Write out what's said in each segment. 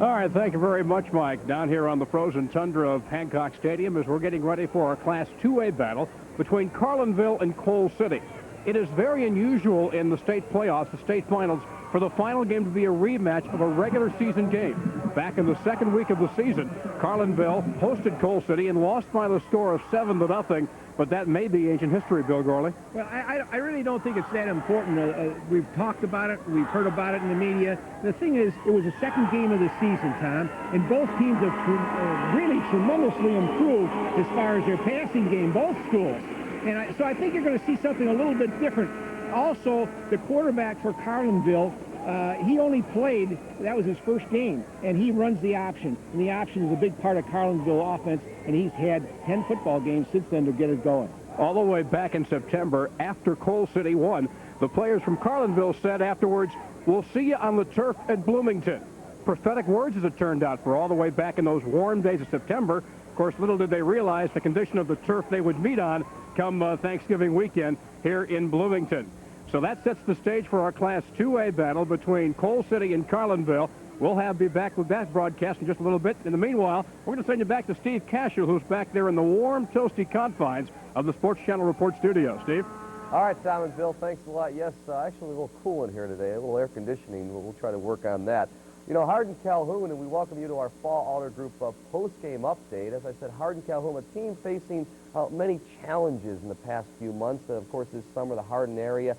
All right, thank you very much, Mike. Down here on the frozen tundra of Hancock Stadium as we're getting ready for our Class 2A battle between Carlinville and Coal City. It is very unusual in the state playoffs, the state finals, for the final game to be a rematch of a regular season game. Back in the second week of the season, Carlinville hosted Coal City and lost by the score of 7-0, but that may be ancient history, Bill Gorley. Well, I really don't think it's that important. We've talked about it. We've heard about it in the media. The thing is, it was the second game of the season, Tom, and both teams have really tremendously improved as far as their passing game, both schools. And so I think you're going to see something a little bit different. Also, the quarterback for Carlinville, he only played, that was his first game, and he runs the option. And the option is a big part of Carlinville offense, and he's had 10 football games since then to get it going. All the way back in September, after Coal City won, the players from Carlinville said afterwards, "We'll see you on the turf at Bloomington." Prophetic words, as it turned out, for all the way back in those warm days of September. Of course, little did they realize the condition of the turf they would meet on come Thanksgiving weekend here in Bloomington. So that sets the stage for our Class 2A battle between Coal City and Carlinville. We'll be back with that broadcast in just a little bit. In the meanwhile, we're going to send you back to Steve Cashel, who's back there in the warm, toasty confines of the Sports Channel Report studio. Steve? All right, Tom and Bill, thanks a lot. Yes, actually a little cool in here today, a little air conditioning. We'll try to work on that. You know, Hardin Calhoun, and we welcome you to our Fall Alder Group post-game update. As I said, Hardin Calhoun, a team facing many challenges in the past few months. Of course, this summer, the Hardin area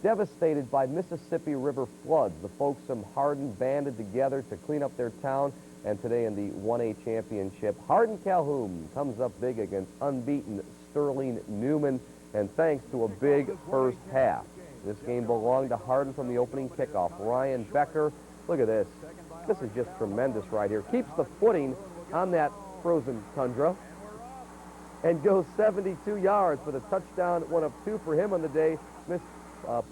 devastated by Mississippi River floods. The folks from Hardin banded together to clean up their town, and today in the 1A championship, Hardin Calhoun comes up big against unbeaten Sterling Newman, and thanks to a big first half. This game belonged to Hardin from the opening kickoff. Ryan Becker, look at this. This is just tremendous right here. Keeps the footing on that frozen tundra and goes 72 yards for the touchdown, one of 2 for him on the day. Missed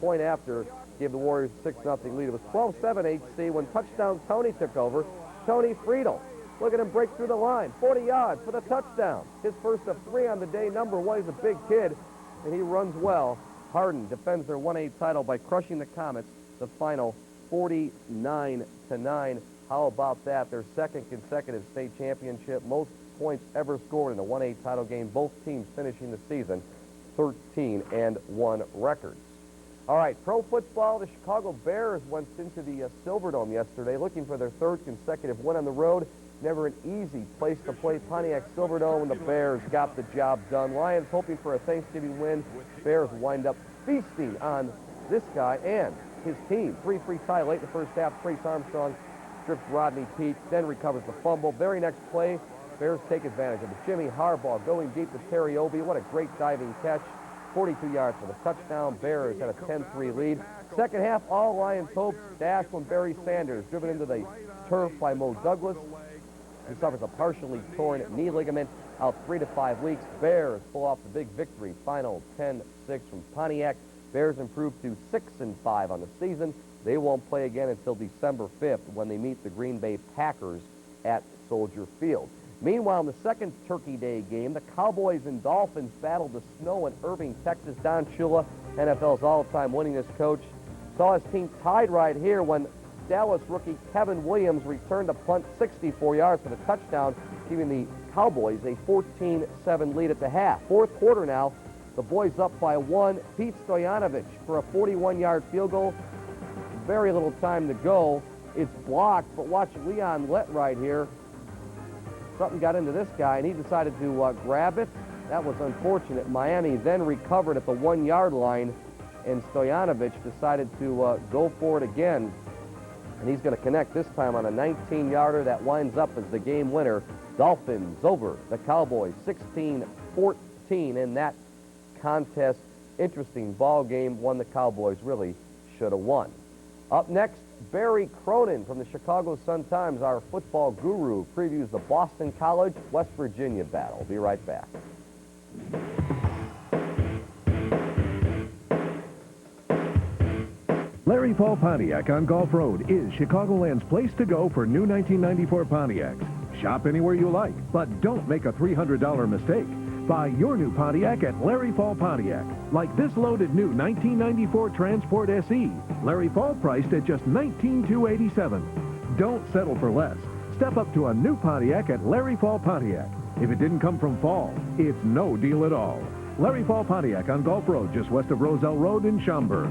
point after, gave the Warriors 6-0 lead. It was 12-7 HC when touchdown Tony took over. Tony Friedel, look at him break through the line, 40 yards for the touchdown. His first of 3 on the day. Number 1, he's a big kid, and he runs well. Hardin defends their 1A title by crushing the Comets, the final 49-9. How about that? Their second consecutive state championship, most points ever scored in a 1A title game. Both teams finishing the season 13-1 records. All right, pro football, the Chicago Bears went into the Silverdome yesterday looking for their 3rd consecutive win on the road. Never an easy place to play, Pontiac Silverdome, and the Bears got the job done. Lions hoping for a Thanksgiving win. Bears wind up feasting on this guy and his team. 3-3 tie late in the first half. Trace Armstrong strips Rodney Peete, then recovers the fumble. Very next play, Bears take advantage of it. Jimmy Harbaugh going deep to Terry Obie. What a great diving catch. 42 yards for the touchdown. Bears had a 10-3 lead. Second half, all Lions hopes dashed when Barry Sanders, driven into the turf by Mo Douglas. He suffers a partially torn knee ligament, out 3 to 5 weeks. Bears pull off the big victory, final 10-6 from Pontiac. Bears improve to 6-5 on the season. They won't play again until December 5th when they meet the Green Bay Packers at Soldier Field. Meanwhile, in the second Turkey Day game, the Cowboys and Dolphins battled the snow in Irving, Texas. Don Shula, NFL's all-time winningest coach, saw his team tied right here when Dallas rookie Kevin Williams returned a punt 64 yards for the touchdown, giving the Cowboys a 14-7 lead at the half. Fourth quarter now, the boys up by 1. Pete Stoyanovich for a 41-yard field goal. Very little time to go. It's blocked, but watch Leon Lett right here. Something got into this guy, and he decided to grab it. That was unfortunate. Miami then recovered at the 1-yard line, and Stoyanovich decided to go for it again. And he's going to connect this time on a 19-yarder that winds up as the game winner. Dolphins over the Cowboys, 16-14 in that contest. Interesting ball game, one the Cowboys really should have won. Up next, Barry Cronin from the Chicago Sun-Times, our football guru, previews the Boston College, West Virginia battle. Be right back. Larry Paul Pontiac on Gulf Road is Chicagoland's place to go for new 1994 Pontiacs. Shop anywhere you like, but don't make a $300 mistake. Buy your new Pontiac at Larry Paul Pontiac, like this loaded new 1994 Transport SE. Larry Paul priced at just $19,287. Don't settle for less. Step up to a new Pontiac at Larry Fall Pontiac. If it didn't come from Fall, it's no deal at all. Larry Fall Pontiac on Gulf Road, just west of Roselle Road in Schaumburg.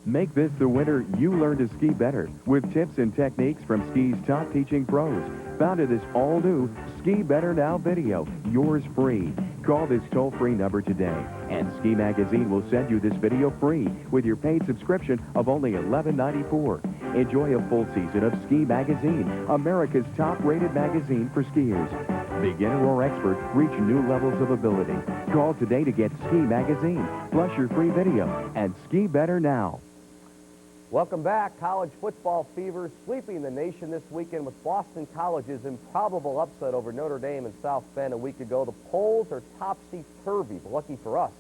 Make this the winter you learn to ski better with tips and techniques from ski's top teaching pros. Found in this all-new Ski Better Now video, yours free. Call this toll-free number today, and Ski Magazine will send you this video free with your paid subscription of only $11.94. Enjoy a full season of Ski Magazine, America's top-rated magazine for skiers. Beginner or expert, reach new levels of ability. Call today to get Ski Magazine, plus your free video, and Ski Better Now. Welcome back. College football fever sweeping the nation this weekend with Boston College's improbable upset over Notre Dame and South Bend a week ago. The polls are topsy-turvy, but lucky for us,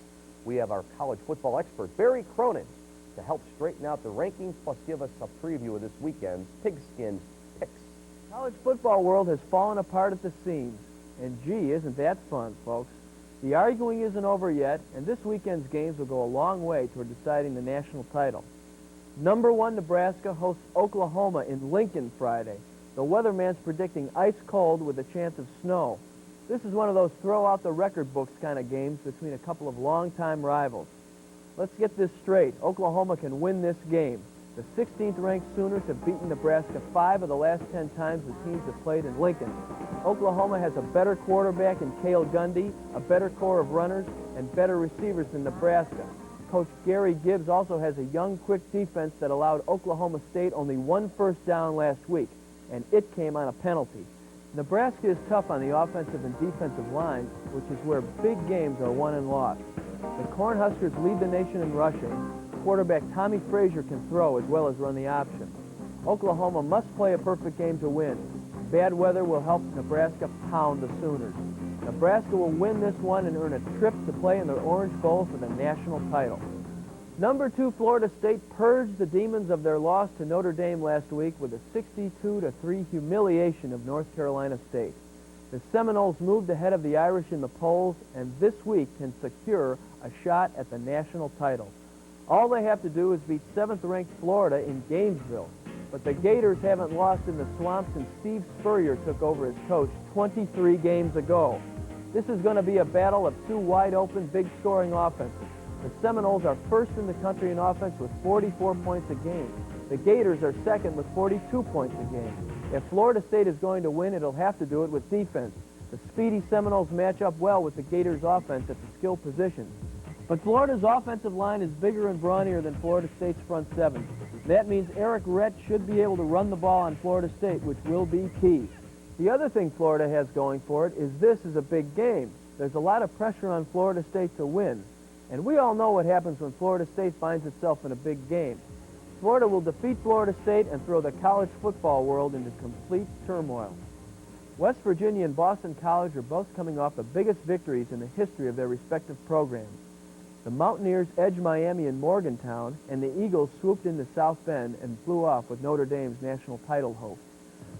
we have our college football expert, Barry Cronin, to help straighten out the rankings, plus give us a preview of this weekend's Pigskin Picks. College football world has fallen apart at the seams, and gee, isn't that fun, folks? The arguing isn't over yet, and this weekend's games will go a long way toward deciding the national title. Number 1 Nebraska hosts Oklahoma in Lincoln Friday. The weatherman's predicting ice cold with a chance of snow. This is one of those throw out the record books kind of games between a couple of longtime rivals. Let's get this straight. Oklahoma can win this game. The 16th ranked Sooners have beaten Nebraska 5 of the last 10 times the teams have played in Lincoln. Oklahoma has a better quarterback in Cale Gundy, a better core of runners, and better receivers than Nebraska. Coach Gary Gibbs also has a young, quick defense that allowed Oklahoma State only 1 first down last week, and it came on a penalty. Nebraska is tough on the offensive and defensive lines, which is where big games are won and lost. The Cornhuskers lead the nation in rushing. Quarterback Tommy Frazier can throw as well as run the option. Oklahoma must play a perfect game to win. Bad weather will help Nebraska pound the Sooners. Nebraska will win this one and earn a trip to play in the Orange Bowl for the national title. Number 2 Florida State purged the demons of their loss to Notre Dame last week with a 62-3 humiliation of North Carolina State. The Seminoles moved ahead of the Irish in the polls and this week can secure a shot at the national title. All they have to do is beat 7th-ranked Florida in Gainesville. But the Gators haven't lost in the swamp since Steve Spurrier took over as coach 23 games ago. This is going to be a battle of 2 wide-open, big-scoring offenses. The Seminoles are first in the country in offense with 44 points a game. The Gators are second with 42 points a game. If Florida State is going to win, it'll have to do it with defense. The speedy Seminoles match up well with the Gators' offense at the skill positions. But Florida's offensive line is bigger and brawnier than Florida State's front seven. That means Eric Rett should be able to run the ball on Florida State, which will be key. The other thing Florida has going for it is this is a big game. There's a lot of pressure on Florida State to win. And we all know what happens when Florida State finds itself in a big game. Florida will defeat Florida State and throw the college football world into complete turmoil. West Virginia and Boston College are both coming off the biggest victories in the history of their respective programs. The Mountaineers edged Miami in Morgantown, and the Eagles swooped into South Bend and flew off with Notre Dame's national title hope.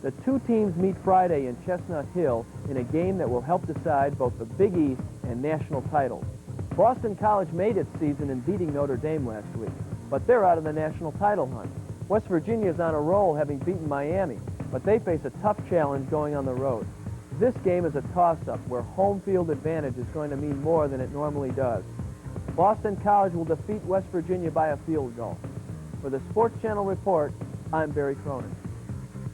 The 2 teams meet Friday in Chestnut Hill in a game that will help decide both the Big East and national titles. Boston College made its season in beating Notre Dame last week, but they're out of the national title hunt. West Virginia is on a roll, having beaten Miami, but they face a tough challenge going on the road. This game is a toss-up where home field advantage is going to mean more than it normally does. Boston College will defeat West Virginia by a field goal. For the Sports Channel Report, I'm Barry Cronin.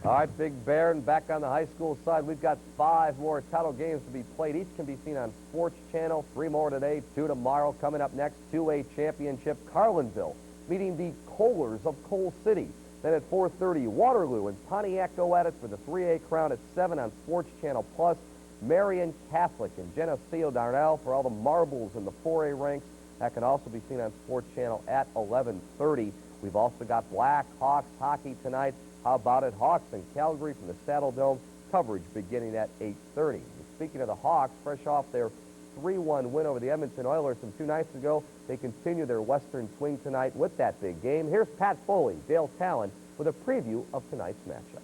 All right, Big Bear, and back on the high school side, we've got 5 more title games to be played. Each can be seen on Sports Channel. 3 more today, 2 tomorrow. Coming up next, 2A championship, Carlinville meeting the Kohlers of Coal City. Then at 4:30, Waterloo and Pontiac go at it for the 3A crown at 7 on Sports Channel Plus. Marion Catholic and Geneseo Darnell for all the marbles in the 4A ranks. That can also be seen on Sports Channel at 11:30. We've also got Black Hawks hockey tonight. How about it? Hawks and Calgary from the Saddle Dome. Coverage beginning at 8:30. Speaking of the Hawks, fresh off their 3-1 win over the Edmonton Oilers from 2 nights ago, they continue their Western swing tonight with that big game. Here's Pat Foley, Dale Talon, with a preview of tonight's matchup.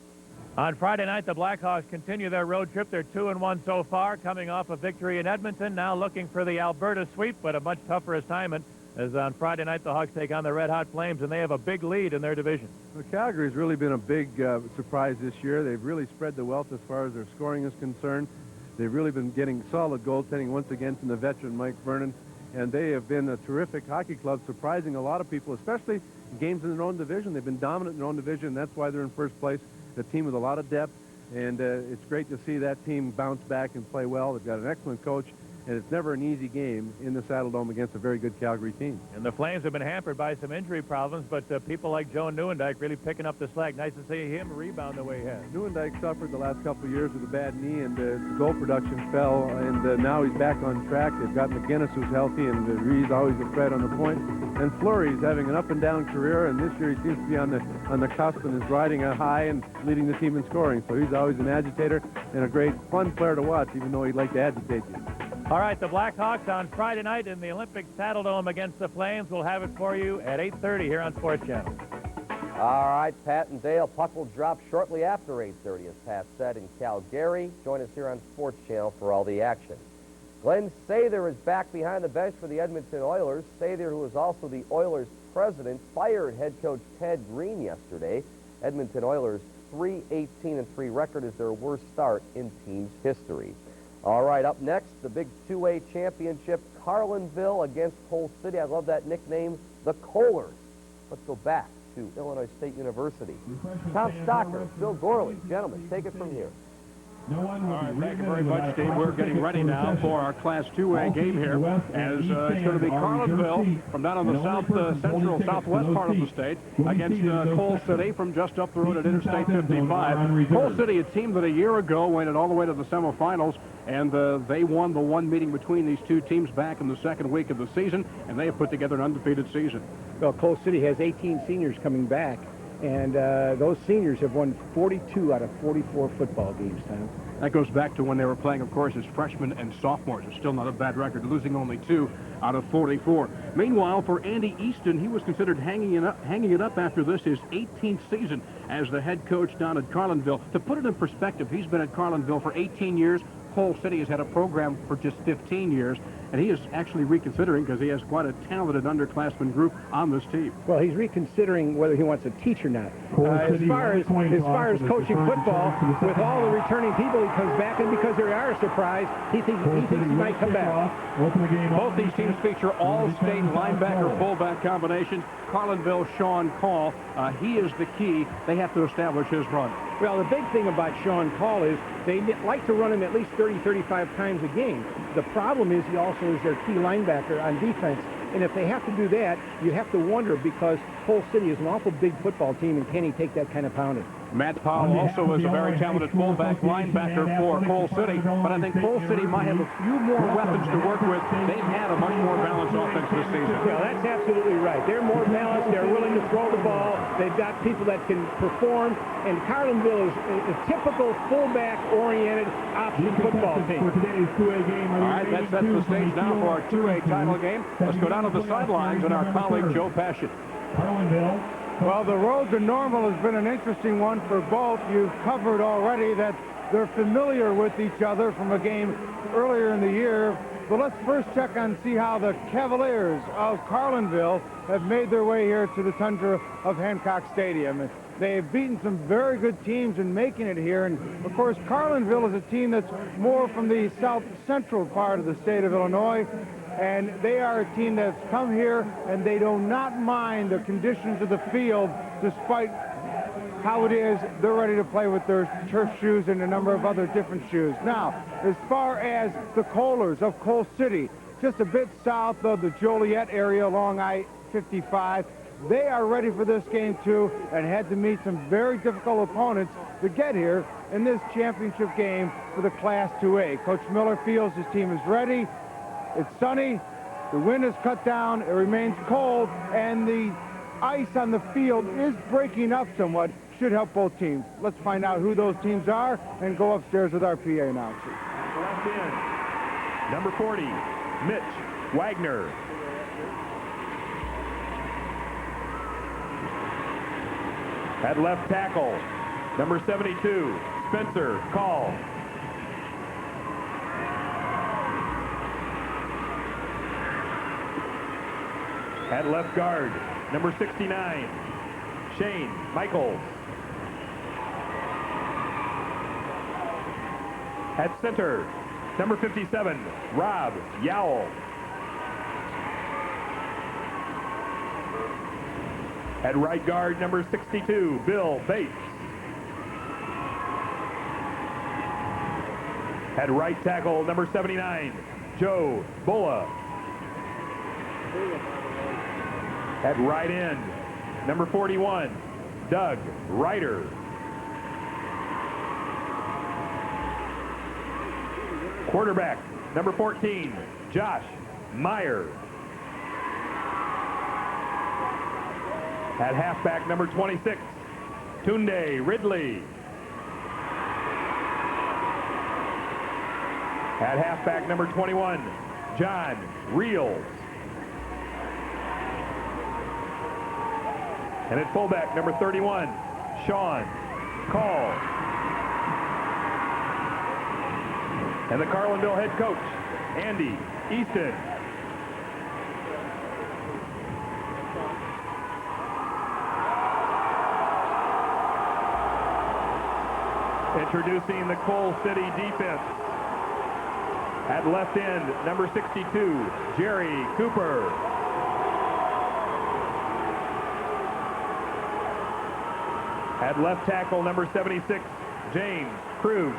On Friday night, the Blackhawks continue their road trip. They're 2-1 so far, coming off a victory in Edmonton, now looking for the Alberta sweep, but a much tougher assignment, as on Friday night the Hawks take on the Red Hot Flames, and they have a big lead in their division. Well, Calgary's really been a big surprise this year. They've really spread the wealth as far as their scoring is concerned. They've really been getting solid goaltending once again from the veteran Mike Vernon, and they have been a terrific hockey club, surprising a lot of people, especially in games in their own division. They've been dominant in their own division. That's why they're in first place. A team with a lot of depth, and it's great to see that team bounce back and play well. They've got an excellent coach, and it's never an easy game in the Saddle Dome against a very good Calgary team. And the Flames have been hampered by some injury problems, but people like Joe Nieuwendyk really picking up the slack. Nice to see him rebound the way he has. Nieuwendyk suffered the last couple of years with a bad knee, and his goal production fell, and now he's back on track. They've got McGinnis, who's healthy, and he's always a threat on the point. And Fleury's having an up-and-down career, and this year he seems to be on the cusp and is riding a high and leading the team in scoring. So he's always an agitator and a great fun player to watch, even though he'd like to agitate you. All right, the Blackhawks on Friday night in the Olympic Saddle Dome against the Flames. We'll have it for you at 8:30 here on Sports Channel. All right, Pat and Dale, puck will drop shortly after 8:30, as Pat said, in Calgary. Join us here on Sports Channel for all the action. Glenn Sather is back behind the bench for the Edmonton Oilers. Sather, who is also the Oilers president, fired head coach Ted Green yesterday. Edmonton Oilers' 3-18-3 record is their worst start in team's history. All right, up next, the big 2A championship, Carlinville against Coal City. I love that nickname, the Kohlers. Let's go back to Illinois State University. Tom Stocker, Bill Gorley. Gentlemen, take it from here. All right, thank you very much, Steve. We're getting ready now for our Class 2A game here, as it's going to be Carlinville from down on the central southwest part of the state against Coal City from just up the road at Interstate 55. Coal City, a team that a year ago went all the way to the semifinals, and they won the one meeting between these two teams back in the second week of the season, and they have put together an undefeated season. Well, Coal City has 18 seniors coming back, and those seniors have won 42 out of 44 football games, Tom. That goes back to when they were playing, of course, as freshmen and sophomores. It's still not a bad record, losing only 2 out of 44. Meanwhile, for Andy Easton, he was considered hanging it up after this, his 18th season as the head coach down at Carlinville. To put it in perspective, he's been at Carlinville for 18 years. Coal City has had a program for just 15 years, and he is actually reconsidering because he has quite a talented underclassmen group on this team. Well, he's reconsidering whether he wants to teach or not. As far as coaching football, with all the returning people, he comes back, and because they are a surprise, he thinks he might come back. Both these teams feature all-state linebacker-fullback combinations. Carlinville, Sean Call, he is the key. They have to establish his run. Well, the big thing about Sean Call is they like to run him at least 30, 35 times a game. The problem is he also is their key linebacker on defense. And if they have to do that, you have to wonder, because Coal City is an awful big football team, and can he take that kind of pounding? Matt Powell also is a very talented fullback linebacker for Coal City, but I think Coal City might have a few more weapons to work with. They've had a much more balanced offense this season. Well, that's absolutely right. They're more balanced. They're willing to throw the ball. They've got people that can perform, and Carlinville is a typical fullback-oriented option football team. All right, that sets the stage now for our 2A title game. Let's go down to the sidelines and our colleague Joe Passion. Well, the road to Normal has been an interesting one for both. You've covered already that they're familiar with each other from a game earlier in the year. But let's first check on see how the Cavaliers of Carlinville have made their way here to the tundra of Hancock Stadium. They've beaten some very good teams in making it here. And, of course, Carlinville is a team that's more from the south-central part of the state of Illinois. And they are a team that's come here, and they do not mind the conditions of the field, despite how it is. They're ready to play with their turf shoes and a number of other different shoes. Now, as far as the Kohlers of Coal City, just a bit south of the Joliet area along I-55, they are ready for this game, too, and had to meet some very difficult opponents to get here in this championship game for the Class 2A. Coach Miller feels his team is ready. It's sunny, the wind is cut down, it remains cold, and the ice on the field is breaking up somewhat, should help both teams. Let's find out who those teams are and go upstairs with our PA announcer. Left end, number 40, Mitch Wagner. At left tackle, number 72, Spencer Call. At left guard, number 69, Shane Michaels. At center, number 57, Rob Yowell. At right guard, number 62, Bill Bates. At right tackle, number 79, Joe Bulla. At right end, number 41, Doug Ryder. Quarterback, number 14, Josh Meyer. At halfback, number 26, Tunde Ridley. At halfback, number 21, John Reels. And at fullback, number 31, Sean Call. And the Carlinville head coach, Andy Easton. Introducing the Coal City defense. At left end, number 62, Jerry Cooper. At left tackle, number 76, James Krug.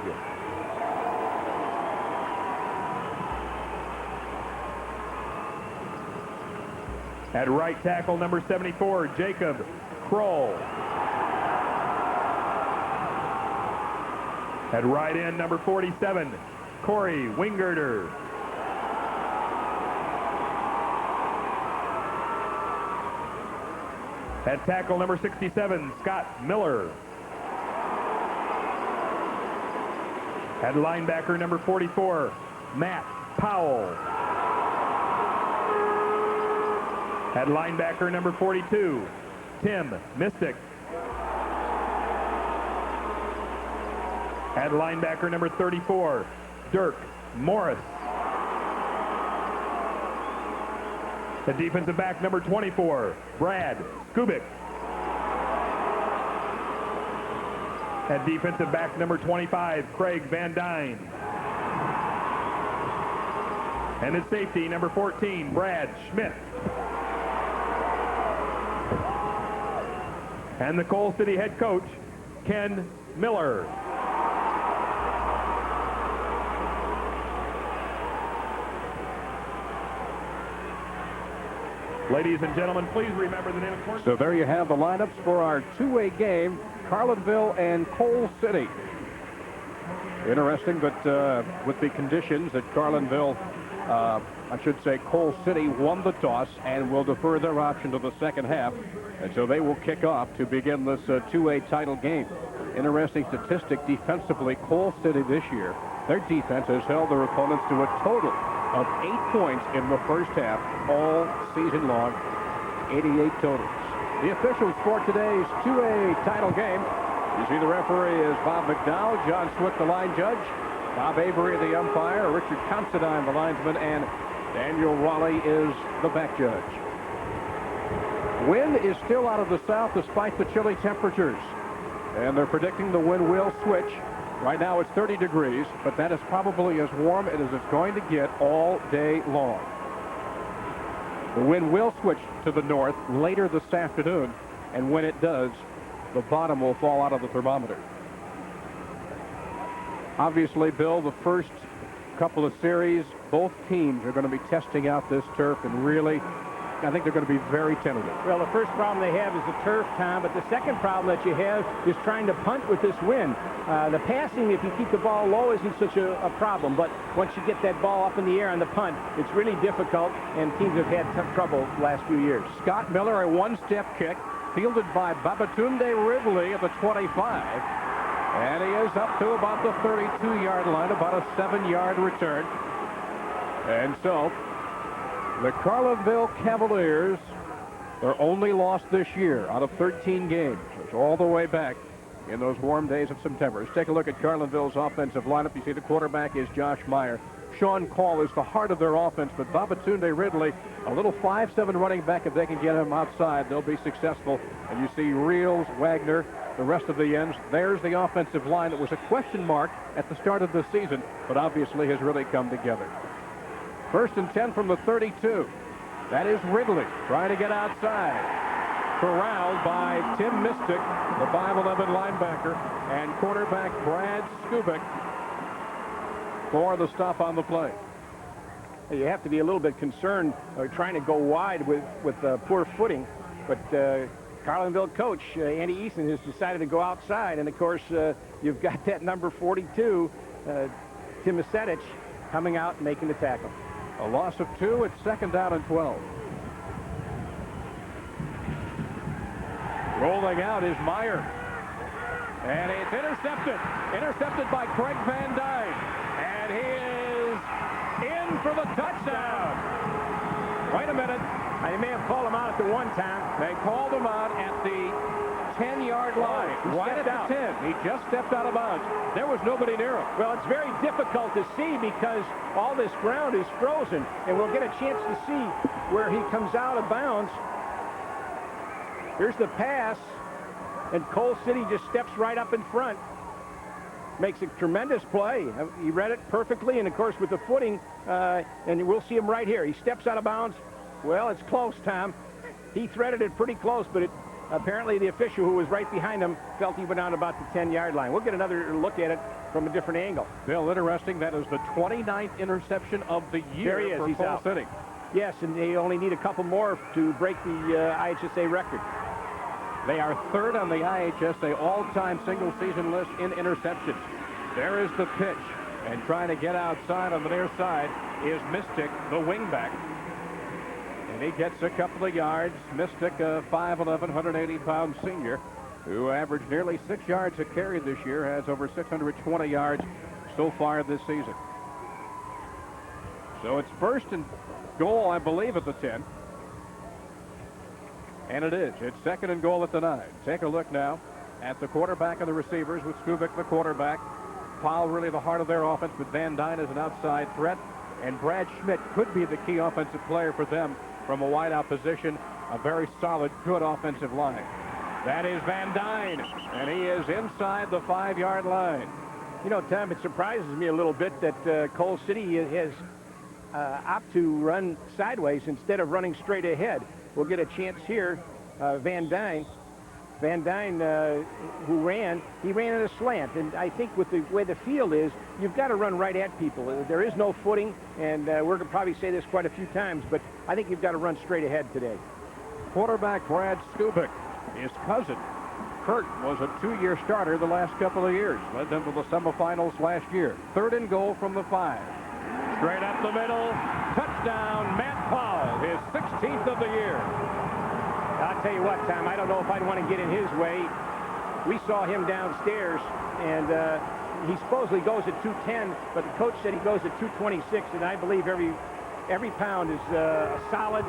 At right tackle, number 74, Jacob Kroll. At right end, number 47, Corey Wingerter. At tackle, number 67, Scott Miller. At linebacker, number 44, Matt Powell. At linebacker, number 42, Tim Mystic. At linebacker, number 34, Dirk Morris. The defensive back, number 24, Brad Skubik. At defensive back, number 25, Craig Van Dyne. And at safety, number 14, Brad Schmidt. And the Coal City head coach, Ken Miller. Ladies and gentlemen, please remember the name of course. So there you have the lineups for our two-way game, Carlinville and Coal City. Interesting, but with the conditions that Carlinville, I should say Coal City won the toss and will defer their option to the second half. And so they will kick off to begin this two-way title game. Interesting statistic defensively, Coal City this year, their defense has held their opponents to a total of 8 points in the first half all season long, 88 totals. The officials for today's two-way title game, you see the referee is Bob McDowell, John Swick the line judge, Bob Avery the umpire, Richard Considine the linesman, and Daniel Raleigh is the back judge. Wind is still out of the south despite the chilly temperatures, and they're predicting the wind will switch. Right now it's 30 degrees, but that is probably as warm as it's going to get all day long. The wind will switch to the north later this afternoon, and when it does, the bottom will fall out of the thermometer. Obviously, Bill, the first couple of series, both teams are going to be testing out this turf, and really, I think they're going to be very tentative. Well, the first problem they have is the turf, Tom, but the second problem that you have is trying to punt with this wind. The passing, if you keep the ball low, isn't such a problem, but once you get that ball up in the air on the punt, it's really difficult, and teams have had trouble the last few years. Scott Miller, a one-step kick. fielded by Babatunde Ridley at the 25. And he is up to about the 32-yard line, about a 7-yard return. And so the Carlinville Cavaliers, their only loss this year out of 13 games. It's all the way back in those warm days of September. Let's take a look at Carlinville's offensive lineup. You see the quarterback is Josh Meyer. Sean Call is the heart of their offense, but Babatunde Ridley, a little 5'7" running back. If they can get him outside, they'll be successful. And you see Reels, Wagner, the rest of the ends. There's the offensive line that was a question mark at the start of the season, but obviously has really come together. 1st and 10 from the 32. That is Ridley trying to get outside. Corralled by Tim Mystic, the 5'11" linebacker, and quarterback Brad Skubik for the stop on the play. You have to be a little bit concerned trying to go wide with poor footing, but Carlinville coach Andy Easton has decided to go outside, and of course you've got that number 42, Tim Misetich, coming out and making the tackle. A loss of 2. It's 2nd down and 12. Rolling out is Meyer. And it's intercepted. Intercepted by Craig Van Dyne. And he is in for the touchdown. Wait a minute. They may have called him out at the one time. They called him out at the 10-yard line. Right at the 10. He just stepped out of bounds. There was nobody near him. Well, it's very difficult to see because all this ground is frozen, and we'll get a chance to see where he comes out of bounds. Here's the pass, and Coal City just steps right up in front. Makes a tremendous play. He read it perfectly, and of course with the footing, and we'll see him right here. He steps out of bounds. Well, it's close, Tom. He threaded it pretty close, but apparently the official who was right behind him felt he went out about the 10-yard line. We'll get another look at it from a different angle. Bill, interesting. That is the 29th interception of the year there he is. for He's Coal out. City. Yes, and they only need a couple more to break the IHSA record. They are 3rd on the IHSA all-time single-season list in interceptions. There is the pitch, and trying to get outside on the near side is Mystic, the wingback. And he gets a couple of yards. Mystic, a 5'11", 180-pound senior, who averaged nearly 6 yards a carry this year, has over 620 yards so far this season. So it's 1st and goal, I believe, at the 10. And it is. It's 2nd and goal at the 9. Take a look now at the quarterback and the receivers with Skubik, the quarterback. Powell really the heart of their offense, but Van Dyne is an outside threat. And Brad Schmidt could be the key offensive player for them from a wideout position. A very solid, good offensive line. That is Van Dyne, and he is inside the 5-yard line. You know, Tom, it surprises me a little bit that Coal City has opted to run sideways instead of running straight ahead. We'll get a chance here. Van Dyne, who ran in a slant. And I think with the way the field is, you've got to run right at people. There is no footing, and we're going to probably say this quite a few times, but I think you've got to run straight ahead today. Quarterback Brad Skubik, his cousin, Kurt, was a 2-year starter the last couple of years. Led them to the semifinals last year. 3rd and goal from the 5. Straight up the middle. Touchdown, Matt Powell, his 16th of the year. I'll tell you what, Tom, I don't know if I'd want to get in his way. We saw him downstairs, and he supposedly goes at 210, but the coach said he goes at 226, and I believe every pound is a solid,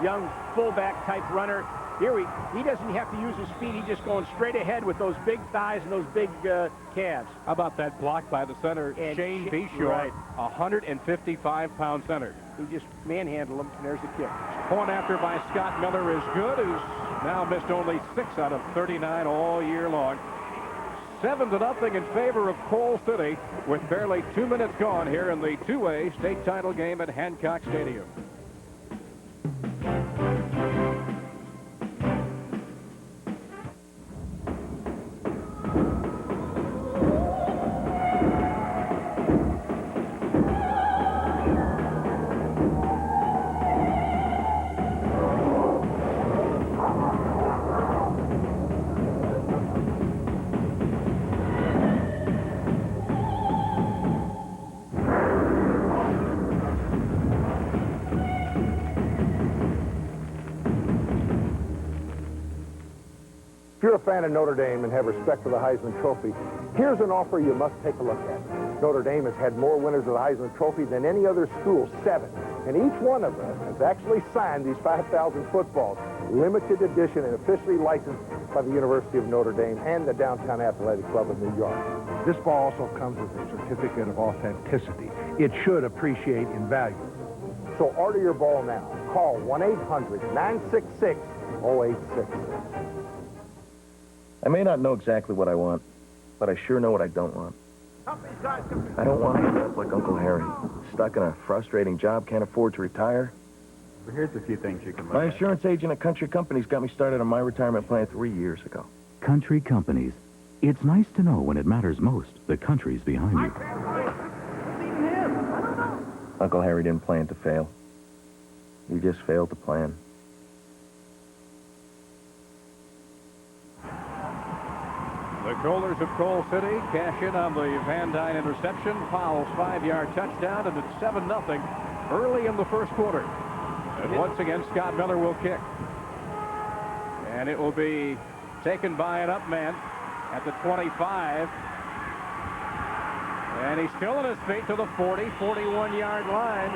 young fullback type runner. Here he doesn't have to use his speed. He's just going straight ahead with those big thighs and those big calves. How about that block by the center, And Shane Bishop, right. 155-pound center. He just manhandled him, and there's the kick. Point after by Scott Miller is good, who's now missed only 6 out of 39 all year long. 7-0 in favor of Coal City with barely 2 minutes gone here in the 2A state title game at Hancock Stadium. you're a fan of Notre Dame and have respect for the Heisman Trophy, here's an offer you must take a look at. Notre Dame has had more winners of the Heisman Trophy than any other school, 7. And each one of them has actually signed these 5,000 footballs, limited edition and officially licensed by the University of Notre Dame and the Downtown Athletic Club of New York. This ball also comes with a certificate of authenticity. It should appreciate in value. So order your ball now. Call 1-800-966-0866. I may not know exactly what I want, but I sure know what I don't want. I don't want to end up like Uncle Harry, stuck in a frustrating job, can't afford to retire. Well, here's a few things you can look My at. insurance agent at Country Companies got me started on my retirement plan 3 years ago. Country Companies. It's nice to know when it matters most, the country's behind you. Uncle Harry didn't plan to fail. He just failed to plan. The Golders of Coal City cash in on the Van Dyne interception. Powell's 5-yard touchdown, and it's 7-0 early in the first quarter. And once again, Scott Miller will kick. And it will be taken by an up man at the 25. And he's still on his feet to the 40, 41-yard line.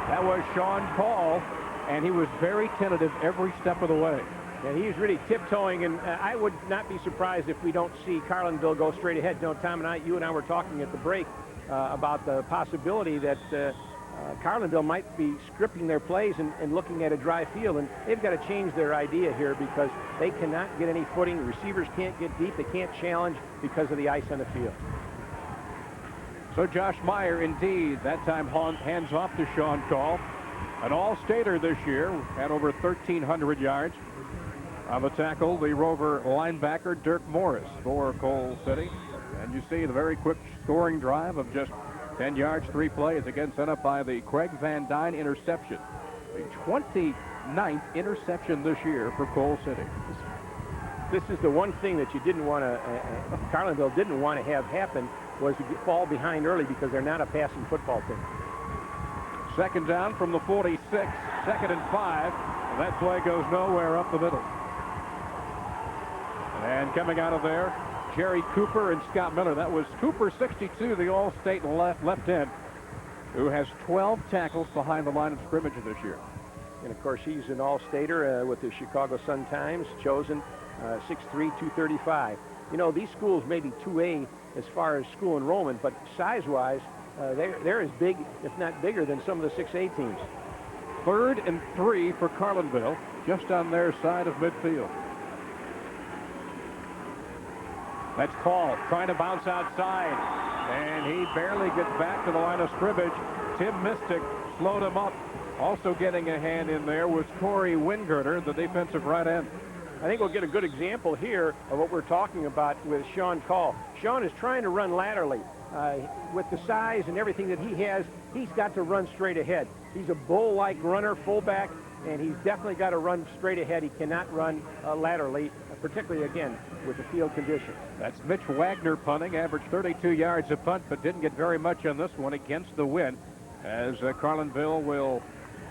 That was Sean Call, and he was very tentative every step of the way. And he's really tiptoeing, and I would not be surprised if we don't see Carlinville go straight ahead. You know, Tom and you and I were talking at the break about the possibility that Carlinville might be scripting their plays and looking at a dry field, and they've got to change their idea here because they cannot get any footing. The receivers can't get deep. They can't challenge because of the ice on the field. So Josh Meyer, indeed, that time hands off to Sean Call. An all-stater this year, had over 1,300 yards. On the tackle, the Rover linebacker, Dirk Morris, for Coal City. And you see the very quick scoring drive of just 10 yards, 3 plays, again set up by the Craig Van Dyne interception. The 29th interception this year for Coal City. This is the one thing that you didn't want to, Carlinville didn't want to have happen, was to fall behind early because they're not a passing football team. Second down from the 46, 2nd and 5. And that play goes nowhere up the middle. And coming out of there, Jerry Cooper and Scott Miller. That was Cooper, 62, the All-State left end, who has 12 tackles behind the line of scrimmage this year. And, of course, he's an All-Stater with the Chicago Sun-Times, chosen 6'3", 235. You know, these schools may be 2A as far as school enrollment, but size-wise, they're as big, if not bigger, than some of the 6A teams. 3rd and 3 for Carlinville, just on their side of midfield. That's Call trying to bounce outside, and he barely gets back to the line of scrimmage. Tim Mystic slowed him up. Also getting a hand in there was Corey Wingirter, the defensive right end. I think we'll get a good example here of what we're talking about with Sean Call. Sean is trying to run laterally. With the size and everything that he has, he's got to run straight ahead. He's a bull-like runner, fullback, and he's definitely got to run straight ahead. He cannot run laterally, particularly, again, with the field conditions. That's Mitch Wagner punting, averaged 32 yards a punt, but didn't get very much on this one against the wind, as Carlinville will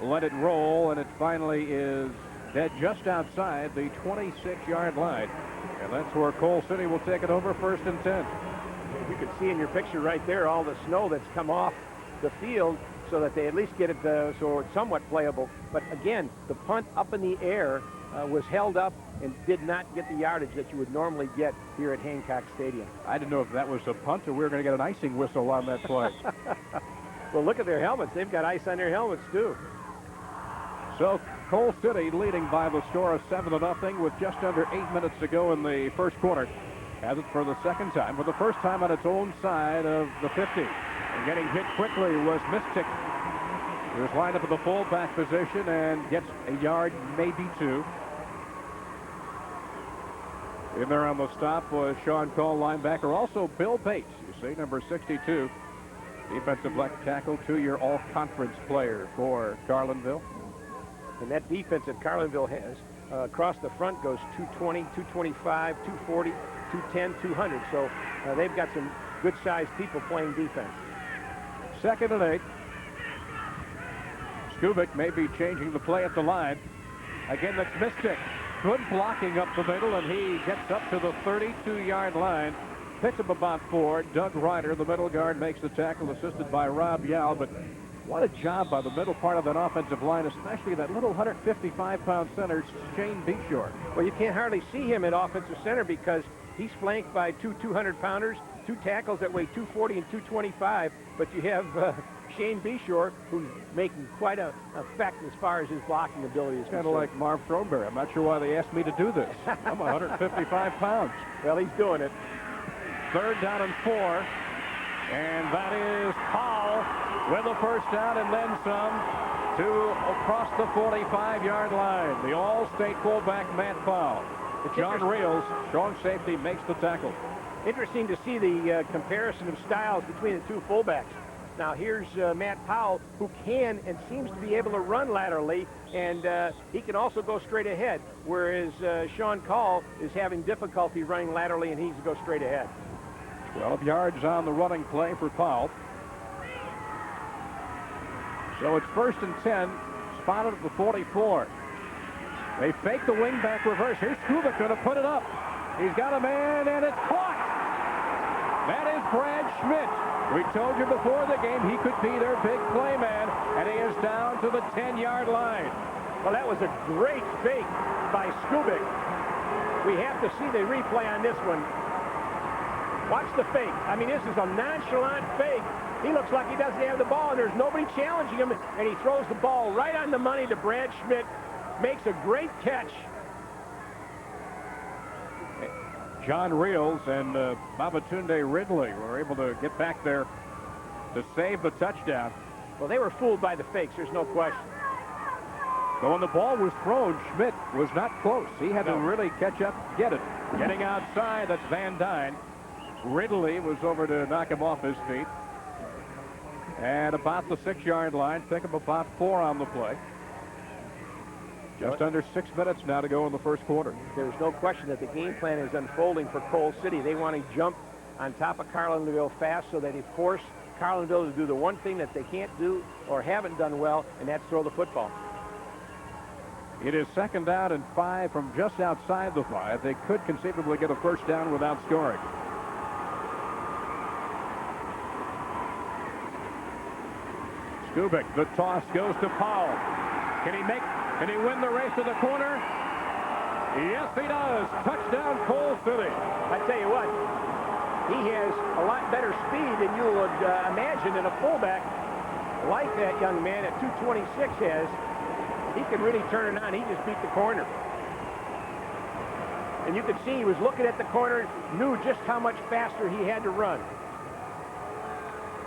let it roll, and it finally is dead just outside the 26-yard line. And that's where Coal City will take it over, 1st and 10. You can see in your picture right there all the snow that's come off the field so that they at least get it so it's somewhat playable. But again, the punt up in the air was held up and did not get the yardage that you would normally get here at Hancock Stadium. I didn't know if that was a punt or we were going to get an icing whistle on that play. Well, look at their helmets. They've got ice on their helmets, too. So Coal City leading by the score of 7-0 with just under 8 minutes to go in the first quarter. Has it for the second time, for the first time on its own side of the 50. And getting hit quickly was Mystic. He was lined up in the fullback position and gets a yard, maybe 2. In there on the stop was Sean Call, linebacker. Also Bill Bates, you see, number 62. Defensive left tackle, 2-year all-conference player for Carlinville. And that defense that Carlinville has across the front goes 220, 225, 240, 210, 200. So they've got some good-sized people playing defense. 2nd and 8. Skubik may be changing the play at the line. Again, that's Mystic. Good blocking up the middle, and he gets up to the 32-yard line. Picks up about 4. Doug Ryder, the middle guard, makes the tackle, assisted by Rob Yao. But what a job by the middle part of that offensive line, especially that little 155-pound center, Shane Beshore. Well, you can't hardly see him at offensive center because he's flanked by two 200-pounders, 2 tackles that weigh 240 and 225. But you have Shane Beshore, who's making quite an effect as far as his blocking ability is Kind of like Marv Throneberry. I'm not sure why they asked me to do this. I'm 155 pounds. Well, he's doing it. 3rd down and 4. And that is Powell with a first down and then some to across the 45-yard line. The All-State fullback, Matt Powell. John Reels, strong safety, makes the tackle. Interesting to see the comparison of styles between the two fullbacks. Now here's Matt Powell, who can and seems to be able to run laterally, and he can also go straight ahead, whereas Sean Call is having difficulty running laterally and he needs to go straight ahead. 12 yards on the running play for Powell. So it's 1st and 10, spotted at the 44. They fake the wingback reverse. Here's Skubik going to put it up. He's got a man, and it's caught. That is Brad Schmidt. We told you before the game he could be their big play man, and he is down to the 10-yard line. Well, that was a great fake by Skubik. We have to see the replay on this one. Watch the fake. I mean, this is a nonchalant fake. He looks like he doesn't have the ball, and there's nobody challenging him, and he throws the ball right on the money to Brad Schmidt. Makes a great catch. John Reels and Babatunde Ridley were able to get back there to save the touchdown. Well, they were fooled by the fakes, there's no question. So when the ball was thrown, Schmidt was not close. He had to really catch up, get it. Getting outside, that's Van Dyne. Ridley was over to knock him off his feet. And about the 6-yard line, pick up about 4 on the play. Just under 6 minutes now to go in the first quarter. There's no question that the game plan is unfolding for Coal City. They want to jump on top of Carlinville fast so that they force Carlinville to do the one thing that they can't do or haven't done well, and that's throw the football. It is 2nd down and 5 from just outside the 5. They could conceivably get a first down without scoring. Skubik, the toss goes to Powell. Can he win the race to the corner? Yes, he does. Touchdown, Coal City. I tell you what, he has a lot better speed than you would imagine in a fullback like that young man at 226 has. He can really turn it on. He just beat the corner. And you could see he was looking at the corner, knew just how much faster he had to run.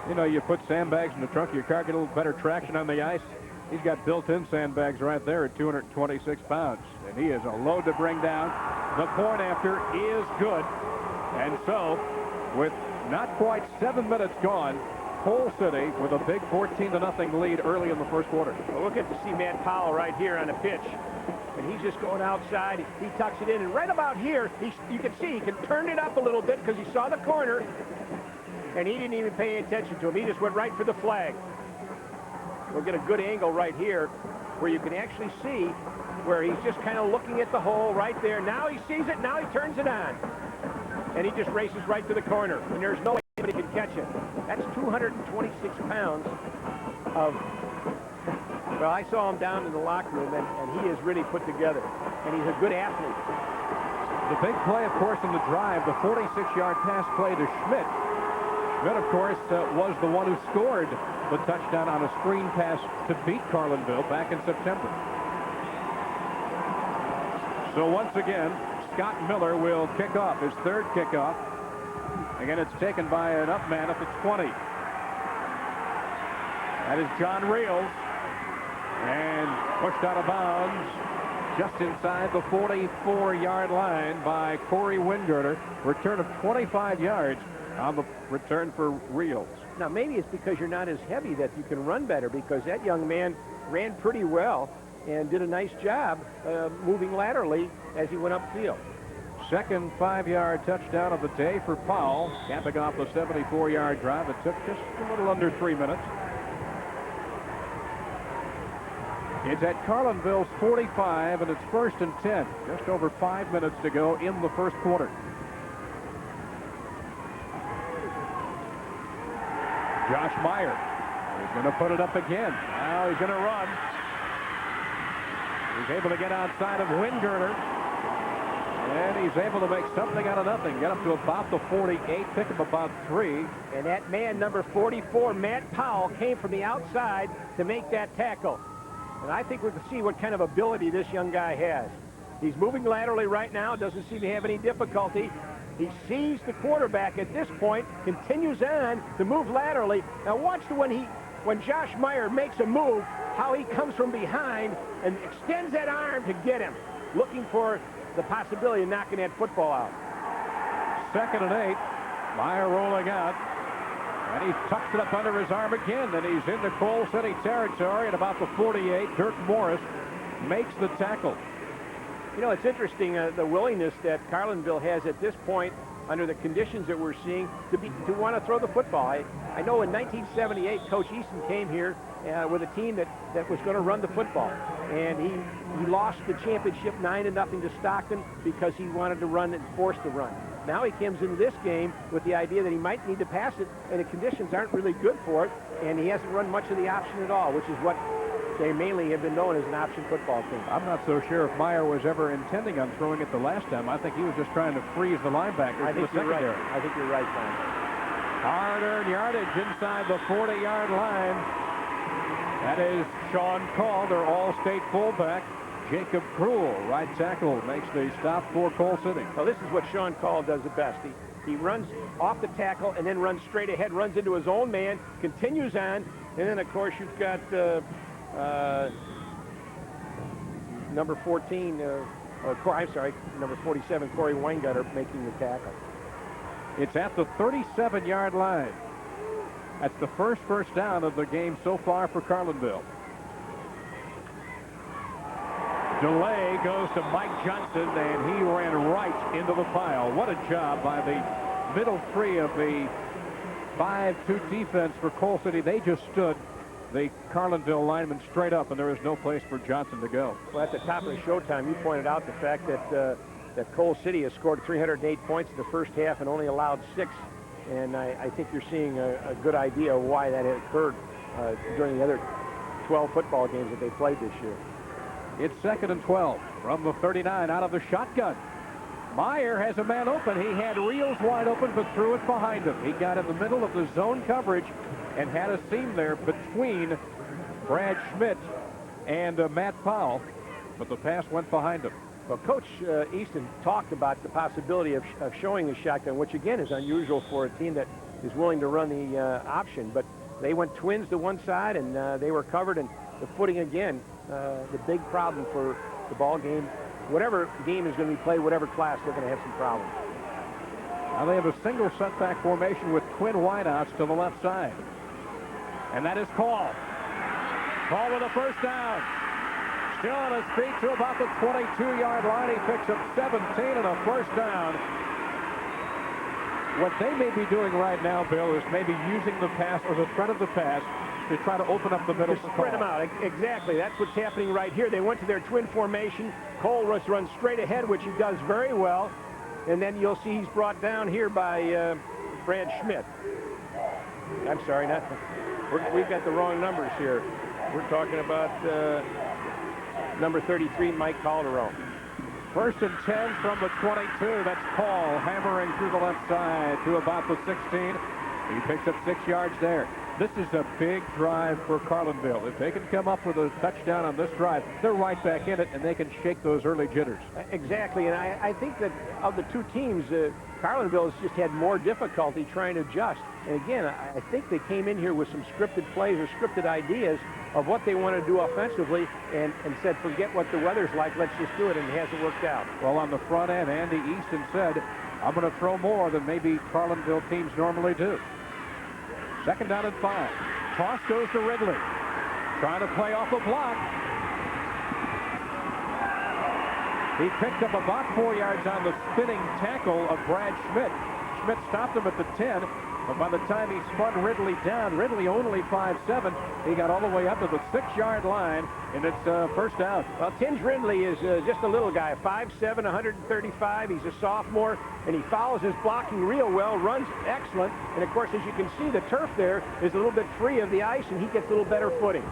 You know, you put sandbags in the trunk of your car, get a little better traction on the ice. He's got built-in sandbags right there at 226 pounds. And he is a load to bring down. The point after is good. And so, with not quite 7 minutes gone, Coal City with a big 14-0 lead early in the first quarter. Well, we'll get to see Matt Powell right here on a pitch. And he's just going outside. He tucks it in. And right about here, you can see he can turn it up a little bit because he saw the corner. And he didn't even pay attention to him. He just went right for the flag. We'll get a good angle right here where you can actually see where he's just kind of looking at the hole right there. Now he sees it. Now he turns it on. And he just races right to the corner. And there's no way anybody can catch him. That's 226 pounds of... Well, I saw him down in the locker room, and he is really put together. And he's a good athlete. The big play, of course, in the drive, the 46-yard pass play to Schmidt. Schmidt, of course, was the one who scored the touchdown on a screen pass to beat Carlinville back in September. So once again, Scott Miller will kick off, his 3rd kickoff. Again, it's taken by an up man at the 20. That is John Reels. And pushed out of bounds just inside the 44-yard line by Corey Wingirter. Return of 25 yards on the return for Reels. Now, maybe it's because you're not as heavy that you can run better, because that young man ran pretty well and did a nice job moving laterally as he went upfield. Second 5-yard touchdown of the day for Powell, capping off the 74-yard drive. It took just a little under 3 minutes. It's at Carlinville's 45, and it's 1st and 10. Just over 5 minutes to go in the first quarter. Josh Meyer is going to put it up again. Now he's going to run. He's able to get outside of Wingirner. And he's able to make something out of nothing. Get up to about the 48, pick him about 3. And that man, number 44, Matt Powell, came from the outside to make that tackle. And I think we can see what kind of ability this young guy has. He's moving laterally right now, doesn't seem to have any difficulty. He sees the quarterback at this point, continues on to move laterally. Now watch when Josh Meyer makes a move, how he comes from behind and extends that arm to get him, looking for the possibility of knocking that football out. 2nd and 8. Meyer rolling out. And he tucks it up under his arm again. And he's into Coal City territory at about the 48. Dirk Morris makes the tackle. You know, it's interesting, the willingness that Carlinville has at this point, under the conditions that we're seeing, to want to throw the football. I know in 1978, Coach Easton came here with a team that was going to run the football. And he lost the championship 9-0 to Stockton because he wanted to run and forced the run. Now he comes into this game with the idea that he might need to pass it, and the conditions aren't really good for it, and he hasn't run much of the option at all, which is what they mainly have been known as an option football team. I'm not so sure if Meyer was ever intending on throwing it the last time. I think he was just trying to freeze the linebackers. I think you're right. I think you're right, Tom. Hard-earned yardage inside the 40-yard line. That is Sean Call, their all-state fullback. Jacob Krull, right tackle, makes the stop for Coal City. Well, this is what Sean Call does the best. He runs off the tackle and then runs straight ahead, runs into his own man, continues on, and then, of course, you've got number 14, I'm sorry, number 47, Corey Weingutter, making the tackle. It's at the 37-yard line. That's the first down of the game so far for Carlinville. Delay goes to Mike Johnson, and he ran right into the pile. What a job by the middle three of the 5-2 defense for Coal City. They just stood the Carlinville lineman straight up, and there was no place for Johnson to go. Well, at the top of the showtime, you pointed out the fact that Coal City has scored 308 points in the first half and only allowed 6. And I think you're seeing a good idea of why that had occurred during the other 12 football games that they played this year. It's 2nd and 12 from the 39 out of the shotgun. Meyer has a man open. He had Reels wide open, but threw it behind him. He got in the middle of the zone coverage and had a seam there between Brad Schmidt and Matt Powell, but the pass went behind him. Well, Coach Easton talked about the possibility of showing the shotgun, which again is unusual for a team that is willing to run the option. But they went twins to one side, and they were covered. And the footing again, the big problem for the ball game. Whatever game is going to be played, whatever class, they're going to have some problems. Now they have a single setback formation with twin wideouts to the left side. And that is Call. Call with a first down. Still on his feet to about the 22-yard line. He picks up 17 and a first down. What they may be doing right now, Bill, is maybe using the pass or the threat of the pass to try to open up the middle. To spread them out. Exactly. That's what's happening right here. They went to their twin formation. Cole runs straight ahead, which he does very well. And then you'll see he's brought down here by Brad Schmidt. I'm sorry, we've got the wrong numbers here. We're talking about number 33, Mike Calderon. 1st and 10 from the 22. That's Paul hammering through the left side to about the 16. He picks up 6 yards there. This is a big drive for Carlinville. If they can come up with a touchdown on this drive, they're right back in it, and they can shake those early jitters. Exactly, and I think that of the two teams, Carlinville has just had more difficulty trying to adjust. And again, I think they came in here with some scripted plays or scripted ideas of what they want to do offensively and said, forget what the weather's like, let's just do it, and it hasn't worked out. Well, on the front end, Andy Easton said, I'm going to throw more than maybe Carlinville teams normally do. 2nd down and 5. Toss goes to Ridley. Trying to play off a block. He picked up about 4 yards on the spinning tackle of Brad Schmidt. Schmidt stopped him at the 10. But by the time he spun Ridley down, Ridley only 5'7", he got all the way up to the 6-yard line, and it's first down. Well, Tinge Ridley is just a little guy, 5'7", 135. He's a sophomore, and he follows his blocking real well, runs excellent. And, of course, as you can see, the turf there is a little bit free of the ice, and he gets a little better footing.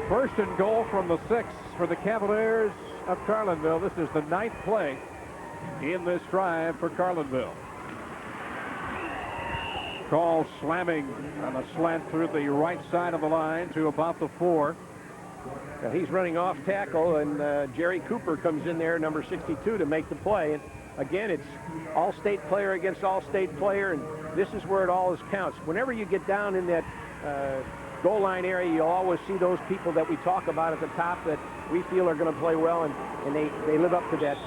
First and goal from the 6 for the Cavaliers of Carlinville. This is the 9th play in this drive for Carlinville. Call slamming on a slant through the right side of the line to about the 4. Now he's running off tackle, and Jerry Cooper comes in there, number 62, to make the play. And again, it's all-state player against all-state player, and this is where it always counts. Whenever you get down in that goal line area, you'll always see those people that we talk about at the top that we feel are going to play well, and they live up to that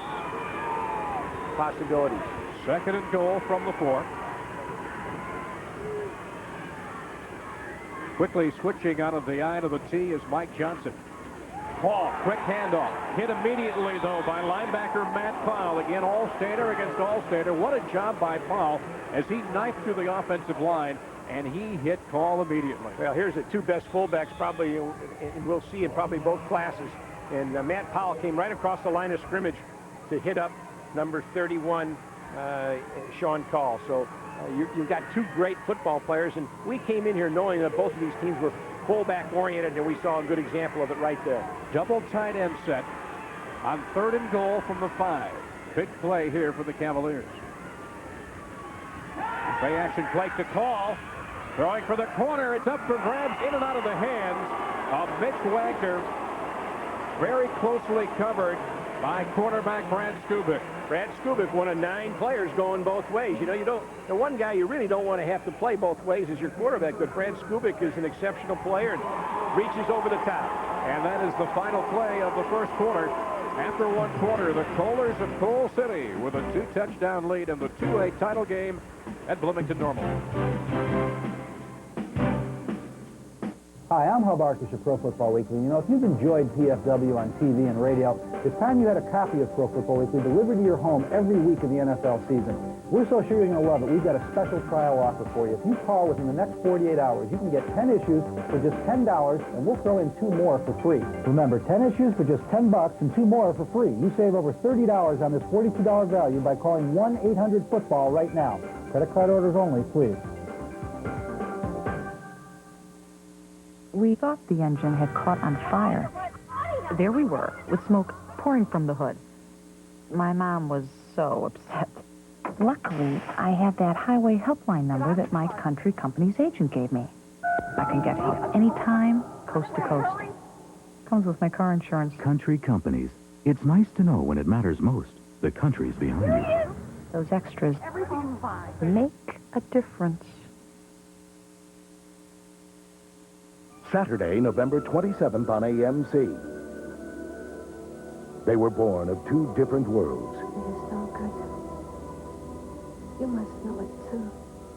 possibility. Second and goal from the 4. Quickly switching out of the eye to the T is Mike Johnson. Paul, quick handoff. Hit immediately, though, by linebacker Matt Powell. Again, All-Stater against All-Stater. What a job by Powell as he knifed through the offensive line, and he hit Call immediately. Well, here's the two best fullbacks probably, and we'll see in probably both classes. And Matt Powell came right across the line of scrimmage to hit up number 31, Sean Call. So you've got two great football players, and we came in here knowing that both of these teams were fullback oriented, and we saw a good example of it right there. Double tight end set on third and goal from the 5. Big play here for the Cavaliers. Play action play to Call. Throwing for the corner. It's up for grabs, in and out of the hands of Mitch Wagner. Very closely covered by quarterback Brad Skubik. Brad Skubik, one of 9 players going both ways. You know, the one guy you really don't want to have to play both ways is your quarterback, but Brad Skubik is an exceptional player and reaches over the top. And that is the final play of the first quarter. After one quarter, the Kohlers of Coal City with a 2-touchdown lead in the 2A title game at Bloomington Normal. Hi, I'm Hub Arkush of Pro Football Weekly. You know, if you've enjoyed PFW on TV and radio, it's time you had a copy of Pro Football Weekly delivered to your home every week of the NFL season. We're so sure you're going to love it. We've got a special trial offer for you. If you call within the next 48 hours, you can get 10 issues for just $10, and we'll throw in 2 more for free. Remember, 10 issues for just $10 and 2 more for free. You save over $30 on this $42 value by calling 1-800-FOOTBALL right now. Credit card orders only, please. We thought the engine had caught on fire. There we were, with smoke pouring from the hood. My mom was so upset. Luckily, I had that highway helpline number that my country company's agent gave me. I can get help anytime, coast to coast. Comes with my car insurance. Country companies. It's nice to know when it matters most. The country's behind you. Those extras make a difference. Saturday, November 27th on AMC. They were born of 2 different worlds. It is so good. You must know it, too.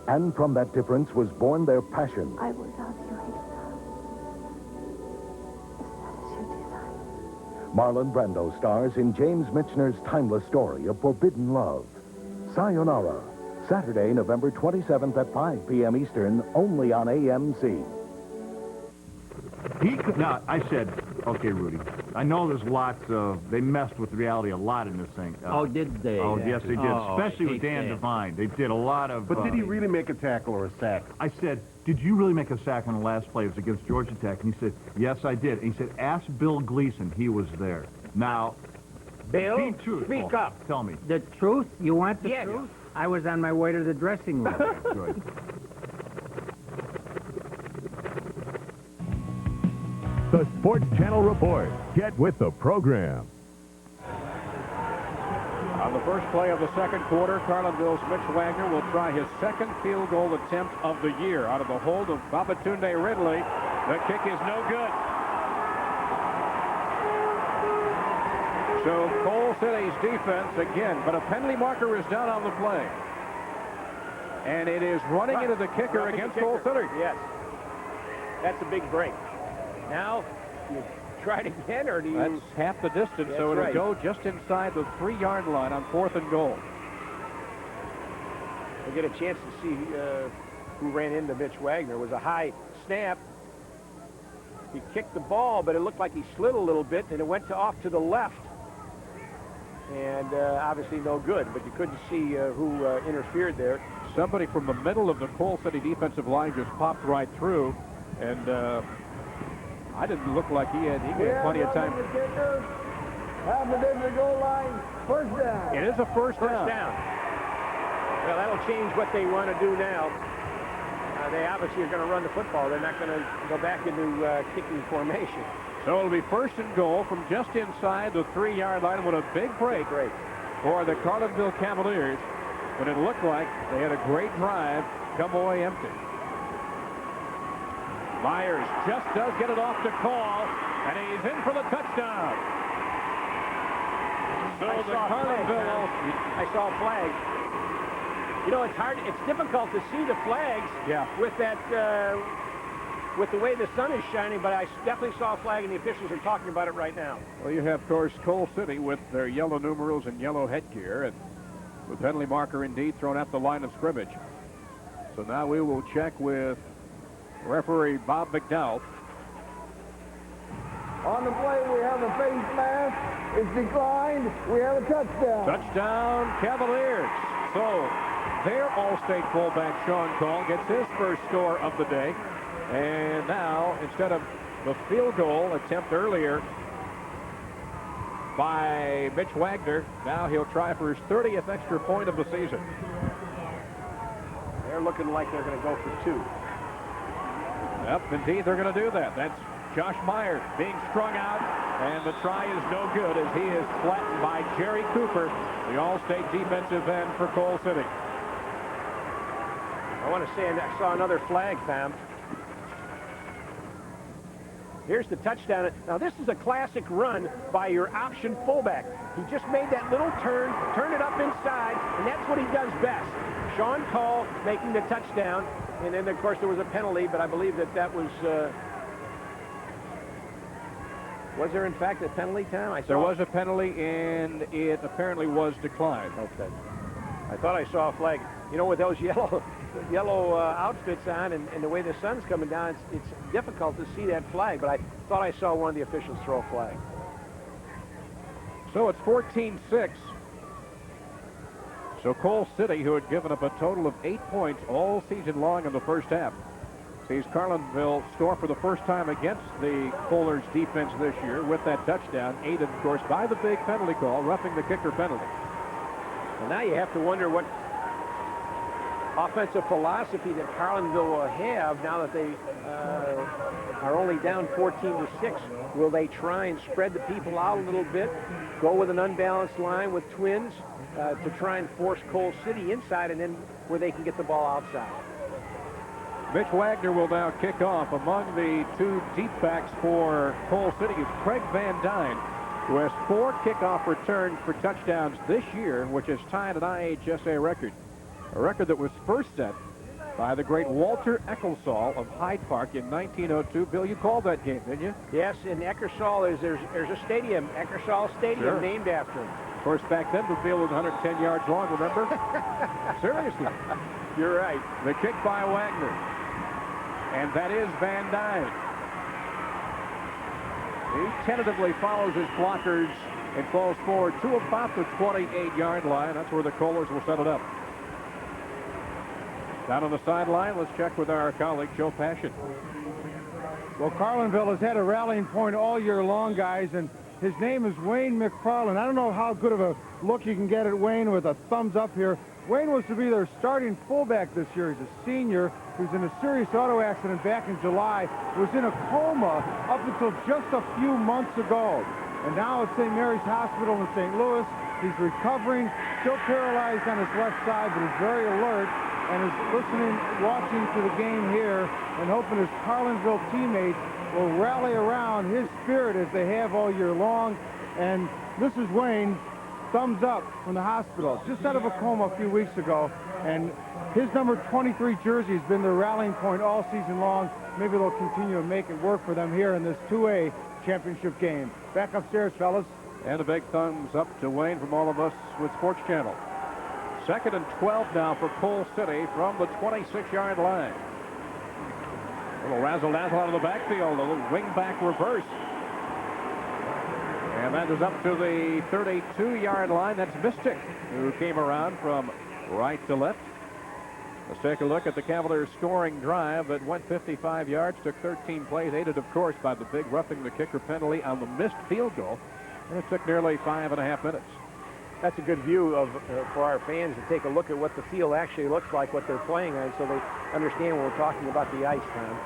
And from that difference was born their passion. I will love you, Hilda. If that is your desire. Marlon Brando stars in James Michener's timeless story of forbidden love. Sayonara. Saturday, November 27th at 5 p.m. Eastern, only on AMC. No, I said, okay, Rudy, I know there's lots of, they messed with reality a lot in this thing. Oh, did they? Oh, yes, they did, Oh, especially I with hate Dan that. Devine. They did a lot of... But did he really make a tackle or a sack? I said, did you really make a sack on the last play? It was against Georgia Tech. And he said, yes, I did. And he said, ask Bill Gleason. He was there. Now, Bill, be true. speak up. Tell me. The truth? You want the Yes. truth? I was on my way to the dressing room. Good. The Sports Channel Report. Get with the program. On the first play of the second quarter, Carlinville's Mitch Wagner will try his second field goal attempt of the year out of the hold of Babatunde Ridley. The kick is no good. So Coal City's defense again, but a penalty marker is down on the play. And it is running into the kicker against Coal City. Yes. That's a big break. Now, you try it again, or do you... That's half the distance, That's so it'll right. go just inside the 3-yard line on 4th and goal. We'll get a chance to see who ran into Mitch Wagner. It was a high snap. He kicked the ball, but it looked like he slid a little bit, and it went off to the left. And obviously no good, but you couldn't see who interfered there. Somebody from the middle of the Coal City defensive line just popped right through, and I didn't look like he had plenty of time. Half it in the goal line, first down. It is a first down. Well, that'll change what they want to do now. They obviously are going to run the football. They're not going to go back into kicking formation. So it'll be first and goal from just inside the 3-yard line with a big break for the Carlinville Cavaliers. But it looked like they had a great drive come away empty. Myers just does get it off to Call, and he's in for the touchdown. So the Carlinville... I saw a flag. You know, it's hard. It's difficult to see the flags with that, with the way the sun is shining. But I definitely saw a flag, and the officials are talking about it right now. Well, you have, of course, Coal City with their yellow numerals and yellow headgear, and the penalty marker indeed thrown at the line of scrimmage. So now we will check with referee Bob McDowell. On the play, we have a face mask. It's declined. We have a touchdown. Touchdown, Cavaliers. So their All-State fullback, Sean Call, gets his first score of the day. And now, instead of the field goal attempt earlier by Mitch Wagner, now he'll try for his 30th extra point of the season. They're looking like they're going to go for 2. Yep, indeed, they're going to do that. That's Josh Myers being strung out, and the try is no good as he is flattened by Jerry Cooper, the All-State defensive end for Coal City. I want to say I saw another flag, Tom. Here's the touchdown. Now, this is a classic run by your option fullback. He just made that little turn, turned it up inside, and that's what he does best. Sean Call making the touchdown, and then, of course, there was a penalty, but I believe that was... was there, in fact, a penalty, Tom? There was a penalty, and it apparently was declined. Okay. I thought I saw a flag. You know, with those yellow outfits on and the way the sun's coming down, it's difficult to see that flag, but I thought I saw one of the officials throw a flag. So it's 14-6. So Coal City, who had given up a total of 8 points all season long in the first half, sees Carlinville score for the first time against the Kohler's defense this year with that touchdown, aided, of course, by the big penalty call, roughing the kicker penalty. Well, now you have to wonder what offensive philosophy that Carlinville will have now that they are only down 14-6. Will they try and spread the people out a little bit, go with an unbalanced line with twins to try and force Coal City inside, and then where they can get the ball outside? Mitch Wagner will now kick off. Among the 2 deep backs for Coal City is Craig Van Dyne, who has 4 kickoff returns for touchdowns this year, which has tied an IHSA record. A record that was first set by the great Walter Eckersall of Hyde Park in 1902. Bill, you called that game, didn't you? Yes, in Eckersall, there's a stadium, Eckersall Stadium, named after him. Of course, back then the field was 110 yards long, remember? Seriously. You're right. The kick by Wagner. And that is Van Dyne. He tentatively follows his blockers and falls forward to about the 28-yard line. That's where the Kohlers will set it up. Down on the sideline, let's check with our colleague, Joe Passion. Well, Carlinville has had a rallying point all year long, guys, and his name is Wayne McFarland. I don't know how good of a look you can get at Wayne with a thumbs up here. Wayne was to be their starting fullback this year. He's a senior. He was in a serious auto accident back in July. Was in a coma up until just a few months ago. And now at St. Mary's Hospital in St. Louis, he's recovering, still paralyzed on his left side, but he's very alert and is listening, watching to the game here, and hoping his Carlinville teammates will rally around his spirit as they have all year long. And this is Wayne, thumbs up from the hospital, just out of a coma a few weeks ago. And his number 23 jersey has been their rallying point all season long. Maybe they'll continue to make it work for them here in this 2A championship game. Back upstairs, fellas. And a big thumbs up to Wayne from all of us with Sports Channel. 2nd and 12 now for Coal City from the 26-yard line. A little razzle-dazzle out of the backfield, a little wing-back reverse. And that is up to the 32-yard line. That's Mystic, who came around from right to left. Let's take a look at the Cavaliers' scoring drive that went 55 yards, took 13 plays, aided, of course, by the big roughing the kicker penalty on the missed field goal. And it took nearly 5.5 minutes. That's a good view of for our fans to take a look at what the field actually looks like, what they're playing on, so they understand when we're talking about the ice, Tom.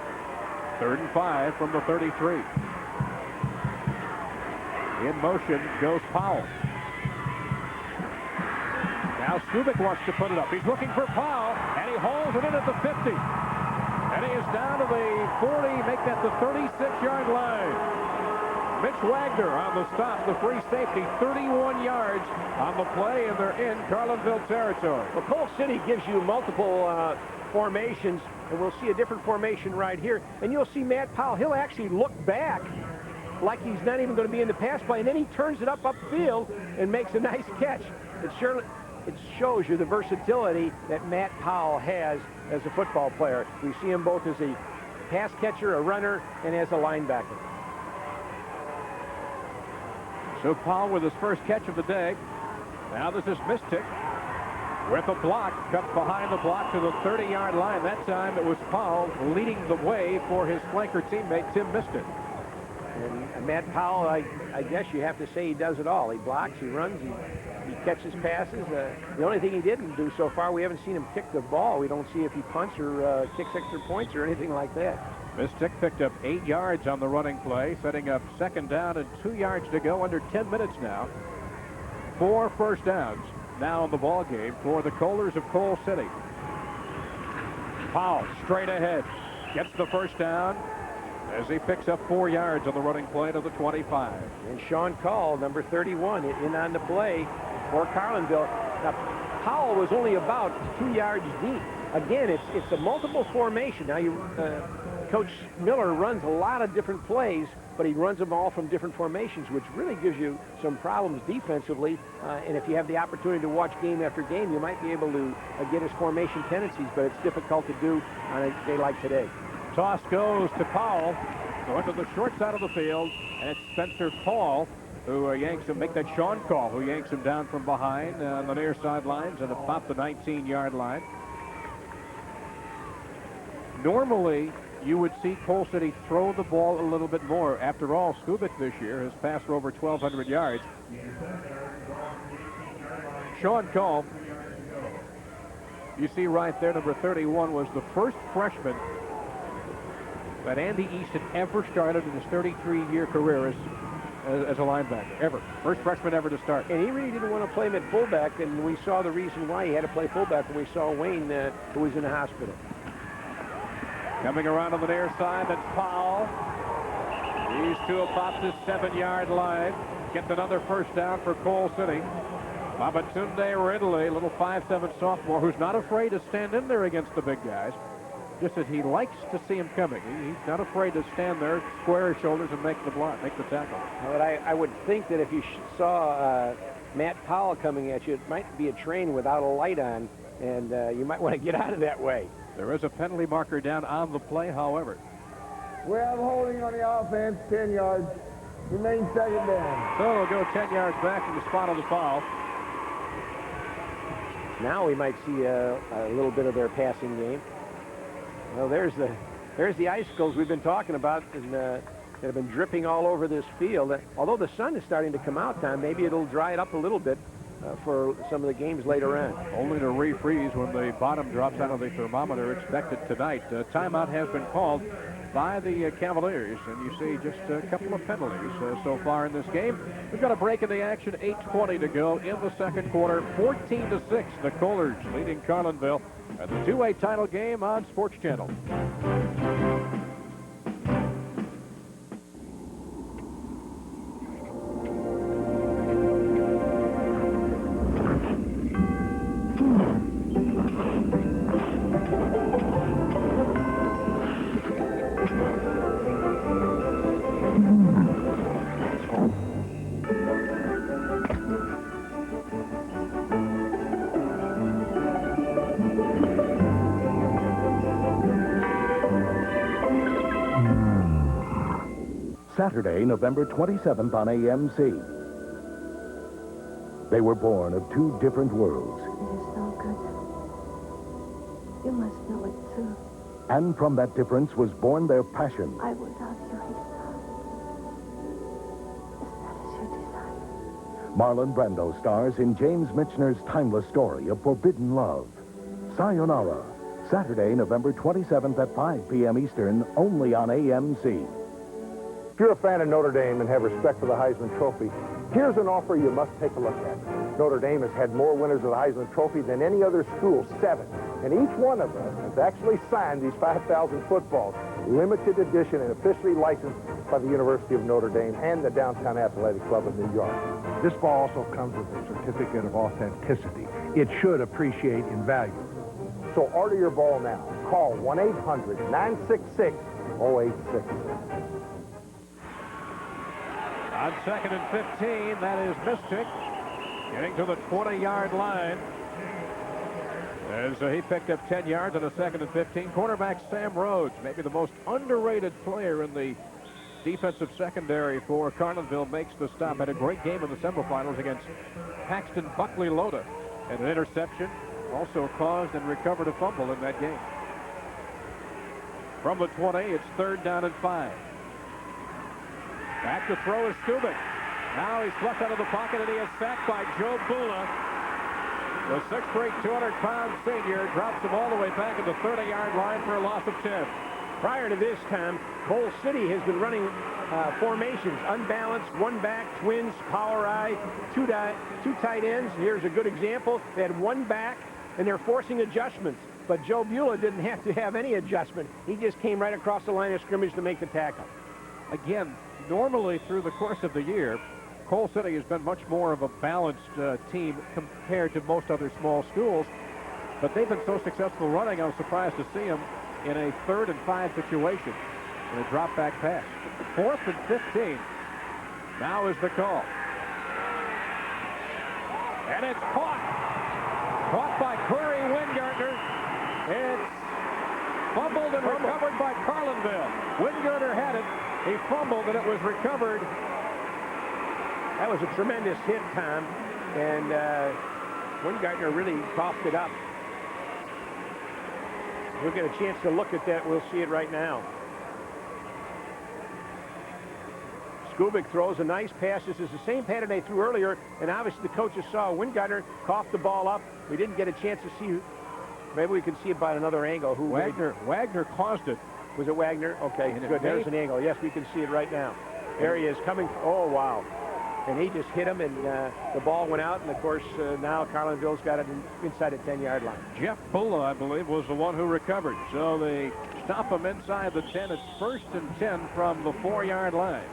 3rd and 5 from the 33. In motion goes Powell. Now Skubik wants to put it up. He's looking for Powell, and he hauls it in at the 50. And he is down to the 40, make that the 36-yard line. Mitch Wagner on the stop, the free safety, 31 yards on the play, and they're in Carlinville territory. Well, Coal City gives you multiple formations, and we'll see a different formation right here. And you'll see Matt Powell, he'll actually look back like he's not even going to be in the pass play, and then he turns it upfield and makes a nice catch. It shows you the versatility that Matt Powell has as a football player. We see him both as a pass catcher, a runner, and as a linebacker. So Powell with his first catch of the day. Now this is Mystic with a block, cuts behind the block to the 30-yard line. That time it was Powell leading the way for his flanker teammate, Tim Mystic. And Matt Powell, I guess you have to say he does it all. He blocks, he runs, he catches passes. The only thing he didn't do so far, we haven't seen him kick the ball. We don't see if he punts or kicks extra points or anything like that. Mystic picked up 8 yards on the running play, setting up 2nd down and 2 yards to go, under 10 minutes now. 4 first downs now in the ball game for the Kohlers of Coal City. Powell straight ahead, gets the first down as he picks up 4 yards on the running play to the 25. And Sean Call, number 31, in on the play for Carlinville. Now, Powell was only about 2 yards deep. Again, it's a multiple formation. Now, Coach Miller runs a lot of different plays, but he runs them all from different formations, which really gives you some problems defensively. And if you have the opportunity to watch game after game, you might be able to get his formation tendencies, but it's difficult to do on a day like today. Toss goes to Powell, going to the short side of the field, and it's Spencer Paul who yanks him, make that Sean Call, who yanks him down from behind on the near sidelines at about the 19-yard line. Normally, you would see Coal City throw the ball a little bit more. After all, Skubik this year has passed for over 1,200 yards. Sean Call, you see right there, number 31, was the first freshman that Andy East had ever started in his 33-year career as a linebacker, ever. First freshman ever to start. And he really didn't want to play him at fullback, and we saw the reason why he had to play fullback when we saw Wayne, who was in the hospital. Coming around on the near side, that's Powell. He's to about the 7-yard line. Gets another first down for Coal City. Babatunde Ridley, little 5'7" sophomore, who's not afraid to stand in there against the big guys. Just that he likes to see him coming. He's not afraid to stand there, square his shoulders, and make the block, make the tackle. But I would think that if you saw Matt Powell coming at you, it might be a train without a light on, and you might want to get out of that way. There is a penalty marker down on the play, however. We have holding on the offense, 10 yards. Remain 2nd down. So we'll go 10 yards back from the spot of the foul. Now we might see a little bit of their passing game. Well, there's the icicles we've been talking about, and that have been dripping all over this field. Although the sun is starting to come out, Tom, maybe it'll dry it up a little bit for some of the games later on. Only to refreeze when the bottom drops out of the thermometer expected tonight. Timeout has been called by the Cavaliers, and you see just a couple of penalties so far in this game. We've got a break in the action, 8:20 to go in the second quarter. 14-6, the Kohlers leading Carlinville at the 2A title game on Sports Channel. Saturday, November 27th on AMC. They were born of two different worlds. It is no good. You must know it, too. And from that difference was born their passion. I will love you, Rita. As that is your desire. Marlon Brando stars in James Michener's timeless story of forbidden love. Sayonara, Saturday, November 27th at 5 p.m. Eastern, only on AMC. If you're a fan of Notre Dame and have respect for the Heisman Trophy, here's an offer you must take a look at. Notre Dame has had more winners of the Heisman Trophy than any other school, 7. And each one of them has actually signed these 5,000 footballs, limited edition and officially licensed by the University of Notre Dame and the Downtown Athletic Club of New York. This ball also comes with a certificate of authenticity. It should appreciate in value. So order your ball now. Call 1-800-966-0866. On 2nd and 15, that is Mystic getting to the 20-yard line. As he picked up 10 yards on a 2nd and 15. Quarterback Sam Rhodes, maybe the most underrated player in the defensive secondary for Carlinville, makes the stop. Had a great game in the semifinals against Paxton Buckley Loda. And an interception, also caused and recovered a fumble in that game. From the 20, it's 3rd down and 5. Back to throw is Skubik. Now he's flushed out of the pocket, and he is sacked by Joe Bula. The 6'3", 200-pound senior drops him all the way back at the 30-yard line for a loss of 10. Prior to this time, Cole City has been running formations, unbalanced, one back, twins, power eye, two tight ends. Here's a good example. They had one back, and they're forcing adjustments. But Joe Bula didn't have to have any adjustment. He just came right across the line of scrimmage to make the tackle. Again, normally through the course of the year, Cole City has been much more of a balanced team compared to most other small schools. But they've been so successful running, I was surprised to see them in a 3rd and 5 situation in a drop-back pass. 4th and 15. Now is the call. And it's caught. Caught by Corey Wingardner. It's fumbled and recovered by Carlinville. Wingardner had it. He fumbled, and it was recovered. That was a tremendous hit, Tom, and Wingardner really coughed it up. We'll get a chance to look at that. We'll see it right now. Skubik throws a nice pass. This is the same pattern they threw earlier, and obviously the coaches saw Wingardner cough the ball up. We didn't get a chance to see. Maybe we can see it by another angle. Wagner caused it. Was it Wagner? Okay, good. There's an angle. Yes, we can see it right now. There he is coming. Oh, wow. And he just hit him, and the ball went out. And, of course, now Carlinville's got it inside the 10-yard line. Jeff Bulla, I believe, was the one who recovered. So they stop him inside the 10. It's 1st and 10 from the 4-yard line.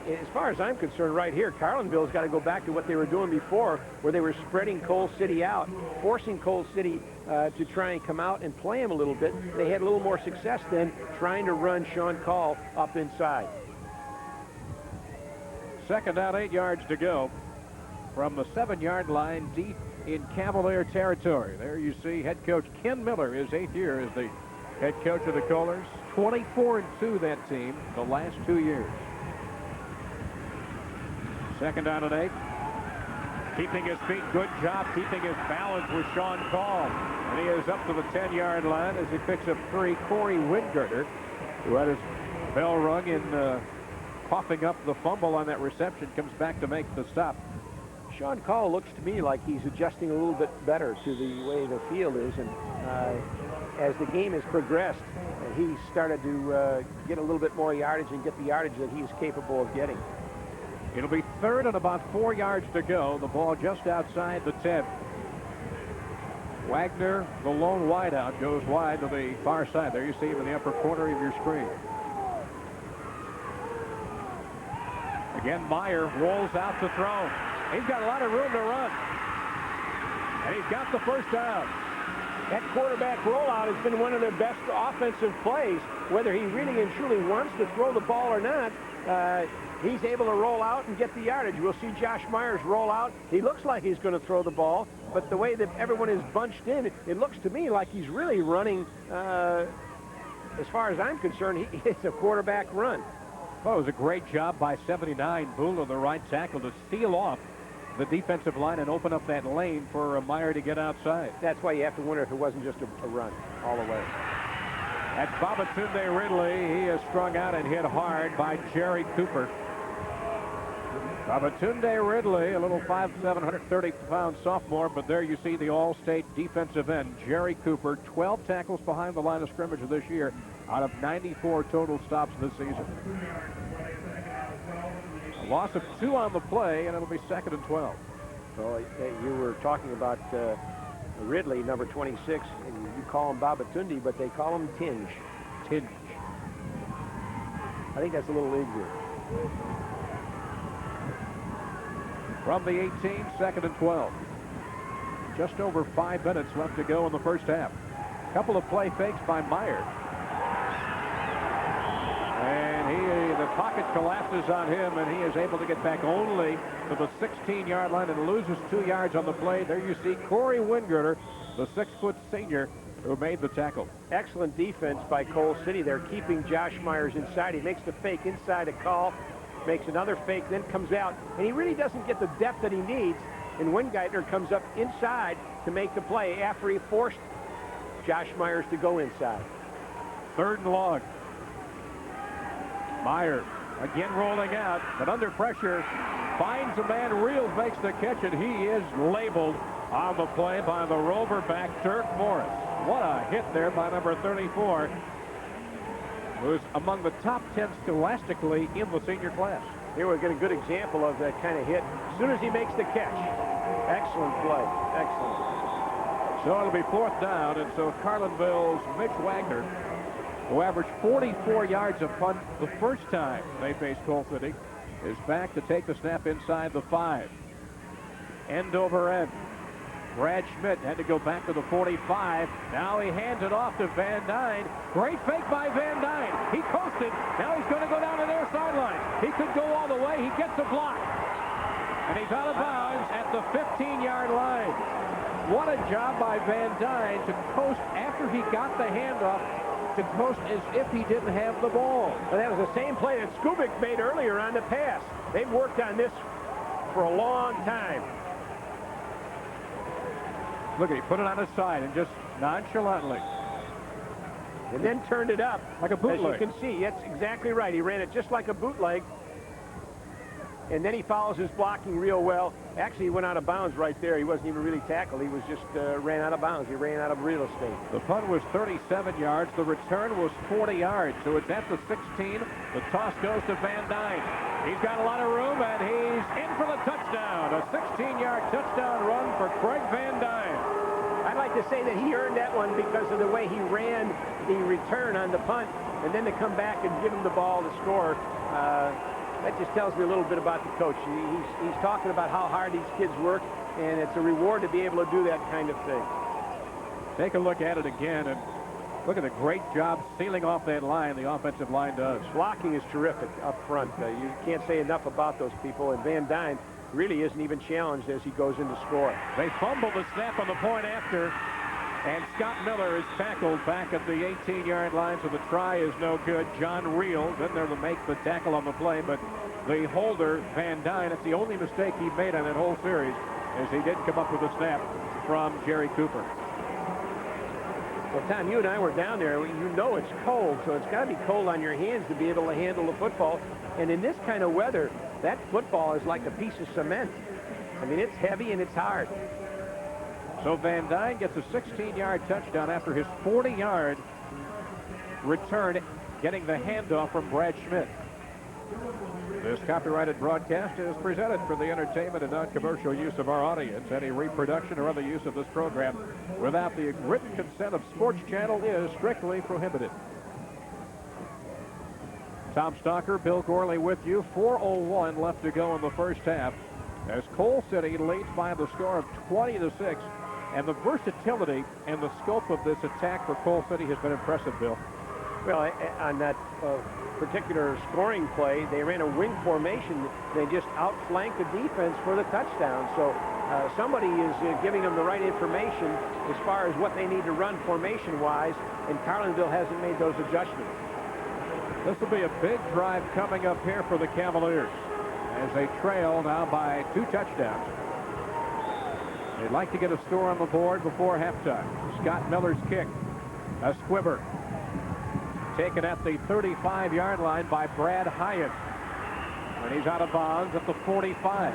As far as I'm concerned, right here, Carlinville's got to go back to what they were doing before, where they were spreading Cole City out, forcing Cole City to try and come out and play him a little bit. They had a little more success then trying to run Sean Call up inside. 2nd down, 8 yards to go from the 7-yard line deep in Cavalier territory. There you see head coach Ken Miller, his 8th year as the head coach of the Kohlers. 24-2 that team the last 2 years. 2nd down and 8. Keeping his feet, good job keeping his balance with Sean Call. And he is up to the 10-yard line as he picks up 3. Corey Wingardner, who had his bell rung in coughing up the fumble on that reception, comes back to make the stop. Sean Call looks to me like he's adjusting a little bit better to the way the field is, and as the game has progressed, he started to get a little bit more yardage and get the yardage that he's capable of getting. It'll be 3rd and about 4 yards to go. The ball just outside the 10. Wagner, the lone wideout, goes wide to the far side. There you see him in the upper corner of your screen. Again, Meyer rolls out to throw. He's got a lot of room to run. And he's got the 1st down. That quarterback rollout has been one of their best offensive plays. Whether he really and truly wants to throw the ball or not, he's able to roll out and get the yardage. We'll see Josh Myers roll out. He looks like he's going to throw the ball, but the way that everyone is bunched in, it looks to me like he's really running, as far as I'm concerned, it's a quarterback run. Well, it was a great job by 79 Boole on the right tackle to steal off the defensive line and open up that lane for Meyer to get outside. That's why you have to wonder if it wasn't just a run all the way. That's Babatunde Ridley. He is strung out and hit hard by Jerry Cooper. Babatunde Ridley, a little 5'7", 130-pound sophomore, but there you see the All-State defensive end, Jerry Cooper, 12 tackles behind the line of scrimmage this year out of 94 total stops this season. A loss of 2 on the play, and it'll be 2nd and 12. So you were talking about Ridley, number 26, and you call him Babatunde, but they call him Tinge. Tinge. I think that's a little easier. From the 18, 2nd and 12. Just over 5 minutes left to go in the first half. Couple of play fakes by Meyer. And the pocket collapses on him, and he is able to get back only to the 16-yard line and loses 2 yards on the play. There you see Corey Wingirter, the 6-foot senior who made the tackle. Excellent defense by Cole City. They're keeping Josh Myers inside. He makes the fake inside a call, makes another fake, then comes out, and he really doesn't get the depth that he needs, and Wingeitner comes up inside to make the play after he forced Josh Myers to go inside. 3rd and long. Meyer again rolling out, but under pressure, finds a man, reels, makes the catch, and he is labeled on the play by the rover back, Dirk Morris. What a hit there by number 34. Who's among the top 10 scholastically in the senior class. Here we get a good example of that kind of hit as soon as he makes the catch. Excellent play. Excellent. So it'll be 4th down, and so Carlinville's Mitch Wagner, who averaged 44 yards a punt the first time they faced Cole City, is back to take the snap inside the 5. End over end. Brad Schmidt had to go back to the 45. Now he hands it off to Van Dyne. Great fake by Van Dyne. He coasted. Now he's going to go down to their sideline. He could go all the way. He gets a block. And he's out of bounds at the 15-yard line. What a job by Van Dyne to coast after he got the handoff, to coast as if he didn't have the ball. Well, that was the same play that Skubik made earlier on the pass. They've worked on this for a long time. Look, he put it on his side and just nonchalantly. And then turned it up. Like a bootleg. As you can see, that's exactly right. He ran it just like a bootleg. And then he follows his blocking real well. Actually, he went out of bounds right there. He wasn't even really tackled. He was just ran out of bounds. He ran out of real estate. The punt was 37 yards. The return was 40 yards. So it's at the 16. The toss goes to Van Dyne. He's got a lot of room, and he's in for the touchdown. A 16-yard touchdown run for Craig Van Dyne. I'd like to say that he earned that one because of the way he ran the return on the punt, and then to come back and give him the ball to score. That just tells me a little bit about the coach. He's talking about how hard these kids work, and it's a reward to be able to do that kind of thing. Take a look at it again, and look at the great job sealing off that line the offensive line does. Blocking is terrific up front. You can't say enough about those people, and Van Dyne really isn't even challenged as he goes in to score. They fumble the snap on the point after, and Scott Miller is tackled back at the 18-yard line, so the try is no good. John Reel in there to make the tackle on the play, but the holder, Van Dyne, it's the only mistake he made on that whole series, as he didn't come up with a snap from Jerry Cooper. Well, Tom, you and I were down there. You know it's cold, so it's got to be cold on your hands to be able to handle the football. And in this kind of weather, that football is like a piece of cement. I mean, it's heavy and it's hard. So Van Dyne gets a 16-yard touchdown after his 40-yard return, getting the handoff from Brad Schmidt. This copyrighted broadcast is presented for the entertainment and non-commercial use of our audience. Any reproduction or other use of this program without the written consent of Sports Channel is strictly prohibited. Tom Stalker, Bill Gorley with you. 4:01 left to go in the first half as Cole City leads by the score of 20-6. And the versatility and the scope of this attack for Cole City has been impressive, Bill. Well, on that particular scoring play, they ran a wing formation. They just outflanked the defense for the touchdown. So somebody is giving them the right information as far as what they need to run formation-wise, and Carlinville hasn't made those adjustments. This will be a big drive coming up here for the Cavaliers as they trail now by 2 touchdowns. They'd like to get a score on the board before halftime. Scott Miller's kick, a squibber. Taken at the 35-yard line by Brad Hyatt. And he's out of bounds at the 45.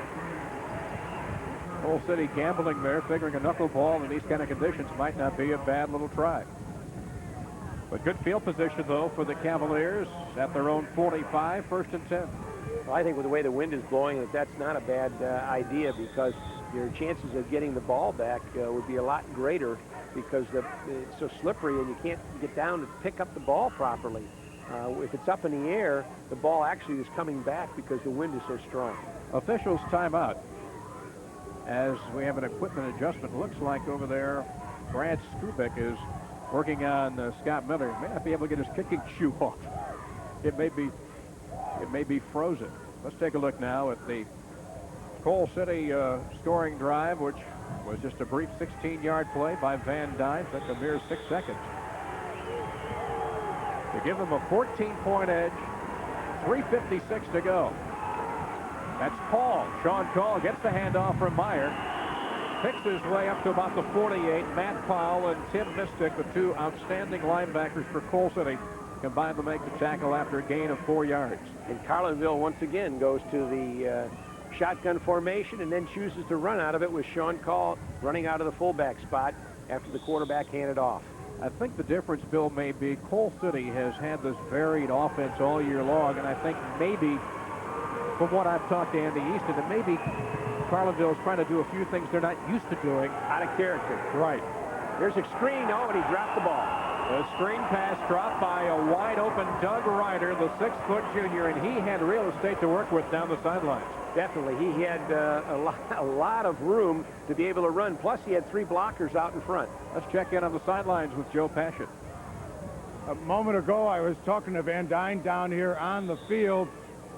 Cole City gambling there, figuring a knuckleball in these kind of conditions might not be a bad little try. But good field position, though, for the Cavaliers at their own 45, 1st and 10. Well, I think with the way the wind is blowing, that's not a bad idea, because your chances of getting the ball back would be a lot greater, because it's so slippery and you can't get down to pick up the ball properly. If it's up in the air, the ball actually is coming back because the wind is so strong. Officials timeout as we have an equipment adjustment. Looks like over there Brad Skubik is working on Scott Miller. He may not be able to get his kicking shoe off. It may be frozen. Let's take a look now at the Cole City scoring drive, which was just a brief 16-yard play by Van Dyne. Took a mere 6 seconds to give them a 14-point edge. 3:56 to go. That's Paul. Sean Call gets the handoff from Meyer. Picks his way up to about the 48. Matt Powell and Tim Mystic, the 2 outstanding linebackers for Cole City, combined to make the tackle after a gain of 4 yards. And Carlinville once again goes to the shotgun formation and then chooses to run out of it with Sean Call running out of the fullback spot after the quarterback handed off. I think the difference, Bill, may be Cole City has had this varied offense all year long, and I think maybe, from what I've talked to Andy Easton, that maybe Carlinville is trying to do a few things they're not used to doing. Out of character. Right. There's a screen. Oh, and he dropped the ball. The screen pass dropped by a wide-open Doug Ryder, the 6-foot junior, and he had real estate to work with down the sidelines. Definitely. He had a lot of room to be able to run. Plus, he had 3 blockers out in front. Let's check in on the sidelines with Joe Passion. A moment ago, I was talking to Van Dyne down here on the field,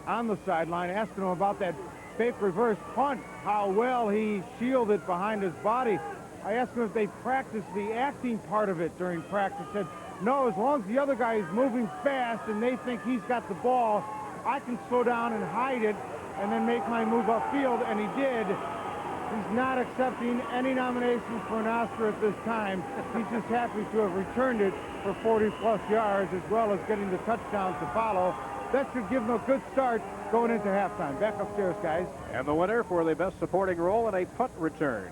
on the sideline, asking him about that fake reverse punt, how well he shielded behind his body. I asked him if they practiced the acting part of it during practice. He said, no, as long as the other guy is moving fast and they think he's got the ball, I can slow down and hide it and then make my move upfield, and he did. He's not accepting any nomination for an Oscar at this time. He's just happy to have returned it for 40-plus yards, as well as getting the touchdowns to follow. That should give him a good start going into halftime. Back upstairs, guys. And the winner for the best supporting role in a punt return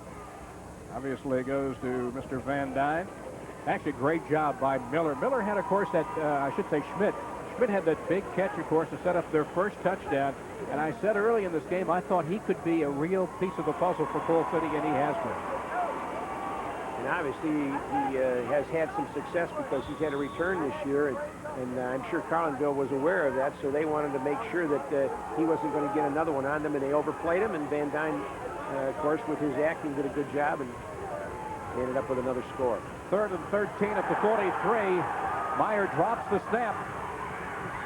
obviously goes to Mr. Van Dyne. Actually, great job by Miller. Miller had, of course, that, I should say Schmidt. Schmidt had that big catch, of course, to set up their first touchdown. And I said early in this game, I thought he could be a real piece of the puzzle for Cole City, and he has been. And obviously, he has had some success because he's had a return this year, and I'm sure Carlinville was aware of that, so they wanted to make sure that he wasn't going to get another one on them, and they overplayed him, and Van Dyne, of course, with his acting, did a good job, and ended up with another score. 3rd and 13 at the 43. Meyer drops the snap,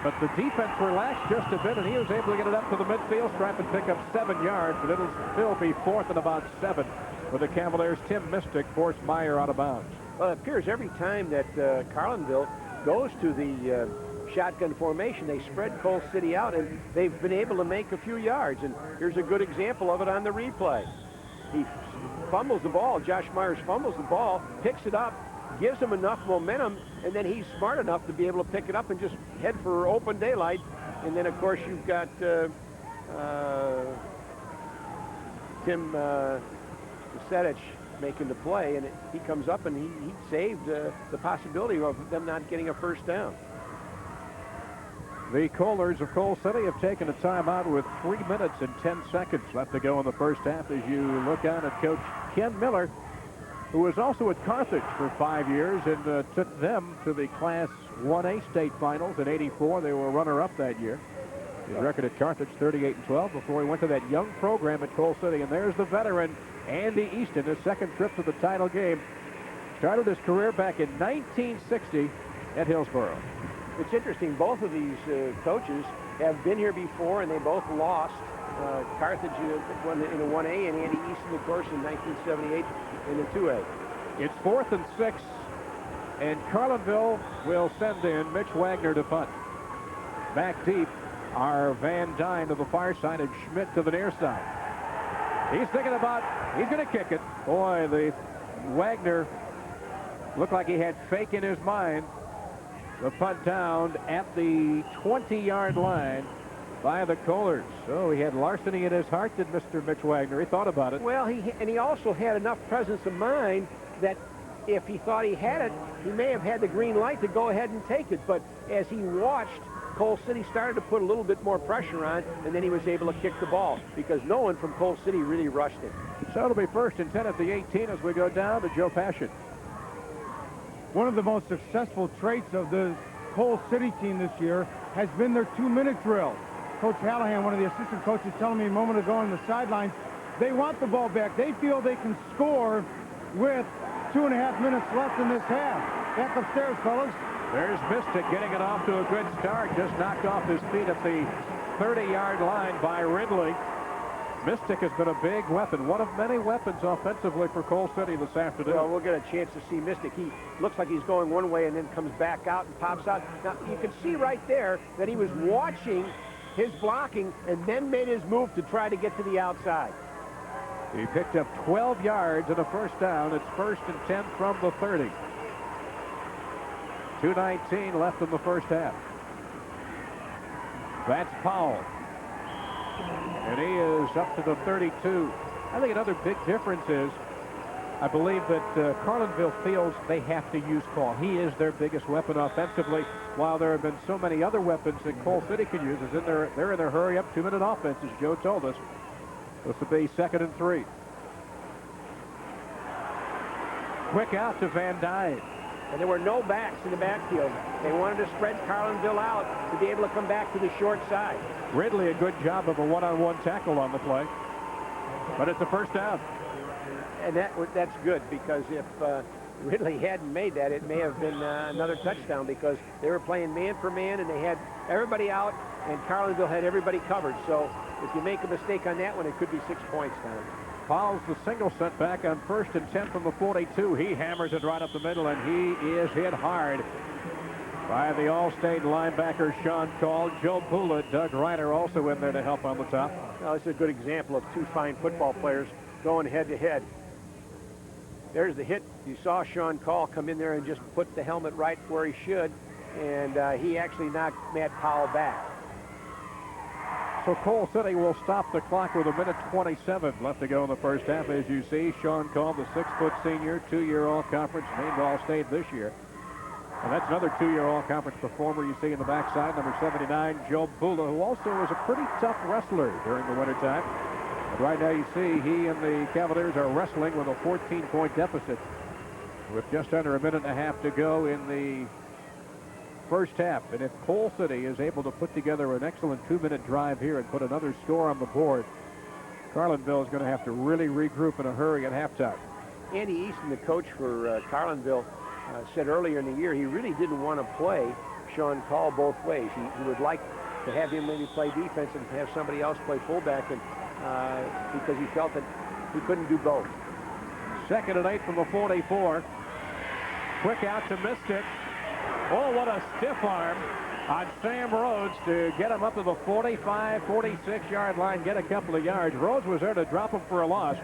but the defense relaxed just a bit, and he was able to get it up to the midfield stripe and pick up 7 yards, but it'll still be 4th and about 7 for the Cavaliers. Tim Mystic forced Meyer out of bounds. Well, it appears every time that Carlinville goes to the shotgun formation, they spread Cole City out, and they've been able to make a few yards, and here's a good example of it on the replay. He fumbles the ball. Josh Myers fumbles the ball, picks it up, gives him enough momentum, and then he's smart enough to be able to pick it up and just head for open daylight. And then, of course, you've got Tim Sedich making the play, and he comes up and he saved the possibility of them not getting a first down. The Kohlers of Cole City have taken a timeout with 3 minutes and 10 seconds left to go in the first half as you look on at Coach Ken Miller, who was also at Carthage for 5 years and took them to the Class 1A state finals in '84. They were runner-up that year. His record at Carthage, 38-12, before he went to that young program at Cole City. And there's the veteran, Andy Easton, his second trip to the title game. Started his career back in 1960 at Hillsborough. It's interesting, both of these coaches have been here before, and they both lost. Carthage won in the 1A, and Andy Easton, of course, in 1978 in the 2A. It's 4th and 6, and Carlinville will send in Mitch Wagner to punt. Back deep are Van Dyne to the far side and Schmidt to the near side. He's thinking about, he's going to kick it. Boy, the Wagner looked like he had fake in his mind. The punt down at the 20-yard line by the Kohlers. So he had larceny in his heart, did Mr. Mitch Wagner. He thought about it. Well, he also had enough presence of mind that if he thought he had it, he may have had the green light to go ahead and take it. But as he watched, Coal City started to put a little bit more pressure on, and then he was able to kick the ball because no one from Coal City really rushed him. So it'll be 1st and 10 at the 18 as we go down to Joe Passion. One of the most successful traits of the Coal City team this year has been their 2-minute drill. Coach Hallahan, one of the assistant coaches, telling me a moment ago on the sidelines, they want the ball back. They feel they can score with 2.5 minutes left in this half. Back upstairs, fellas. There's Mystic getting it off to a good start. Just knocked off his feet at the 30-yard line by Ridley. Mystic has been a big weapon, one of many weapons offensively for Coal City this afternoon. Well, we'll get a chance to see Mystic. He looks like he's going one way and then comes back out and pops out. Now, you can see right there that he was watching his blocking and then made his move to try to get to the outside. He picked up 12 yards and a first down. It's 1st and 10 from the 30. 2:19 left in the first half. That's Powell. And he is up to the 32. I think another big difference is I believe that Carlinville feels they have to use Call. He is their biggest weapon offensively, while there have been so many other weapons that Coal City can use. They're in their hurry-up 2-minute offense, as Joe told us. This will be 2nd and 3. Quick out to Van Dyne. And there were no backs in the backfield. They wanted to spread Carlinville out to be able to come back to the short side. Ridley, a good job of a one-on-one tackle on the play. But it's a first down. And that's good, because if Ridley hadn't made that, it may have been another touchdown, because they were playing man for man and they had everybody out and Carlinville had everybody covered. So if you make a mistake on that one, it could be 6 points down. Fouls the single set back on 1st and 10 from the 42. He hammers it right up the middle, and he is hit hard by the All-State linebacker Sean Call. Joe Pula, Doug Ryder also in there to help on the top. Now, this is a good example of two fine football players going head-to-head. There's the hit. You saw Sean Call come in there and just put the helmet right where he should, and he actually knocked Matt Powell back. So Coal City will stop the clock with 1:27 left to go in the first half. As you see, Sean Call, the 6-foot senior, 2-year All-Conference, named All-State this year. And that's another 2-year All-Conference performer you see in the backside, number 79, Joe Pula, who also was a pretty tough wrestler during the wintertime. But right now you see he and the Cavaliers are wrestling with a 14-point deficit with just under a minute and a half to go in the first half. And if Coal City is able to put together an excellent 2-minute drive here and put another score on the board, Carlinville is going to have to really regroup in a hurry at halftime. Andy Easton, the coach for Carlinville, said earlier in the year he really didn't want to play Sean Call both ways. He would like to have him maybe play defense and have somebody else play fullback, and because he felt that he couldn't do both. 2nd and 8 from the 44. Quick out to Mystic. Oh, what a stiff arm on Sam Rhodes to get him up to the 45, 46-yard line, get a couple of yards. Rhodes was there to drop him for a loss.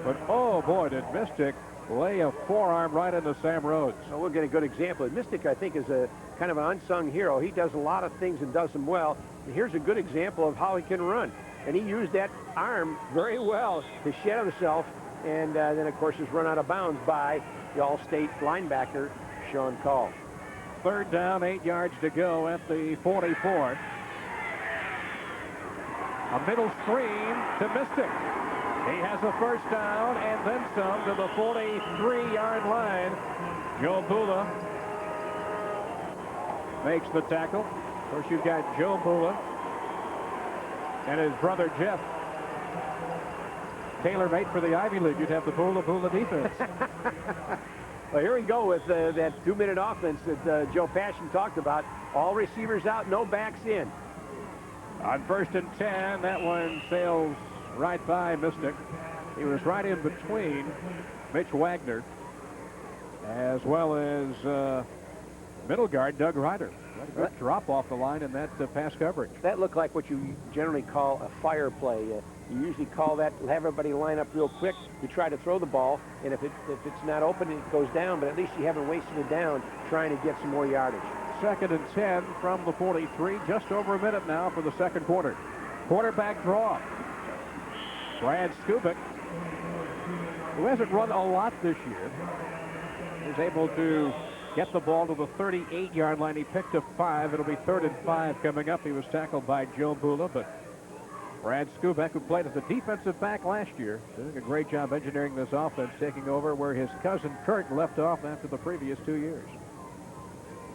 But, oh, boy, did Mystic lay a forearm right into Sam Rhodes. So we'll get a good example. Mystic, I think, is a kind of an unsung hero. He does a lot of things and does them well. And here's a good example of how he can run. And he used that arm very well to shed himself. And then, of course, is run out of bounds by the All-State linebacker, Sean Call. 3rd down, 8 yards to go at the 44. A middle screen to Mystic. He has a first down and then some to the 43-yard line. Joe Pula makes the tackle. Of course, you've got Joe Pula and his brother Jeff. Tailor-made for the Ivy League. You'd have the Pula defense. Well, here we go with that 2-minute offense that Joe Passion talked about. All receivers out, no backs in. On 1st and 10, that one sails right by Mystic. He was right in between Mitch Wagner as well as middle guard Doug Ryder. Good drop off the line in that pass coverage. That looked like what you generally call a fire play. You usually call that, have everybody line up real quick. You try to throw the ball, and if it's not open, it goes down, but at least you haven't wasted it down trying to get some more yardage. 2nd and 10 from the 43, just over a minute now for the second quarter. Quarterback draw. Brad Skubik, who hasn't run a lot this year, is able to get the ball to the 38-yard line. He picked up 5. It'll be 3rd and 5 coming up. He was tackled by Joe Bula, but Brad Skubik, who played as a defensive back last year, doing a great job engineering this offense, taking over where his cousin Kurt left off after the previous 2 years.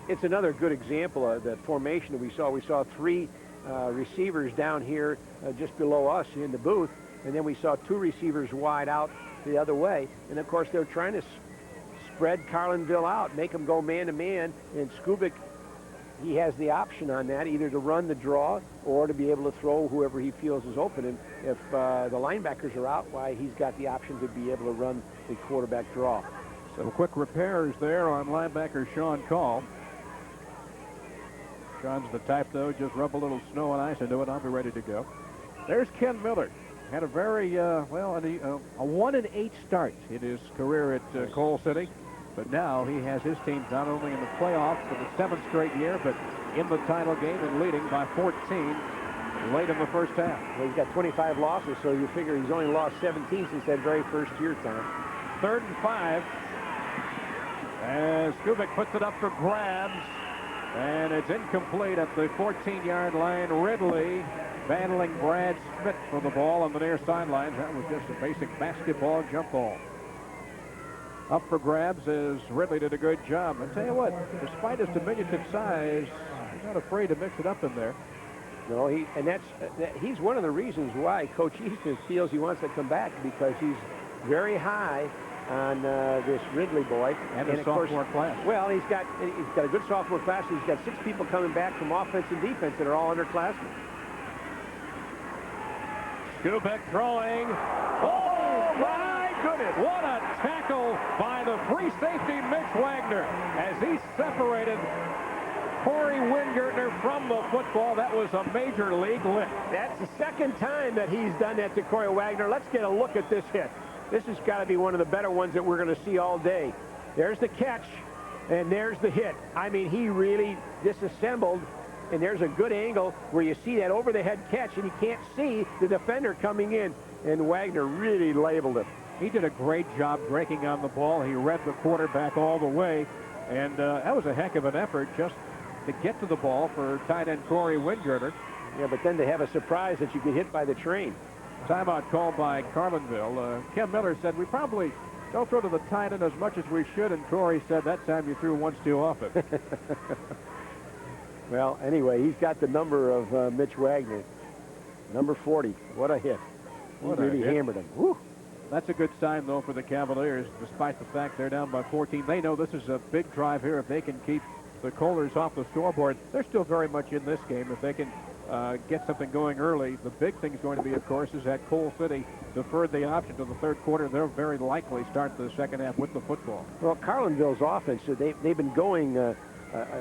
It's another good example of the formation that we saw. We saw 3 receivers down here just below us in the booth, and then we saw 2 receivers wide out the other way. And, of course, they're trying to spread Carlinville out, make them go man-to-man, and Skubik, he has the option on that, either to run the draw or to be able to throw whoever he feels is open. And if the linebackers are out, why, he's got the option to be able to run the quarterback draw. Some quick repairs there on linebacker Sean Call. Sean's the type, though, just rub a little snow and ice into it, I'll be ready to go. There's Ken Miller. Had a very, a 1-8 start in his career at Coal City. But now he has his team not only in the playoffs for the 7th straight year, but in the title game and leading by 14 late in the first half. Well, he's got 25 losses, so you figure he's only lost 17 since that very first year time. 3rd and 5. As Skubik puts it up for grabs. And it's incomplete at the 14-yard line. Ridley battling Brad Schmidt for the ball on the near sidelines. That was just a basic basketball jump ball. Up for grabs as Ridley did a good job. I tell you what, despite his diminutive size, he's not afraid to mix it up in there. No, he's one of the reasons why Coach Easton feels he wants to come back, because he's very high on this Ridley boy. And a sophomore class. Well, he's got a good sophomore class. He's got 6 people coming back from offense and defense that are all underclassmen. Skubik throwing. Oh, my goodness. What a tackle by the free safety, Mitch Wagner, as he separated Corey Wingert from the football. That was a major league lift. That's the 2nd time that he's done that to Corey Wagner. Let's get a look at this hit. This has got to be one of the better ones that we're going to see all day. There's the catch, and there's the hit. I mean, he really disassembled, and there's a good angle where you see that over-the-head catch, and you can't see the defender coming in, and Wagner really labeled it. He did a great job breaking on the ball. He read the quarterback all the way, and that was a heck of an effort just to get to the ball for tight end Corey Wingert. Yeah, but then to have a surprise that you get hit by the train. Timeout called by Carlinville. Ken Miller said, we probably don't throw to the tight end as much as we should, and Corey said, that time you threw once too often. Well, anyway, he's got the number of Mitch Wagner. Number 40. What a hit. He really hammered him. Woo. That's a good sign, though, for the Cavaliers, despite the fact they're down by 14. They know this is a big drive here. If they can keep the Kohlers off the scoreboard, they're still very much in this game. If they can get something going early, the big thing is going to be, of course, is that Coal City deferred the option to the 3rd quarter. They'll very likely start the 2nd half with the football. Well, Carlinville's offense, they've been going a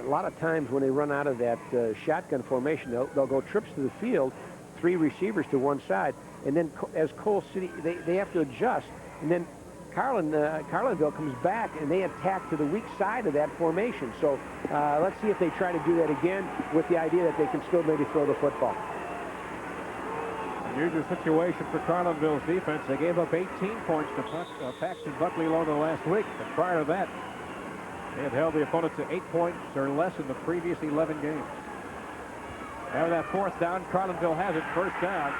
lot of times when they run out of that shotgun formation, they'll go trips to the field, 3 receivers to one side, and then as Coal City, they have to adjust, and then Carlinville comes back and they attack to the weak side of that formation. So let's see if they try to do that again with the idea that they can still maybe throw the football. Unusual situation for Carlinville's defense. They gave up 18 points to Paxton Buckley Lona last week. But prior to that, they had held the opponent to 8 points or less in the previous 11 games. Now that 4th down, Carlinville has it. 1st down.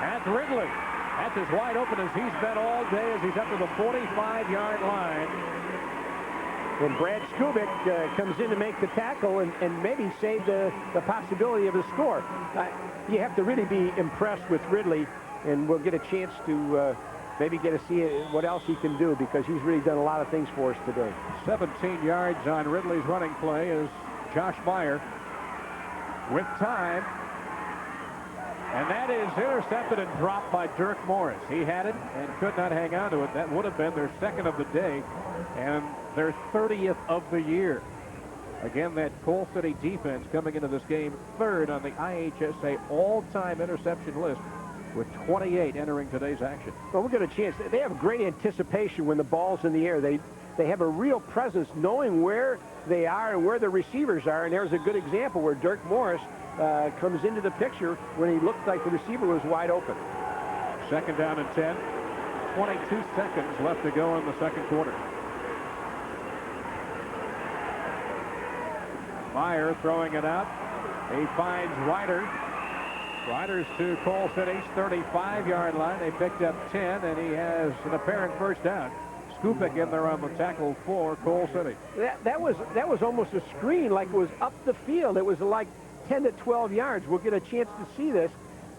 That's Ridley. That's as wide open as he's been all day as he's up to the 45-yard line. When Brad Skubik comes in to make the tackle and maybe save the possibility of a score. You have to really be impressed with Ridley, and we'll get a chance to maybe get to see what else he can do, because he's really done a lot of things for us today. 17 yards on Ridley's running play is Josh Meyer with time. And that is intercepted and dropped by Dirk Morris. He had it and could not hang on to it. That would have been their 2nd of the day and their 30th of the year. Again, that Coal City defense coming into this game third on the IHSA all-time interception list with 28 entering today's action. Well, we'll get a chance. They have great anticipation when the ball's in the air. They have a real presence knowing where they are and where the receivers are. And there's a good example where Dirk Morris comes into the picture when he looked like the receiver was wide open. Second down and 10. 22 seconds left to go in the second quarter. Meyer throwing it out. He finds Ryder. Ryder's to Coal City's 35-yard line. They picked up 10, and he has an apparent first down. Skupik in there on the tackle for Coal City. That was almost a screen, like it was up the field. It was like 10 to 12 yards. We'll get a chance to see this,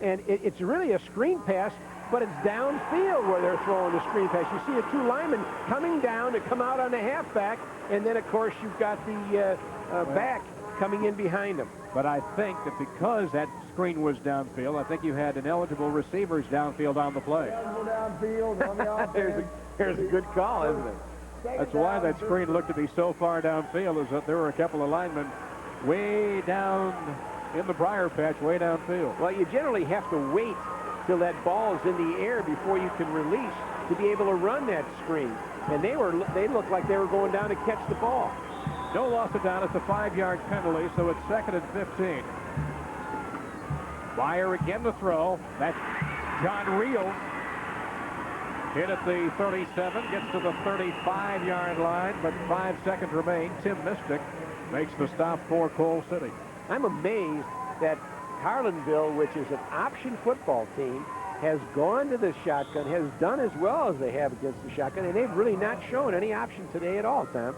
and it's really a screen pass, but it's downfield where they're throwing the screen pass. You see the two linemen coming down to come out on the halfback, and then, of course, you've got the back coming in behind them. But I think that because that screen was downfield, I think you had ineligible receivers downfield on the play. Downfield on the offense. Here's a good call, isn't it? That's why that screen looked to be so far downfield, is that there were a couple of linemen way down in the briar patch, way downfield. Well, you generally have to wait till that ball is in the air before you can release to be able to run that screen. And they looked like they were going down to catch the ball. No loss of down. It's a 5-yard penalty, so it's second and 15. Meyer again to throw. That's John Reel. Hit at the 37, gets to the 35-yard line, but 5 seconds remain. Tim Mystic makes the stop for Coal City. I'm amazed that Carlinville, which is an option football team, has gone to the shotgun, has done as well as they have against the shotgun, and they've really not shown any option today at all, Tom.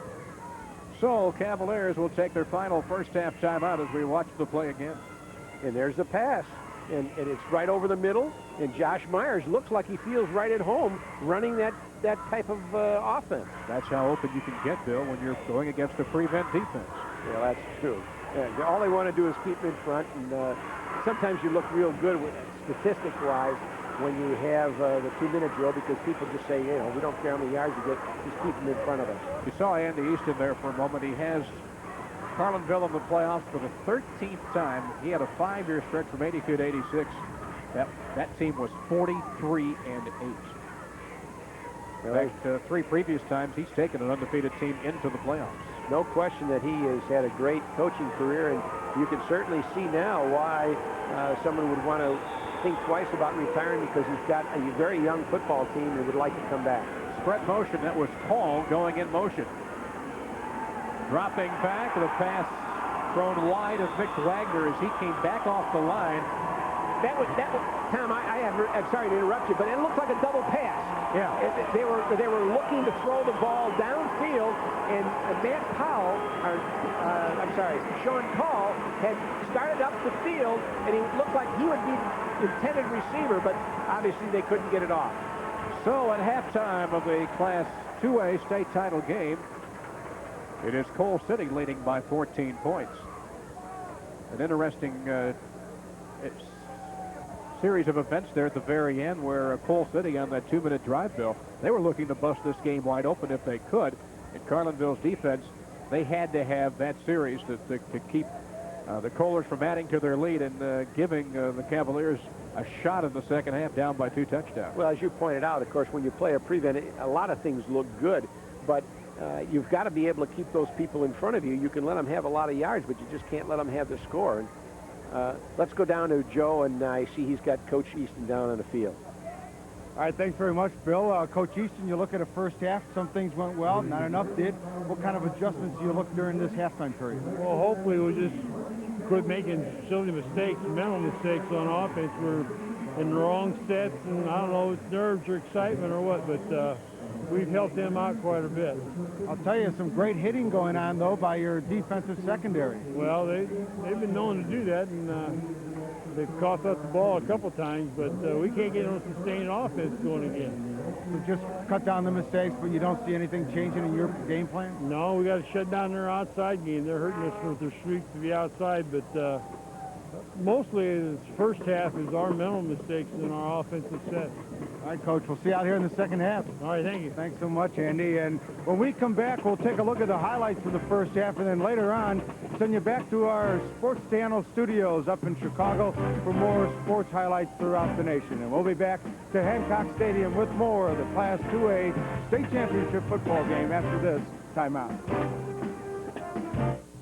So Cavaliers will take their final first half timeout as we watch the play again. And there's the pass. And it's right over the middle. And Josh Myers looks like he feels right at home running that type of offense. That's how open you can get, Bill, when you're going against a prevent defense. Yeah, that's true. Yeah, all they want to do is keep him in front. And sometimes you look real good statistic-wise when you have the 2-minute drill, because people just say, you know, we don't care how many yards you get, just keep them in front of us. You saw Andy Easton there for a moment. He has Carlinville in the playoffs for the 13th time. He had a 5-year stretch from 82 to 86. That team was 43-8. In fact, 3 previous times he's taken an undefeated team into the playoffs. No question that he has had a great coaching career, and you can certainly see now why someone would want to think twice about retiring, because he's got a very young football team that would like to come back. Spread motion, that was called going in motion. Dropping back, the pass thrown wide of Vic Wagner as he came back off the line. That was Tom, I'm sorry to interrupt you, but it looked like a double pass. Yeah. They were looking to throw the ball downfield, and Matt Powell, Sean Call had started up the field, and he looked like he would be the intended receiver, but obviously they couldn't get it off. So at halftime of the Class 2A state title game, it is Coal City leading by 14 points. An interesting series of events there at the very end, where Coal City on that 2-minute drive, Bill, they were looking to bust this game wide open if they could. In Carlinville's defense, they had to have that series to keep the Coalers from adding to their lead and giving the Cavaliers a shot in the second half, down by 2 touchdowns. Well, as you pointed out, of course, when you play a prevent, a lot of things look good, but you've got to be able to keep those people in front of you. You can let them have a lot of yards, but you just can't let them have the score. And let's go down to Joe, and I see he's got Coach Easton down on the field. All right, thanks very much, Bill. Coach Easton, you look at the first half. Some things went well, not enough did. What kind of adjustments do you look during this halftime period? Well, hopefully we'll just quit making silly mistakes, mental mistakes on offense. We're in the wrong sets, and I don't know if it's nerves or excitement or what, but we've helped them out quite a bit. I'll tell you, some great hitting going on, though, by your defensive secondary. Well, they've been known to do that, and they've coughed up the ball a couple times, but we can't get on sustained offense going again. So just cut down the mistakes, but you don't see anything changing in your game plan? No, we got to shut down their outside game. They're hurting us with their streaks to be outside, but mostly the first half is our mental mistakes in our offensive set. All right, Coach, we'll see you out here in the second half. All right, thank you. Thanks so much, Andy. And when we come back, we'll take a look at the highlights for the first half, and then later on, send you back to our Sports Channel studios up in Chicago for more sports highlights throughout the nation. And we'll be back to Hancock Stadium with more of the Class 2A State Championship football game after this timeout.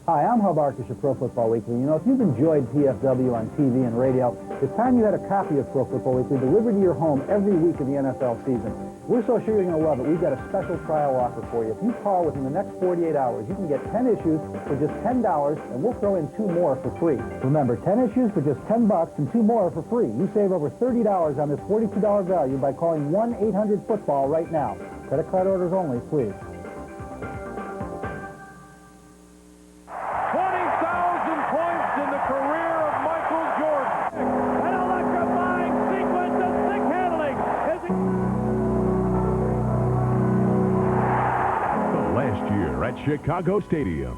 Hi, I'm Hub Arkush of Pro Football Weekly. You know, if you've enjoyed PFW on TV and radio, it's time you had a copy of Pro Football Weekly delivered to your home every week of the NFL season. We're so sure you're going to love it. We've got a special trial offer for you. If you call within the next 48 hours, you can get 10 issues for just $10, and we'll throw in 2 more for free. Remember, 10 issues for just $10 and 2 more for free. You save over $30 on this $42 value by calling 1-800-FOOTBALL right now. Credit card orders only, please. 20,000 points in the career of Michael Jordan. An electrifying sequence of stick handling. The last year at Chicago Stadium.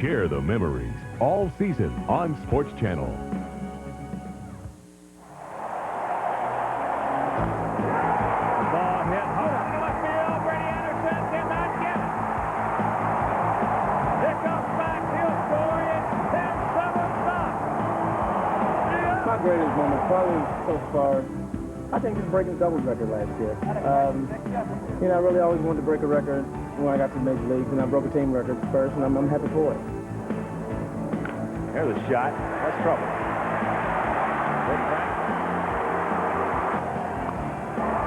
Share the memories all season on Sports Channel. Ball hit hard into the field. Brady Anderson did not get it. Here comes back. He'll score it. 10-7 stop. My greatest moment probably so far, I think just breaking the doubles record last year. You know, I really always wanted to break a record when I got to the Major Leagues, and I broke a team record first, and I'm happy for it. There's a shot. That's trouble.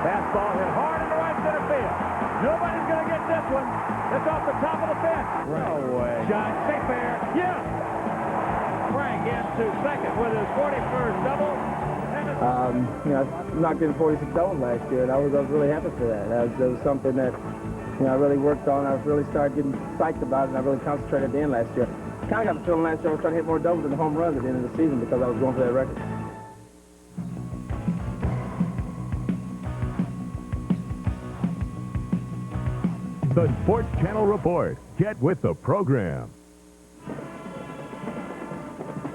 Fastball hit hard into right center field. Nobody's going to get this one. It's off the top of the fence. No way. Shot. Stay fair. Yeah. Frank into second with his 41st double. You know, I knocked in 46 doubles last year, and I was really happy for that. That was something that, you know, I really worked on. I really started getting psyched about it, and I really concentrated at the end last year. Kind of got the feeling last year I was trying to hit more doubles than home runs at the end of the season because I was going for that record. The Sports Channel Report. Get with the program.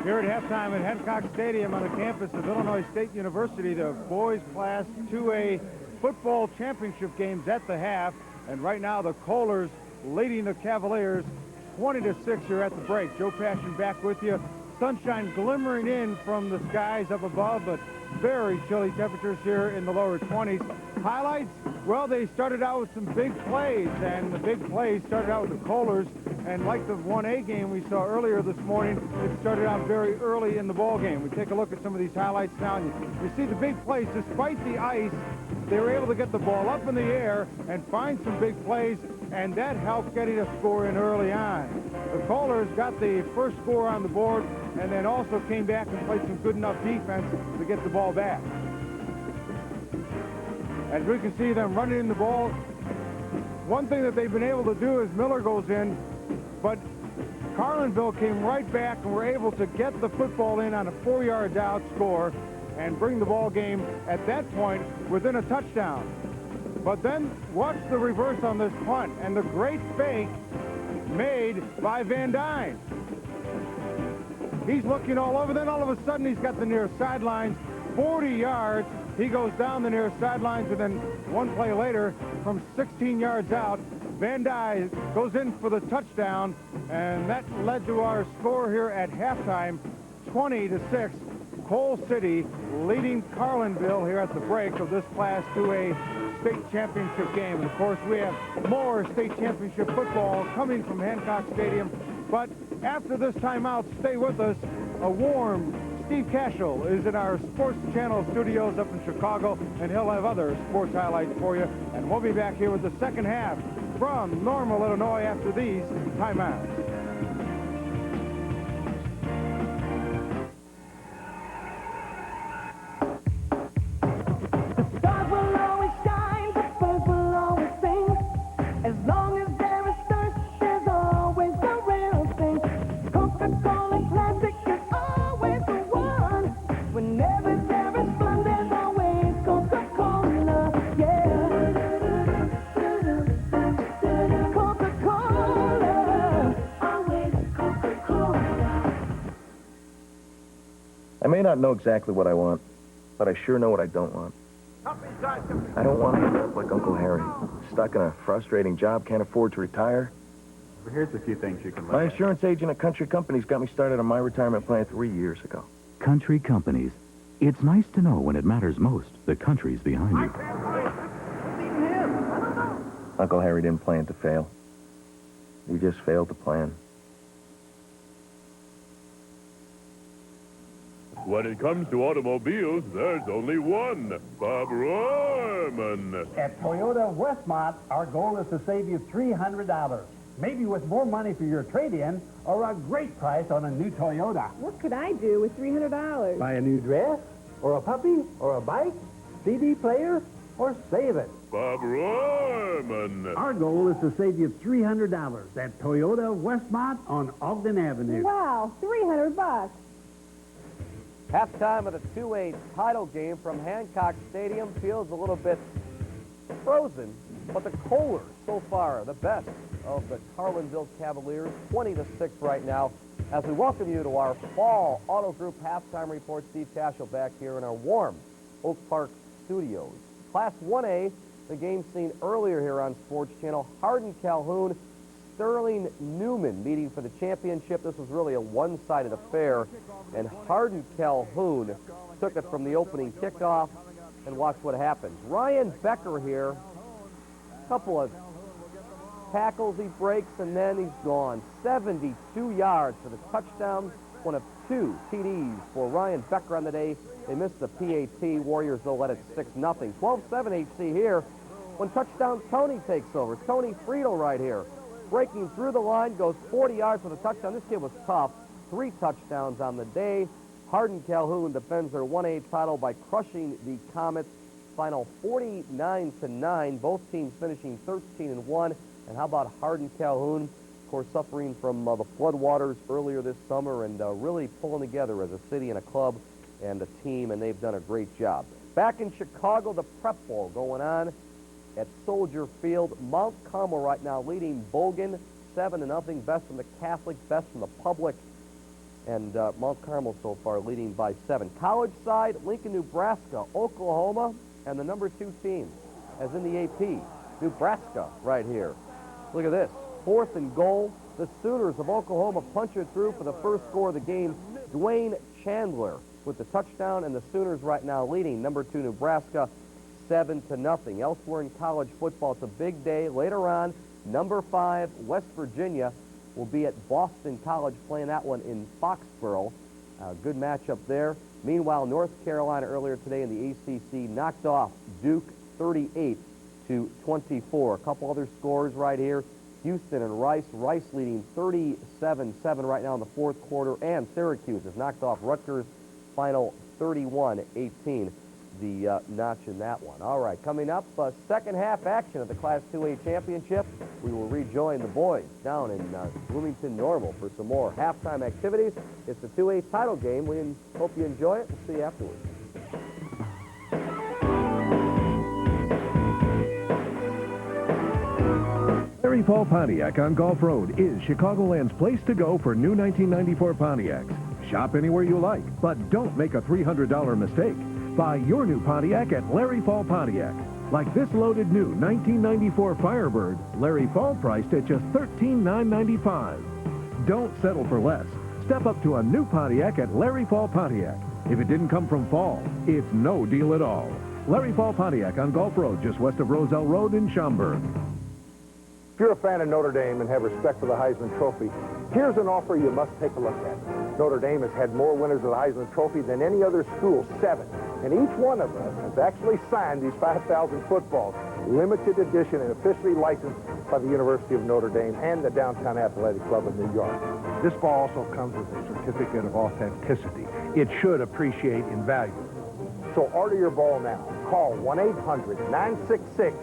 Here at halftime at Hancock Stadium on the campus of Illinois State University, the boys Class 2A football championship games at the half. And right now the Kohlers leading the Cavaliers 20-6 here at the break. Joe Passion back with you. Sunshine glimmering in from the skies up above, but very chilly temperatures here in the lower 20s. Highlights, well, they started out with some big plays, and the big plays started out with the Kohlers, and like the 1A game we saw earlier this morning, it started out very early in the ball game. We take a look at some of these highlights now, and you see the big plays. Despite the ice, they were able to get the ball up in the air and find some big plays, and that helped getting a score in early on. The Kohlers got the first score on the board, and then also came back and played some good enough defense to get the ball back. As we can see them running in the ball, one thing that they've been able to do is Miller goes in, but Carlinville came right back and were able to get the football in on a 4 yards out score and bring the ball game at that point within a touchdown. But then watch the reverse on this punt and the great fake made by Van Dyne. He's looking all over, then all of a sudden he's got the near sidelines, 40 yards. He goes down the near sidelines, and then one play later, from 16 yards out, Van Dyne goes in for the touchdown, and that led to our score here at halftime, 20-6. Coal City leading Carlinville here at the break of this Class 2A state championship game. And of course, we have more state championship football coming from Hancock Stadium. But after this timeout, stay with us. A warm Steve Cashel is in our Sports Channel studios up in Chicago, and he'll have other sports highlights for you. And we'll be back here with the second half from Normal, Illinois after these timeouts. I may not know exactly what I want, but I sure know what I don't want. I don't want to end up like Uncle Harry, stuck in a frustrating job, can't afford to retire. Here's a few things you can My look at. insurance agent at Country Companies got me started on my retirement plan 3 years ago. Country Companies. It's nice to know when it matters most, the country's behind you. Uncle Harry didn't plan to fail. He just failed to plan. When it comes to automobiles, there's only one, Bob Royman. At Toyota Westmont, our goal is to save you $300. Maybe with more money for your trade-in or a great price on a new Toyota. What could I do with $300? Buy a new dress, or a puppy, or a bike, CD player, or save it. Bob Royman. Our goal is to save you $300 at Toyota Westmont on Ogden Avenue. Wow, $300. Halftime of the 2A title game from Hancock Stadium feels a little bit frozen, but the Kohler so far the best of the Carlinville Cavaliers, 20-6 right now. As we welcome you to our fall Auto Group halftime report, Steve Cashel back here in our warm Oak Park studios. Class 1A, the game seen earlier here on Sports Channel. Hardin Calhoun, Sterling Newman meeting for the championship. This was really a one-sided affair, and Hardin Calhoun took it from the opening kickoff, and watch what happens. Ryan Becker here, a couple of tackles he breaks, and then he's gone. 72 yards for the touchdown, one of 2 TDs for Ryan Becker on the day. They missed the PAT. Warriors, though, led it 6-0. 12-7 HC here. When touchdown, Tony takes over. Tony Friedel right here. Breaking through the line, goes 40 yards for the touchdown. This kid was tough. 3 touchdowns on the day. Hardin Calhoun defends their 1A title by crushing the Comets. Final 49-9. Both teams finishing 13-1. And how about Hardin Calhoun? Of course, suffering from the floodwaters earlier this summer and really pulling together as a city and a club and a team, and they've done a great job. Back in Chicago, the Prep Bowl going on at Soldier Field. Mount Carmel right now leading Bogan 7-0. Best from the Catholic, best from the public. And Mount Carmel so far leading by 7. College side, Lincoln, Nebraska, Oklahoma, and the number 2 team, as in the AP. Nebraska right here. Look at this. 4th and goal. The Sooners of Oklahoma punch it through for the first score of the game. Dwayne Chandler with the touchdown, and the Sooners right now leading number 2 Nebraska 7-0. Elsewhere in college football, it's a big day. Later on, number 5 West Virginia will be at Boston College playing that one in Foxborough. Good matchup there. Meanwhile, North Carolina earlier today in the ACC knocked off Duke 38-24. A couple other scores right here. Houston and Rice. Rice leading 37-7 right now in the 4th quarter. And Syracuse has knocked off Rutgers. Final 31-18. The notch in that one. All right, coming up, second half action of the Class 2A Championship. We will rejoin the boys down in Bloomington Normal for some more halftime activities. It's the 2A title game. We hope you enjoy it. We'll see you afterwards. Larry Fall Pontiac on Gulf Road is Chicagoland's place to go for new 1994 Pontiacs. Shop anywhere you like, but don't make a $300 mistake. Buy your new Pontiac at Larry Fall Pontiac. Like this loaded new 1994 Firebird, Larry Fall priced at just $13,995. Don't settle for less. Step up to a new Pontiac at Larry Fall Pontiac. If it didn't come from Fall, it's no deal at all. Larry Fall Pontiac on Gulf Road, just west of Roselle Road in Schaumburg. If you're a fan of Notre Dame and have respect for the Heisman Trophy, here's an offer you must take a look at. Notre Dame has had more winners of the Heisman Trophy than any other school, 7. And each one of them has actually signed these 5,000 footballs, limited edition and officially licensed by the University of Notre Dame and the Downtown Athletic Club of New York. This ball also comes with a certificate of authenticity. It should appreciate in value. So order your ball now. Call 1-800-966-0866.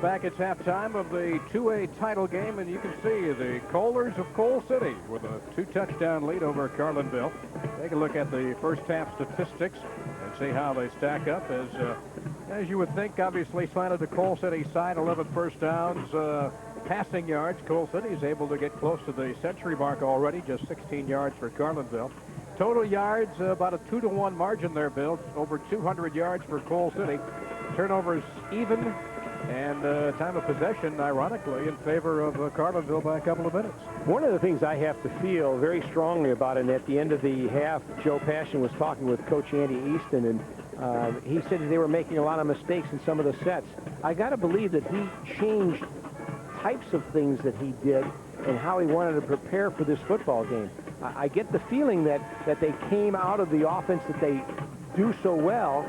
back. It's halftime of the 2A title game, and you can see the Kohlers of Coal City with a 2-touchdown lead over Carlinville. Take a look at the first half statistics and see how they stack up. As you would think, obviously slanted to Coal City side, 11 first downs. Passing yards, Coal City is able to get close to the century mark already, just 16 yards for Carlinville. Total yards, about a 2-to-1 margin there, Bill. Over 200 yards for Coal City. Turnovers even, and time of possession, ironically, in favor of Carlinville by a couple of minutes. One of the things I have to feel very strongly about, and at the end of the half, Joe Passion was talking with Coach Andy Easton, and he said that they were making a lot of mistakes in some of the sets. I got to believe that he changed types of things that he did and how he wanted to prepare for this football game. I get the feeling that they came out of the offense that they do so well.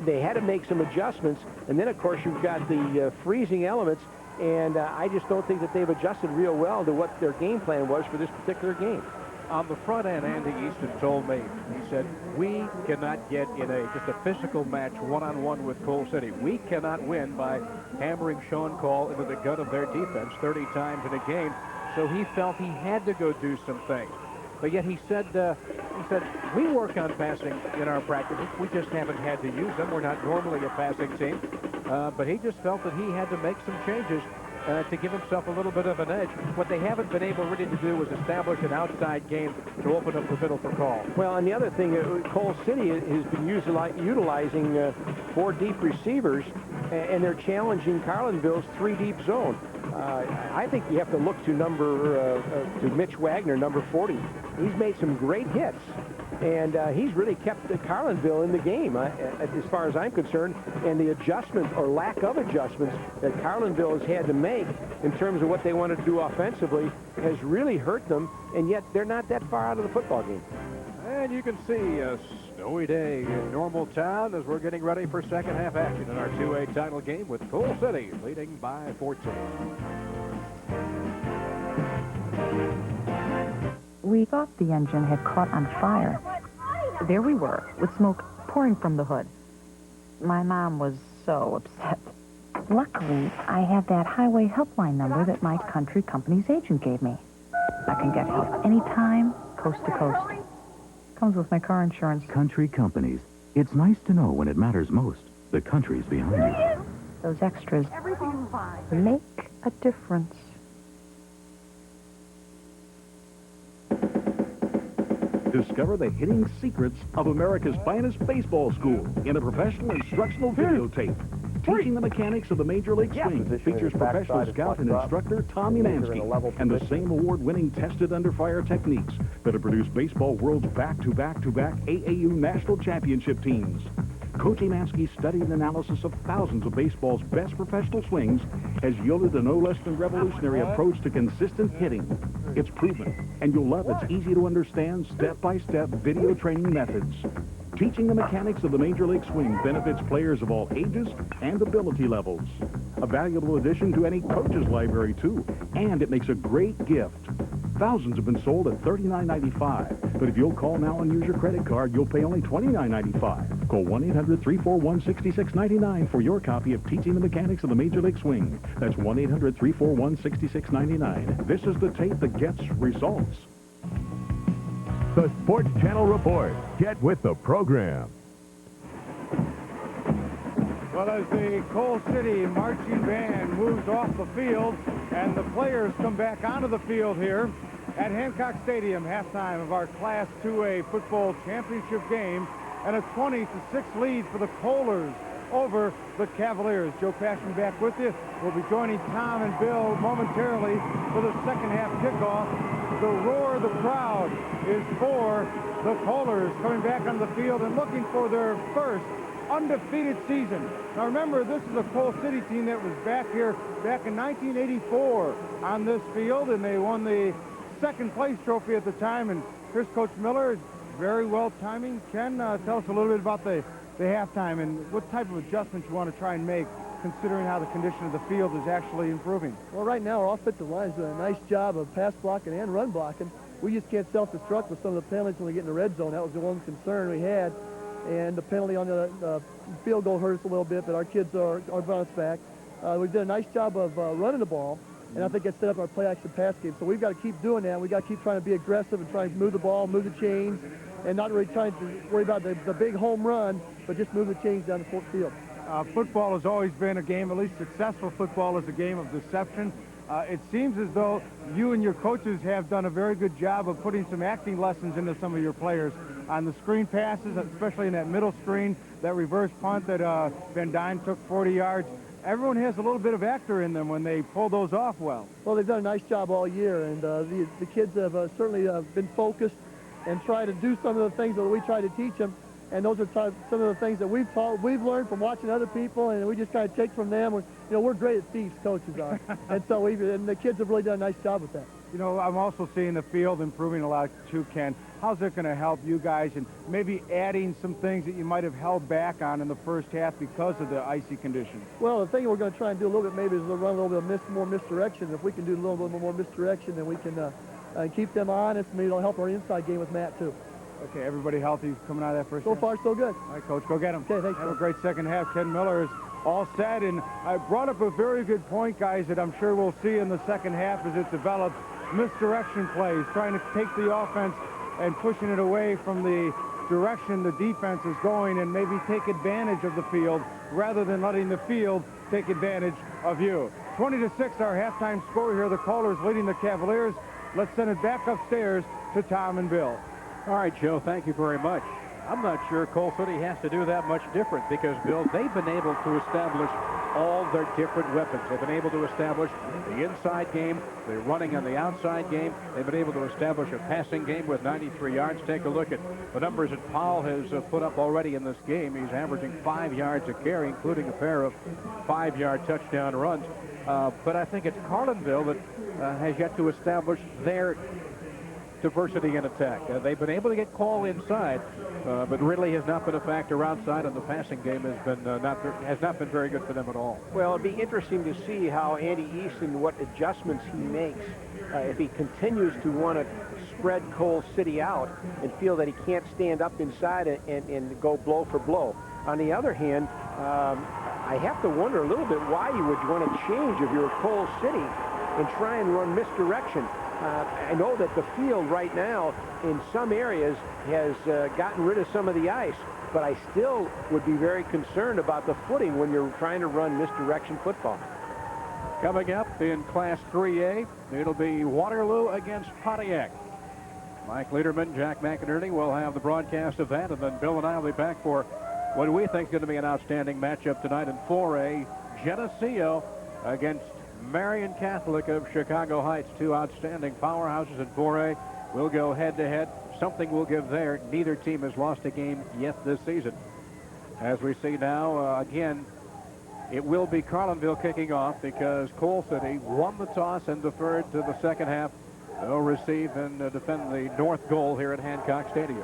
They had to make some adjustments, and then, of course, you've got the freezing elements, and I just don't think that they've adjusted real well to what their game plan was for this particular game. On the front end, Andy Easton told me, he said, we cannot get in just a physical match one-on-one with Coal City. We cannot win by hammering Sean Call into the gut of their defense 30 times in a game. So he felt he had to go do some things. But yet he said, we work on passing in our practices. We just haven't had to use them. We're not normally a passing team. But he just felt that he had to make some changes to give himself a little bit of an edge. What they haven't been able really to do was establish an outside game to open up the middle for Call. Well, and the other thing, Coal City has been utilizing 4 deep receivers, and they're challenging Carlinville's 3 deep zone. I think you have to look to to Mitch Wagner, number 40. He's made some great hits, and he's really kept Carlinville in the game, as far as I'm concerned. And the adjustments, or lack of adjustments, that Carlinville has had to make in terms of what they want to do offensively has really hurt them, and yet they're not that far out of the football game. And you can see a snowy day in Normal Town as we're getting ready for second half action in our 2A title game with Coal City leading by 14. We thought the engine had caught on fire. There we were, with smoke pouring from the hood. My mom was so upset. Luckily, I had that highway helpline number that my country company's agent gave me. I can get help anytime, coast to coast. Comes with my car insurance. Country companies. It's nice to know when it matters most. The country's behind you. Those extras make a difference. Discover the hidden secrets of America's finest baseball school in a professional instructional videotape. Teaching the Mechanics of the Major League Swing features professional scout and instructor Tom Umansky and the same award-winning tested under fire techniques that have produced baseball world's back-to-back-to-back AAU national championship teams. Coach Umansky's study and analysis of thousands of baseball's best professional swings has yielded a no less than revolutionary approach to consistent hitting. It's proven, and you'll love its easy-to-understand, step-by-step video training methods. Teaching the Mechanics of the Major League Swing benefits players of all ages and ability levels. A valuable addition to any coach's library, too, and it makes a great gift. Thousands have been sold at $39.95, but if you'll call now and use your credit card, you'll pay only $29.95. Call 1-800-341-6699 for your copy of Teaching the Mechanics of the Major League Swing. That's 1-800-341-6699. This is the tape that gets results. The Sports Channel Report. Get with the program. Well, as the Coal City marching band moves off the field and the players come back onto the field here at Hancock Stadium, halftime of our Class 2A football championship game, and a 20-6 lead for the Kohlers over the Cavaliers. Joe Passion back with you. We'll be joining Tom and Bill momentarily for the second half kickoff. The roar of the crowd is for the Kohlers coming back on the field and looking for their first undefeated season. Now remember, this is a Coal City team that was back here back in 1984 on this field, and they won the second place trophy at the time. And here's Coach Miller, very well timing. Ken, tell us a little bit about the halftime and what type of adjustments you want to try and make, considering how the condition of the field is actually improving. Well, right now our offensive line's doing a nice job of pass blocking and run blocking. We just can't self-destruct with some of the penalties when we get in the red zone. That was the one concern we had. And the penalty on the field goal hurt us a little bit, but our kids are bounced back. We've done a nice job of running the ball, and I think that set up our play-action pass game. So we've got to keep doing that. We've got to keep trying to be aggressive and trying to move the ball, move the chains, and not really trying to worry about the big home run, but just move the chains down the field. Football has always been a game, at least successful football is a game of deception. It seems as though you and your coaches have done a very good job of putting some acting lessons into some of your players on the screen passes, especially in that middle screen, that reverse punt that Van Dyne took 40 yards. Everyone has a little bit of actor in them when they pull those off well. Well, they've done a nice job all year, and the kids have certainly been focused and try to do some of the things that we try to teach them. And those are some of the things that we've learned from watching other people, and we just kind of take from them. We're great at thieves, coaches are, and so and the kids have really done a nice job with that. You know, I'm also seeing the field improving a lot too, Ken. How's it going to help you guys, and maybe adding some things that you might have held back on in the first half because of the icy conditions? Well, the thing we're going to try and do a little bit maybe is run a little bit more misdirection. If we can do a little bit more misdirection, then we can keep them honest. Maybe it'll help our inside game with Matt too. Okay, everybody healthy coming out of that first half? So far, so good. All right, Coach, go get them. Okay, thanks. Have a great second half. Ken Miller is all set, and I brought up a very good point, guys, that I'm sure we'll see in the second half as it develops. Misdirection plays, trying to take the offense and pushing it away from the direction the defense is going, and maybe take advantage of the field rather than letting the field take advantage of you. 20-6, our halftime score here. The Callers leading the Cavaliers. Let's send it back upstairs to Tom and Bill. All right, Joe, thank you very much. I'm not sure Coal City has to do that much different because, Bill, they've been able to establish all their different weapons. They've been able to establish the inside game, the running on the outside game. They've been able to establish a passing game with 93 yards. Take a look at the numbers that Powell has put up already in this game. He's averaging 5 yards a carry, including a pair of 5-yard touchdown runs. But I think it's Carlinville that has yet to establish their diversity in attack. They've been able to get call inside, but really has not been a factor outside, and the passing game has not been very good for them at all. Well, it'd be interesting to see how Andy Easton, what adjustments he makes if he continues to want to spread Coal City out and feel that he can't stand up inside and go blow for blow. On the other hand, I have to wonder a little bit why you would want to change if you're Coal City and try and run misdirection. I know that the field right now in some areas has gotten rid of some of the ice, but I still would be very concerned about the footing when you're trying to run misdirection football. Coming up in Class 3A, it'll be Waterloo against Pontiac. Mike Lederman, Jack McInerney will have the broadcast of that, and then Bill and I will be back for what we think is going to be an outstanding matchup tonight in 4A. Geneseo against Marian Catholic of Chicago Heights, two outstanding powerhouses in 4A. We'll go head-to-head. Something will give there. Neither team has lost a game yet this season. As we see now, again, it will be Carlinville kicking off because Coal City won the toss and deferred to the second half. They'll receive and defend the north goal here at Hancock Stadium.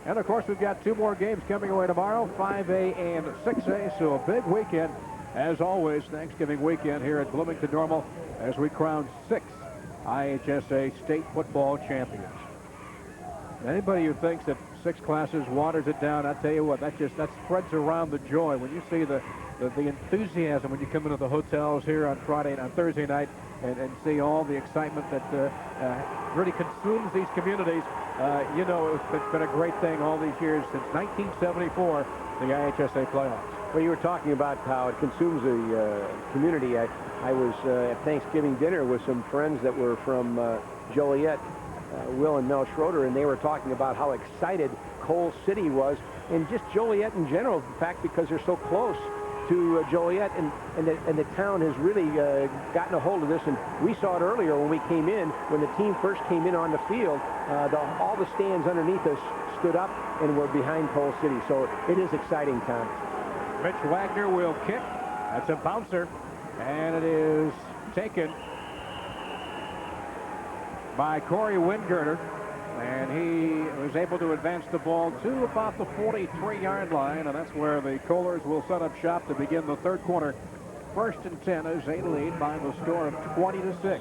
And, of course, we've got two more games coming away tomorrow, 5A and 6A, so a big weekend. As always, Thanksgiving weekend here at Bloomington Normal as we crown 6 IHSA state football champions. Anybody who thinks that 6 classes waters it down, I tell you what, that spreads around the joy. When you see the enthusiasm when you come into the hotels here on Friday and on Thursday night and see all the excitement that really consumes these communities, you know it's been a great thing all these years since 1974, the IHSA playoffs. Well, you were talking about how it consumes the community. I was at Thanksgiving dinner with some friends that were from Joliet, Will and Mel Schroeder, and they were talking about how excited Coal City was, and just Joliet in general, in fact, because they're so close to Joliet, and the town has really gotten a hold of this. And we saw it earlier when we came in, when the team first came in on the field, all the stands underneath us stood up and were behind Coal City. So it is exciting time. Mitch Wagner will kick. That's a bouncer. And it is taken by Corey Wingirter. And he was able to advance the ball to about the 43-yard line. And that's where the Kohlers will set up shop to begin the third quarter. 1st and 10 as they lead by the score of 20-6.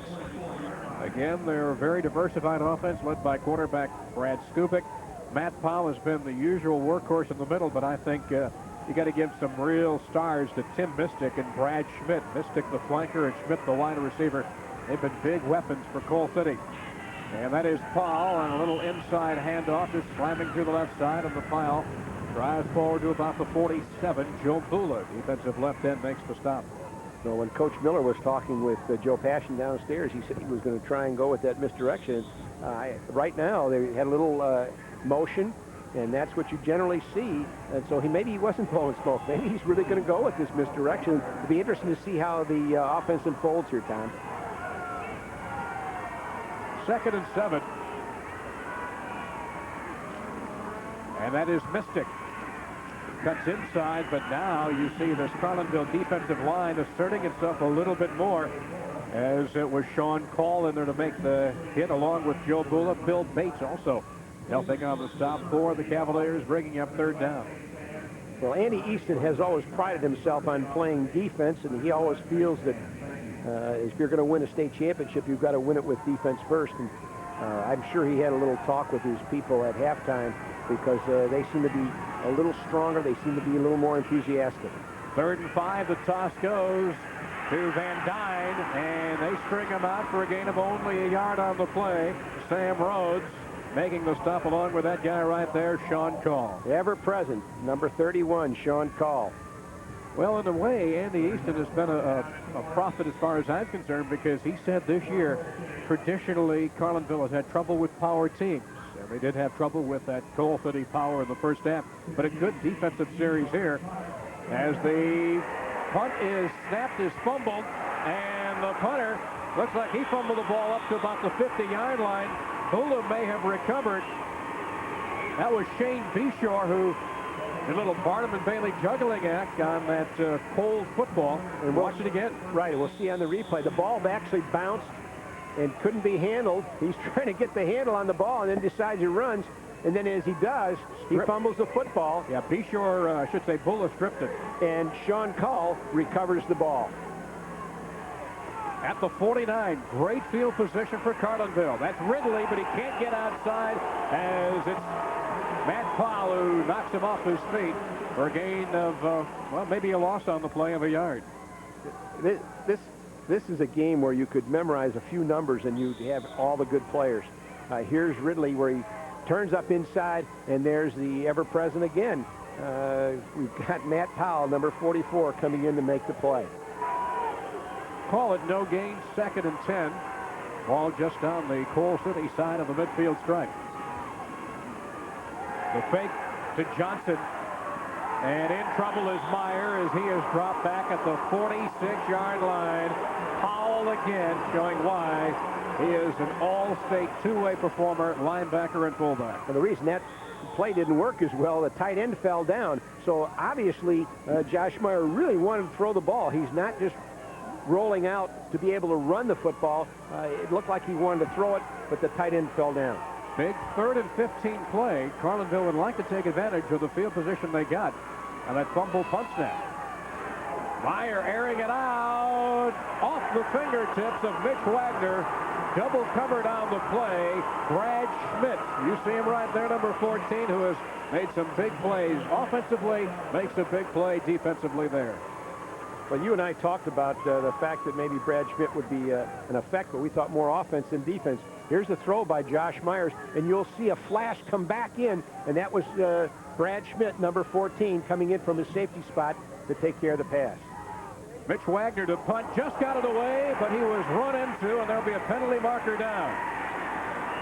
Again, they're a very diversified offense led by quarterback Brad Skupik. Matt Powell has been the usual workhorse in the middle, but I think you got to give some real stars to Tim Mistick and Brad Schmidt. Mistick the flanker and Schmidt the wide receiver. They've been big weapons for Coal City. And that is Paul, and a little inside handoff, just slamming through the left side of the pile. Drives forward to about the 47. Joe Bula, defensive left end, makes the stop. So when Coach Miller was talking with Joe Passion downstairs, he said he was going to try and go with that misdirection. Right now, they had a little motion, and that's what you generally see. And so maybe he wasn't blowing smoke. Maybe he's really going to go with this misdirection. It'll be interesting to see how the offense unfolds here, Tom. 2nd and 7. And that is Mistick. Cuts inside, but now you see this Carlinville defensive line asserting itself a little bit more, as it was Sean Call in there to make the hit along with Joe Bula. Bill Bates also helping on the stop for the Cavaliers, bringing up 3rd down. Well, Andy Easton has always prided himself on playing defense, and he always feels that if you're going to win a state championship, you've got to win it with defense first. And I'm sure he had a little talk with his people at halftime, because they seem to be a little stronger. They seem to be a little more enthusiastic. 3rd and 5, the toss goes to Van Dyne, and they string him out for a gain of only a yard on the play. Sam Rhodes making the stop along with that guy right there, Sean Call. Ever present, number 31, Sean Call. Well, in a way, Andy Easton has been a prophet as far as I'm concerned, because he said this year, traditionally, Carlinville has had trouble with power teams. And they did have trouble with that Coal City power in the first half. But a good defensive series here, as the punt is snapped, is fumbled, and the punter looks like he fumbled the ball up to about the 50-yard line. Bula may have recovered. That was Shane Beshore, who a little Barnum and Bailey juggling act on that cold football. And watch it again. Right, we'll see on the replay. The ball actually bounced and couldn't be handled. He's trying to get the handle on the ball and then decides he runs. And then as he does, he fumbles the football. Yeah, Beshore, I should say, Bula stripped it. And Sean Call recovers the ball. At the 49, great field position for Carlinville. That's Ridley, but he can't get outside, as it's Matt Powell who knocks him off his feet for a gain of, well, maybe a loss on the play of a yard. This is a game where you could memorize a few numbers and you'd have all the good players. Here's Ridley, where he turns up inside, and there's the ever-present again. We've got Matt Powell, number 44, coming in to make the play. Call it no gain, 2nd and 10. Ball just on the Coal City side of the midfield stripe. The fake to Johnson. And in trouble is Meyer, as he is dropped back at the 46-yard line. Powell again showing why he is an all-state two-way performer, linebacker and fullback. And the reason that play didn't work as well, the tight end fell down. So obviously, Josh Meyer really wanted to throw the ball. He's not just rolling out to be able to run the football. It looked like he wanted to throw it, but the tight end fell down. Big 3rd and 15 play. Carlinville would like to take advantage of the field position they got on that fumble punt snap. Meyer airing it out off the fingertips of Mitch Wagner. Double covered on the play. Brad Schmidt. You see him right there, number 14, who has made some big plays offensively, makes a big play defensively there. Well, you and I talked about the fact that maybe Brad Schmidt would be an effect, but we thought more offense than defense. Here's the throw by Josh Myers, and you'll see a flash come back in, and that was Brad Schmidt, number 14, coming in from his safety spot to take care of the pass. Mitch Wagner to punt, just got it away, but he was run into, and there'll be a penalty marker down.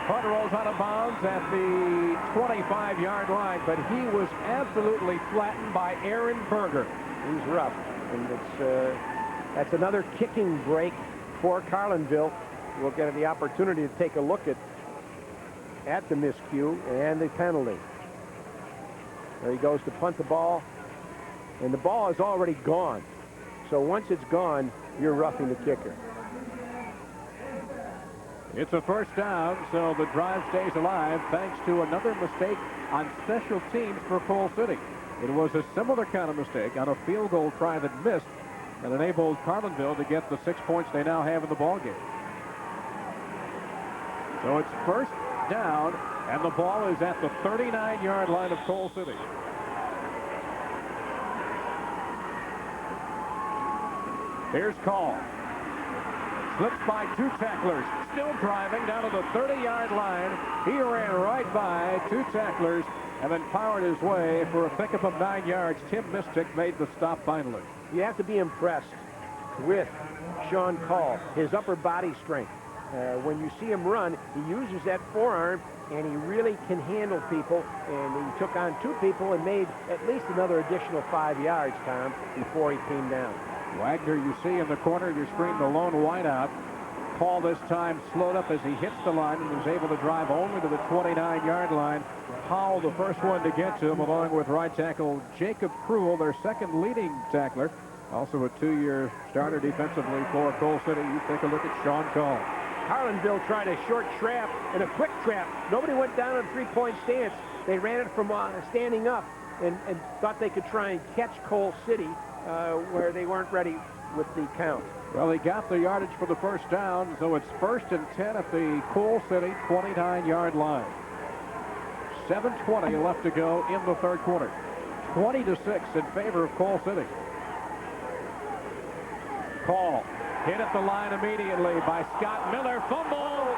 Punt rolls out of bounds at the 25-yard line, but he was absolutely flattened by Aaron Berger. He's rough. And that's another kicking break for Carlinville. We'll get the opportunity to take a look at the miscue and the penalty. There he goes to punt the ball, and the ball is already gone. So once it's gone, you're roughing the kicker. It's a 1st down, so the drive stays alive thanks to another mistake on special teams for Coal City. It was a similar kind of mistake on a field goal try that missed and enabled Carlinville to get the 6 points they now have in the ballgame. So it's 1st down, and the ball is at the 39-yard line of Coal City. Here's Call. Slips by 2 tacklers. Still driving down to the 30-yard line. He ran right by 2 tacklers and then powered his way for a pickup of 9 yards. Tim Mistick made the stop finally. You have to be impressed with Sean Call, his upper body strength. When you see him run, he uses that forearm, and he really can handle people. And he took on 2 people and made at least another additional 5 yards, Tom, before he came down. Wagner, you see in the corner of your screen, the lone wideout. Call this time slowed up as he hits the line and was able to drive only to the 29-yard line. Powell, the first one to get to him, along with right tackle Jacob Cruel, their second leading tackler. Also a 2-year starter defensively for Coal City. You take a look at Sean Call. Carlinville tried a short trap and a quick trap. Nobody went down in a 3-point stance. They ran it from standing up and thought they could try and catch Coal City where they weren't ready with the count. Well, he got the yardage for the first down, so it's 1st and 10 at the Coal City 29-yard line. 7:20 left to go in the third quarter. 20-6 in favor of Coal City. Call hit at the line immediately by Scott Miller. Fumble!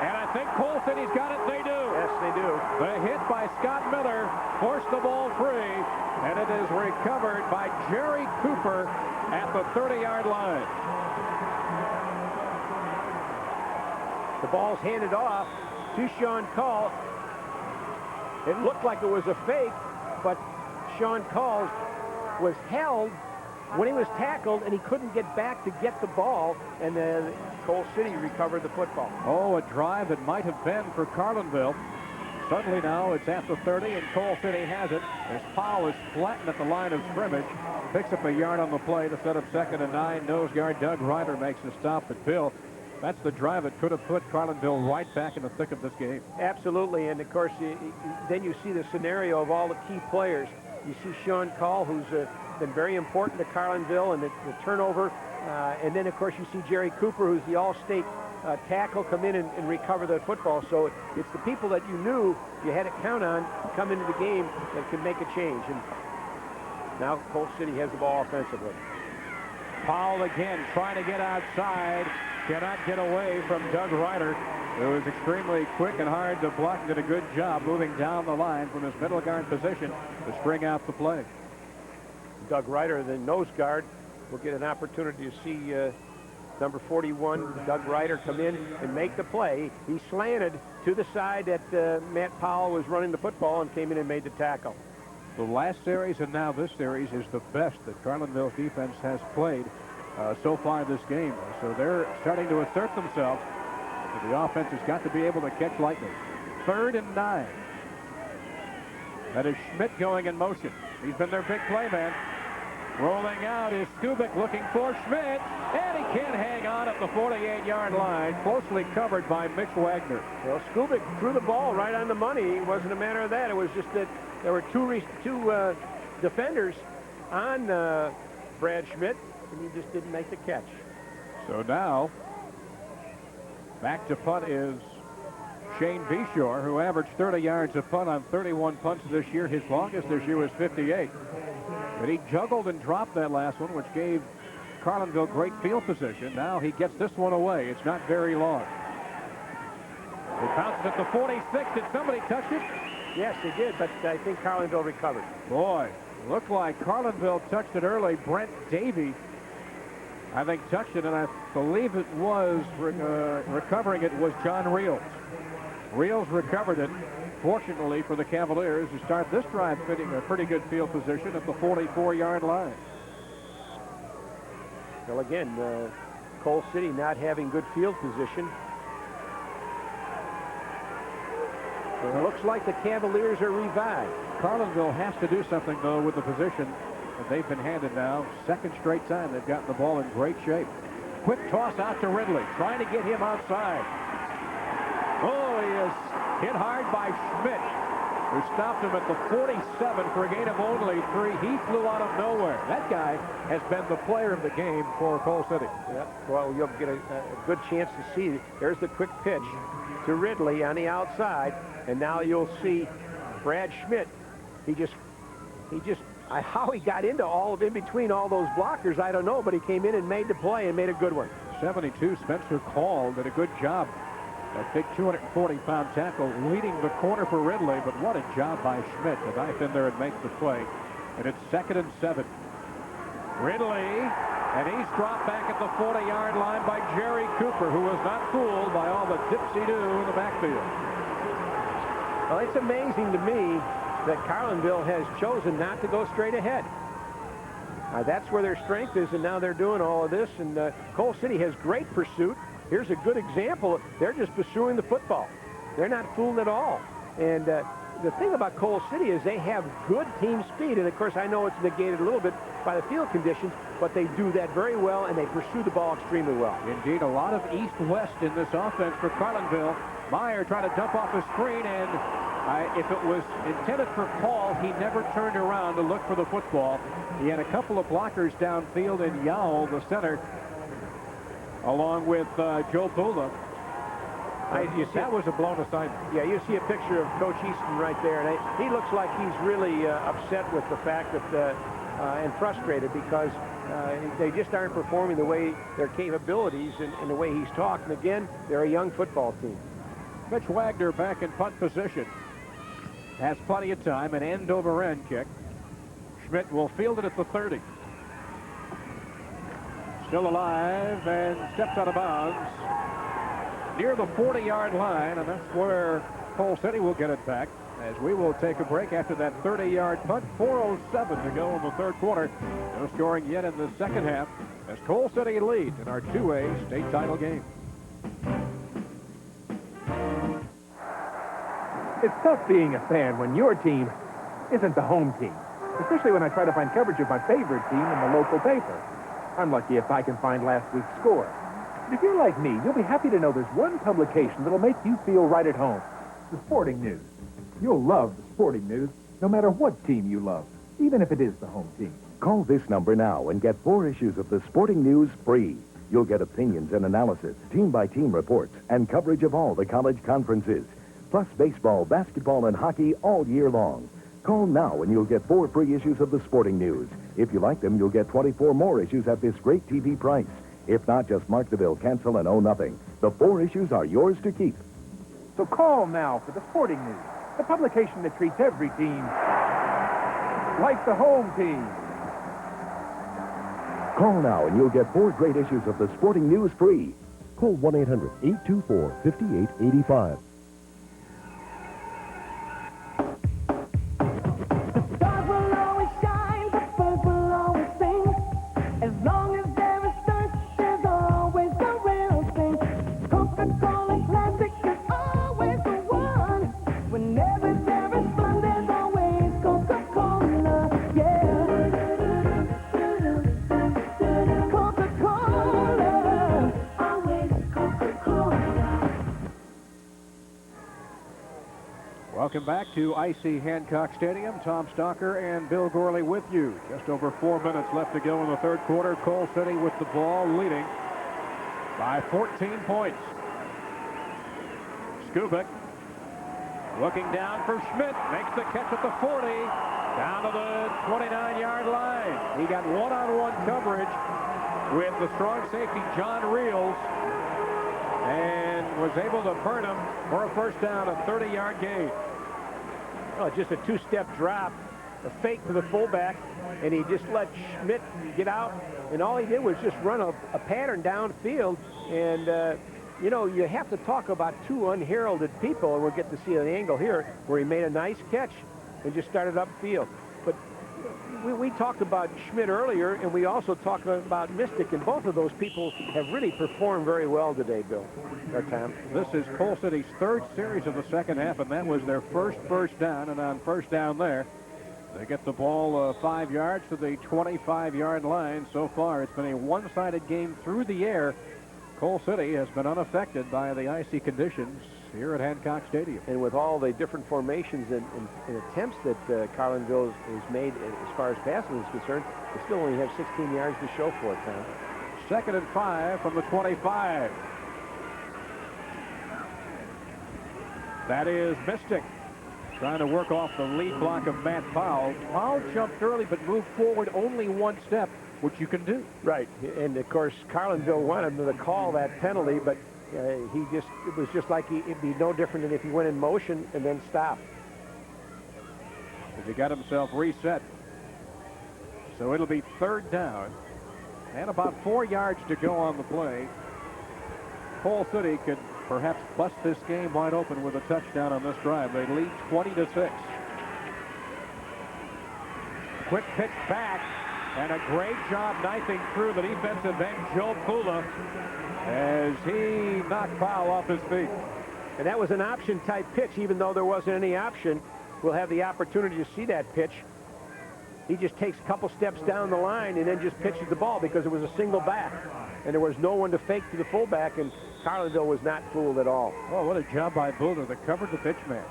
And I think Coal City's got it. They do. Yes, they do. The hit by Scott Miller forced the ball free, and it is recovered by Jerry Cooper at the 30-yard line. The ball's handed off to Sean Call. It looked like it was a fake, but Sean Call was held when he was tackled, and he couldn't get back to get the ball, and then Coal City recovered the football. Oh, a drive that might have been for Carlinville. Suddenly now it's at the 30, and Coal City has it as Powell is flattened at the line of scrimmage. Picks up a yard on the play to set up 2nd and 9. Nose guard Doug Ryder makes a stop at Bill. That's the drive that could have put Carlinville right back in the thick of this game. Absolutely, and of course, then you see the scenario of all the key players. You see Sean Call, who's been very important to Carlinville, and the turnover. And then, of course, you see Jerry Cooper, who's the all-state tackle, come in and recover the football. So it's the people that you knew you had to count on to come into the game that could make a change. And now Coal City has the ball offensively. Powell again trying to get outside. Cannot get away from Doug Ryder, who is extremely quick and hard to block. Did a good job moving down the line from his middle guard position to string out the play. Doug Ryder, the nose guard, will get an opportunity to see number 41, Doug Ryder, come in and make the play. He slanted to the side that Matt Powell was running the football and came in and made the tackle. The last series and now this series is the best that Carlinville's defense has played so far this game. So they're starting to assert themselves. The offense has got to be able to catch lightning. 3rd and 9. That is Schmidt going in motion. He's been their big play man. Rolling out is Skubik looking for Schmidt, and he can't hang on at the 48-yard line, closely covered by Mitch Wagner. Well, Skubik threw the ball right on the money. It wasn't a matter of that. It was just that there were two defenders on Brad Schmidt, and he just didn't make the catch. So now, back to punt is Shane Beshore, who averaged 30 yards a punt on 31 punts this year. His longest this year was 58. But he juggled and dropped that last one, which gave Carlinville great field position. Now he gets this one away. It's not very long. It bounces at the 46. Did somebody touch it? Yes, they did, but I think Carlinville recovered. Boy, looked like Carlinville touched it early. Brent Davey, I think, touched it, and I believe it was recovering it was John Reels. Reels recovered it. Fortunately for the Cavaliers, who start this drive fitting a pretty good field position at the 44-yard line. Well, again, Coal City not having good field position. It looks like the Cavaliers are revived. Carlinville has to do something, though, with the position that they've been handed now. Second straight time they've gotten the ball in great shape. Quick toss out to Ridley, trying to get him outside. Oh, he is hit hard by Schmidt, who stopped him at the 47 for a gain of only 3. He flew out of nowhere. That guy has been the player of the game for Coal City. Yep. Well, you'll get a good chance to see. There's the quick pitch to Ridley on the outside, and now you'll see Brad Schmidt. He just How he got into in between all those blockers, I don't know, but he came in and made the play and made a good one. 72, Spencer Call did a good job. That big 240-pound tackle leading the corner for Ridley, but what a job by Schmidt to knife in there and make the play. And it's 2nd and 7. Ridley, and he's dropped back at the 40-yard line by Jerry Cooper, who was not fooled by all the dipsy-do in the backfield. Well, it's amazing to me that Carlinville has chosen not to go straight ahead. That's where their strength is, and now they're doing all of this, and Coal City has great pursuit. Here's a good example. They're just pursuing the football. They're not fooled at all. And the thing about Coal City is they have good team speed, and of course I know it's negated a little bit by the field conditions, but they do that very well, and they pursue the ball extremely well. Indeed, a lot of east-west in this offense for Carlinville. Meyer tried to dump off a screen, and if it was intended for Paul, he never turned around to look for the football. He had a couple of blockers downfield, and Yowell, the center, along with Joe Bula. That was a blown assignment. Yeah, you see a picture of Coach Easton right there, and he looks like he's really upset with the fact that and frustrated because they just aren't performing the way their capabilities and the way he's talking. Again, they're a young football team. Mitch Wagner back in punt position. Has plenty of time, an end-over-end kick. Schmidt will field it at the 30. Still alive and steps out of bounds near the 40-yard line, and that's where Coal City will get it back as we will take a break after that 30-yard punt. 4:07 to go in the third quarter. No scoring yet in the second half as Coal City leads in our 2A state title game. It's tough being a fan when your team isn't the home team, especially when I try to find coverage of my favorite team in the local paper. I'm lucky if I can find last week's score. But if you're like me, you'll be happy to know there's one publication that'll make you feel right at home. The Sporting News. You'll love the Sporting News, no matter what team you love, even if it is the home team. Call this number now and get 4 issues of the Sporting News free. You'll get opinions and analysis, team-by-team reports, and coverage of all the college conferences, plus baseball, basketball, and hockey all year long. Call now and you'll get 4 free issues of the Sporting News. If you like them, you'll get 24 more issues at this great TV price. If not, just mark the bill, cancel, and owe nothing. The 4 issues are yours to keep. So call now for the Sporting News, the publication that treats every team like the home team. Call now and you'll get 4 great issues of the Sporting News free. Call 1-800-824-5885. Welcome back to IC Hancock Stadium. Tom Stalker and Bill Gorley with you. Just over 4 minutes left to go in the third quarter. Coal City with the ball leading by 14 points. Skubik looking down for Schmidt. Makes the catch at the 40. Down to the 29-yard line. He got one-on-one coverage with the strong safety John Reels and was able to burn him for a first down, a 30-yard gain. Oh, just a 2-step drop, a fake to the fullback, and he just let Schmidt get out, and all he did was just run a pattern downfield, and you know, you have to talk about 2 unheralded people, and we'll get to see an angle here where he made a nice catch and just started upfield. But we talked about Schmidt earlier, and we also talked about Mystic, and both of those people have really performed very well today, Bill, or Tom. This is Coal City's 3rd series of the second half, and that was their first down, and on first down there, they get the ball 5 yards to the 25-yard line. So far, it's been a one-sided game through the air. Coal City has been unaffected by the icy conditions here at Hancock Stadium. And with all the different formations and attempts that Carlinville has made as far as passing is concerned, they still only have 16 yards to show for it, Tom. 2nd and 5 from the 25. That is Mystic. Trying to work off the lead block of Matt Powell. Powell jumped early but moved forward only one step, which you can do. Right, and of course Carlinville wanted him to call that penalty, but it was just like it'd be no different than if he went in motion and then stopped. But he got himself reset. So it'll be 3rd down and about 4 yards to go on the play. Coal City could perhaps bust this game wide open with a touchdown on this drive. They lead 20-6. Quick pitch back, and a great job knifing through the defensive end, Joe Pula, as he knocked Powell off his feet. And that was an option-type pitch, even though there wasn't any option. We'll have the opportunity to see that pitch. He just takes a couple steps down the line and then just pitches the ball because it was a single back. And there was no one to fake to the fullback, and Carlinville was not fooled at all. Oh, what a job by Buller that covered the pitch man.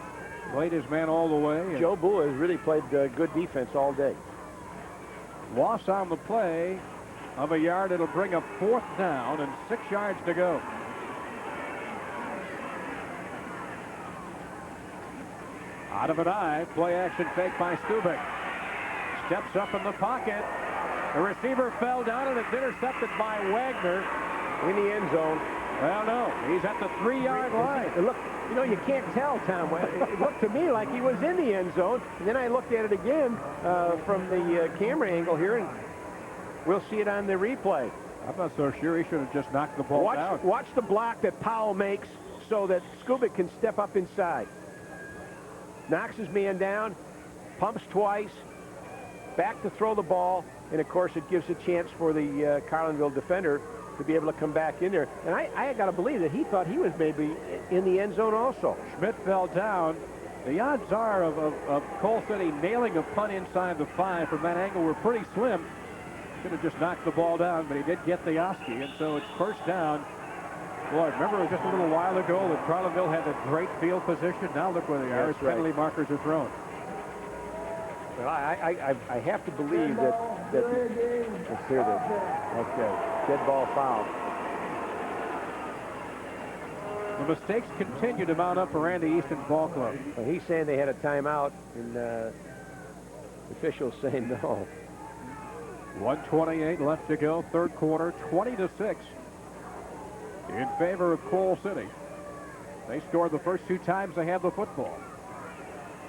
Played his man all the way. Joe Buller has really played good defense all day. Loss on the play of a yard. It'll bring up 4th down and 6 yards to go. Out of an eye, play action fake by Stubik. Steps up in the pocket. The receiver fell down, and it's intercepted by Wagner. In the end zone. Well, no, he's at the 3-yard line. Look, you know, you can't tell, Tom. It looked to me like he was in the end zone. And then I looked at it again from the camera angle here, and we'll see it on the replay. I'm not so sure. He should have just knocked the ball down. Watch the block that Powell makes so that Skubik can step up inside. Knocks his man down, pumps twice, back to throw the ball, and of course it gives a chance for the Carlinville defender to be able to come back in there. And I got to believe that he thought he was maybe in the end zone also. Schmidt fell down. The odds are of Coal City nailing a punt inside the 5 from that angle were pretty slim. Should have just knocked the ball down, but he did get the Oski, and so it's 1st down. Boy, remember just a little while ago that Carlinville had a great field position. Now look where they are. As penalty markers are thrown. Well, I have to believe that let's hear this. Okay, dead ball foul. The mistakes continue to mount up for Randy Easton's ball club. Well, he's saying they had a timeout, and officials saying no. 1:28 left to go, 3rd quarter, 20-6 in favor of Coal City. They scored the first 2 times they had the football.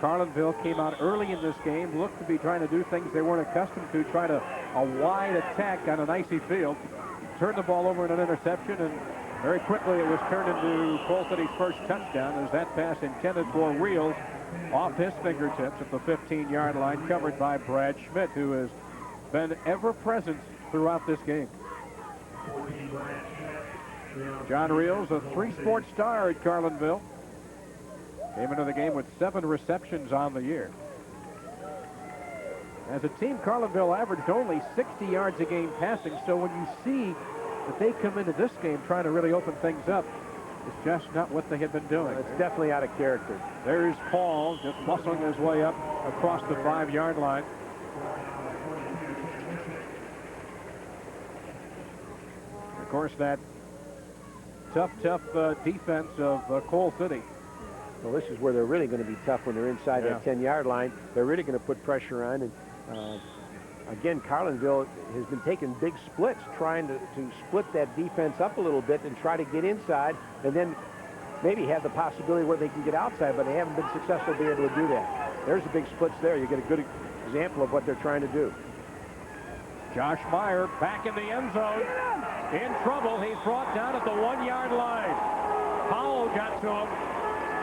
Carlinville came out early in this game, looked to be trying to do things they weren't accustomed to, try a wide attack on an icy field. Turned the ball over in an interception, and very quickly it was turned into Coal City's first touchdown as that pass intended for Reels off his fingertips at the 15-yard line, covered by Brad Schmidt, who has been ever present throughout this game. John Reels, a 3-sport star at Carlinville. Came into the game with 7 receptions on the year. As a team, Carlinville averaged only 60 yards a game passing, so when you see that they come into this game trying to really open things up, it's just not what they had been doing. It's definitely out of character. There's Paul just muscling his way up across the 5-yard line. Of course, that tough defense of Coal City. Well, this is where they're really going to be tough when they're inside that 10-yard line. They're really going to put pressure on. And again, Carlinville has been taking big splits, trying to split that defense up a little bit and try to get inside, and then maybe have the possibility where they can get outside, but they haven't been successful being able to do that. There's the big splits there. You get a good example of what they're trying to do. Josh Meyer back in the end zone. In trouble. He's brought down at the 1-yard line. Powell got to him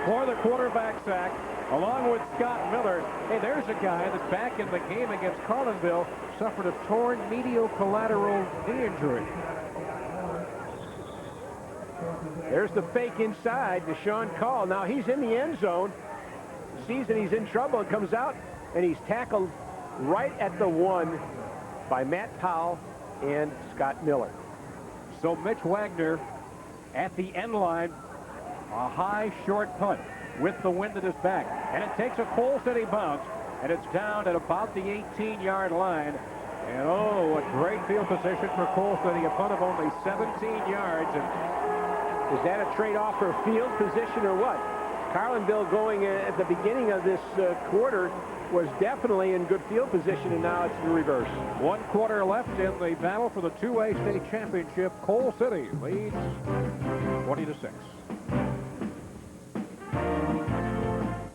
for the quarterback sack, along with Scott Miller. Hey, there's a guy that's back in the game against Carlinville, suffered a torn medial collateral knee injury. There's the fake inside to Sean Call. Now he's in the end zone, sees that he's in trouble, and comes out, and he's tackled right at the 1 by Matt Powell and Scott Miller. So Mitch Wagner at the end line, a high short punt with the wind at his back, and it takes a Coal City bounce, and it's down at about the 18-yard line. And oh, what great field position for Coal City, a punt of only 17 yards. And is that a trade-off for field position or what? Carlinville going at the beginning of this quarter was definitely in good field position, and now it's the reverse. 1 quarter left in the battle for the 2A state championship. Coal City leads 20-6.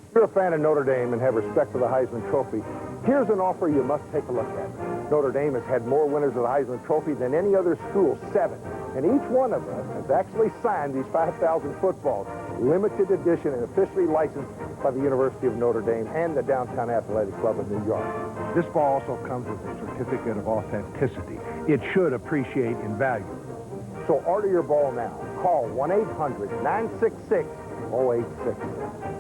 If you're a fan of Notre Dame and have respect for the Heisman Trophy, here's an offer you must take a look at. Notre Dame has had more winners of the Heisman Trophy than any other school, 7. And each one of them has actually signed these 5,000 footballs, limited edition and officially licensed by the University of Notre Dame and the Downtown Athletic Club of New York. This ball also comes with a certificate of authenticity. It should appreciate in value. So order your ball now. Call 1-800-966-0866.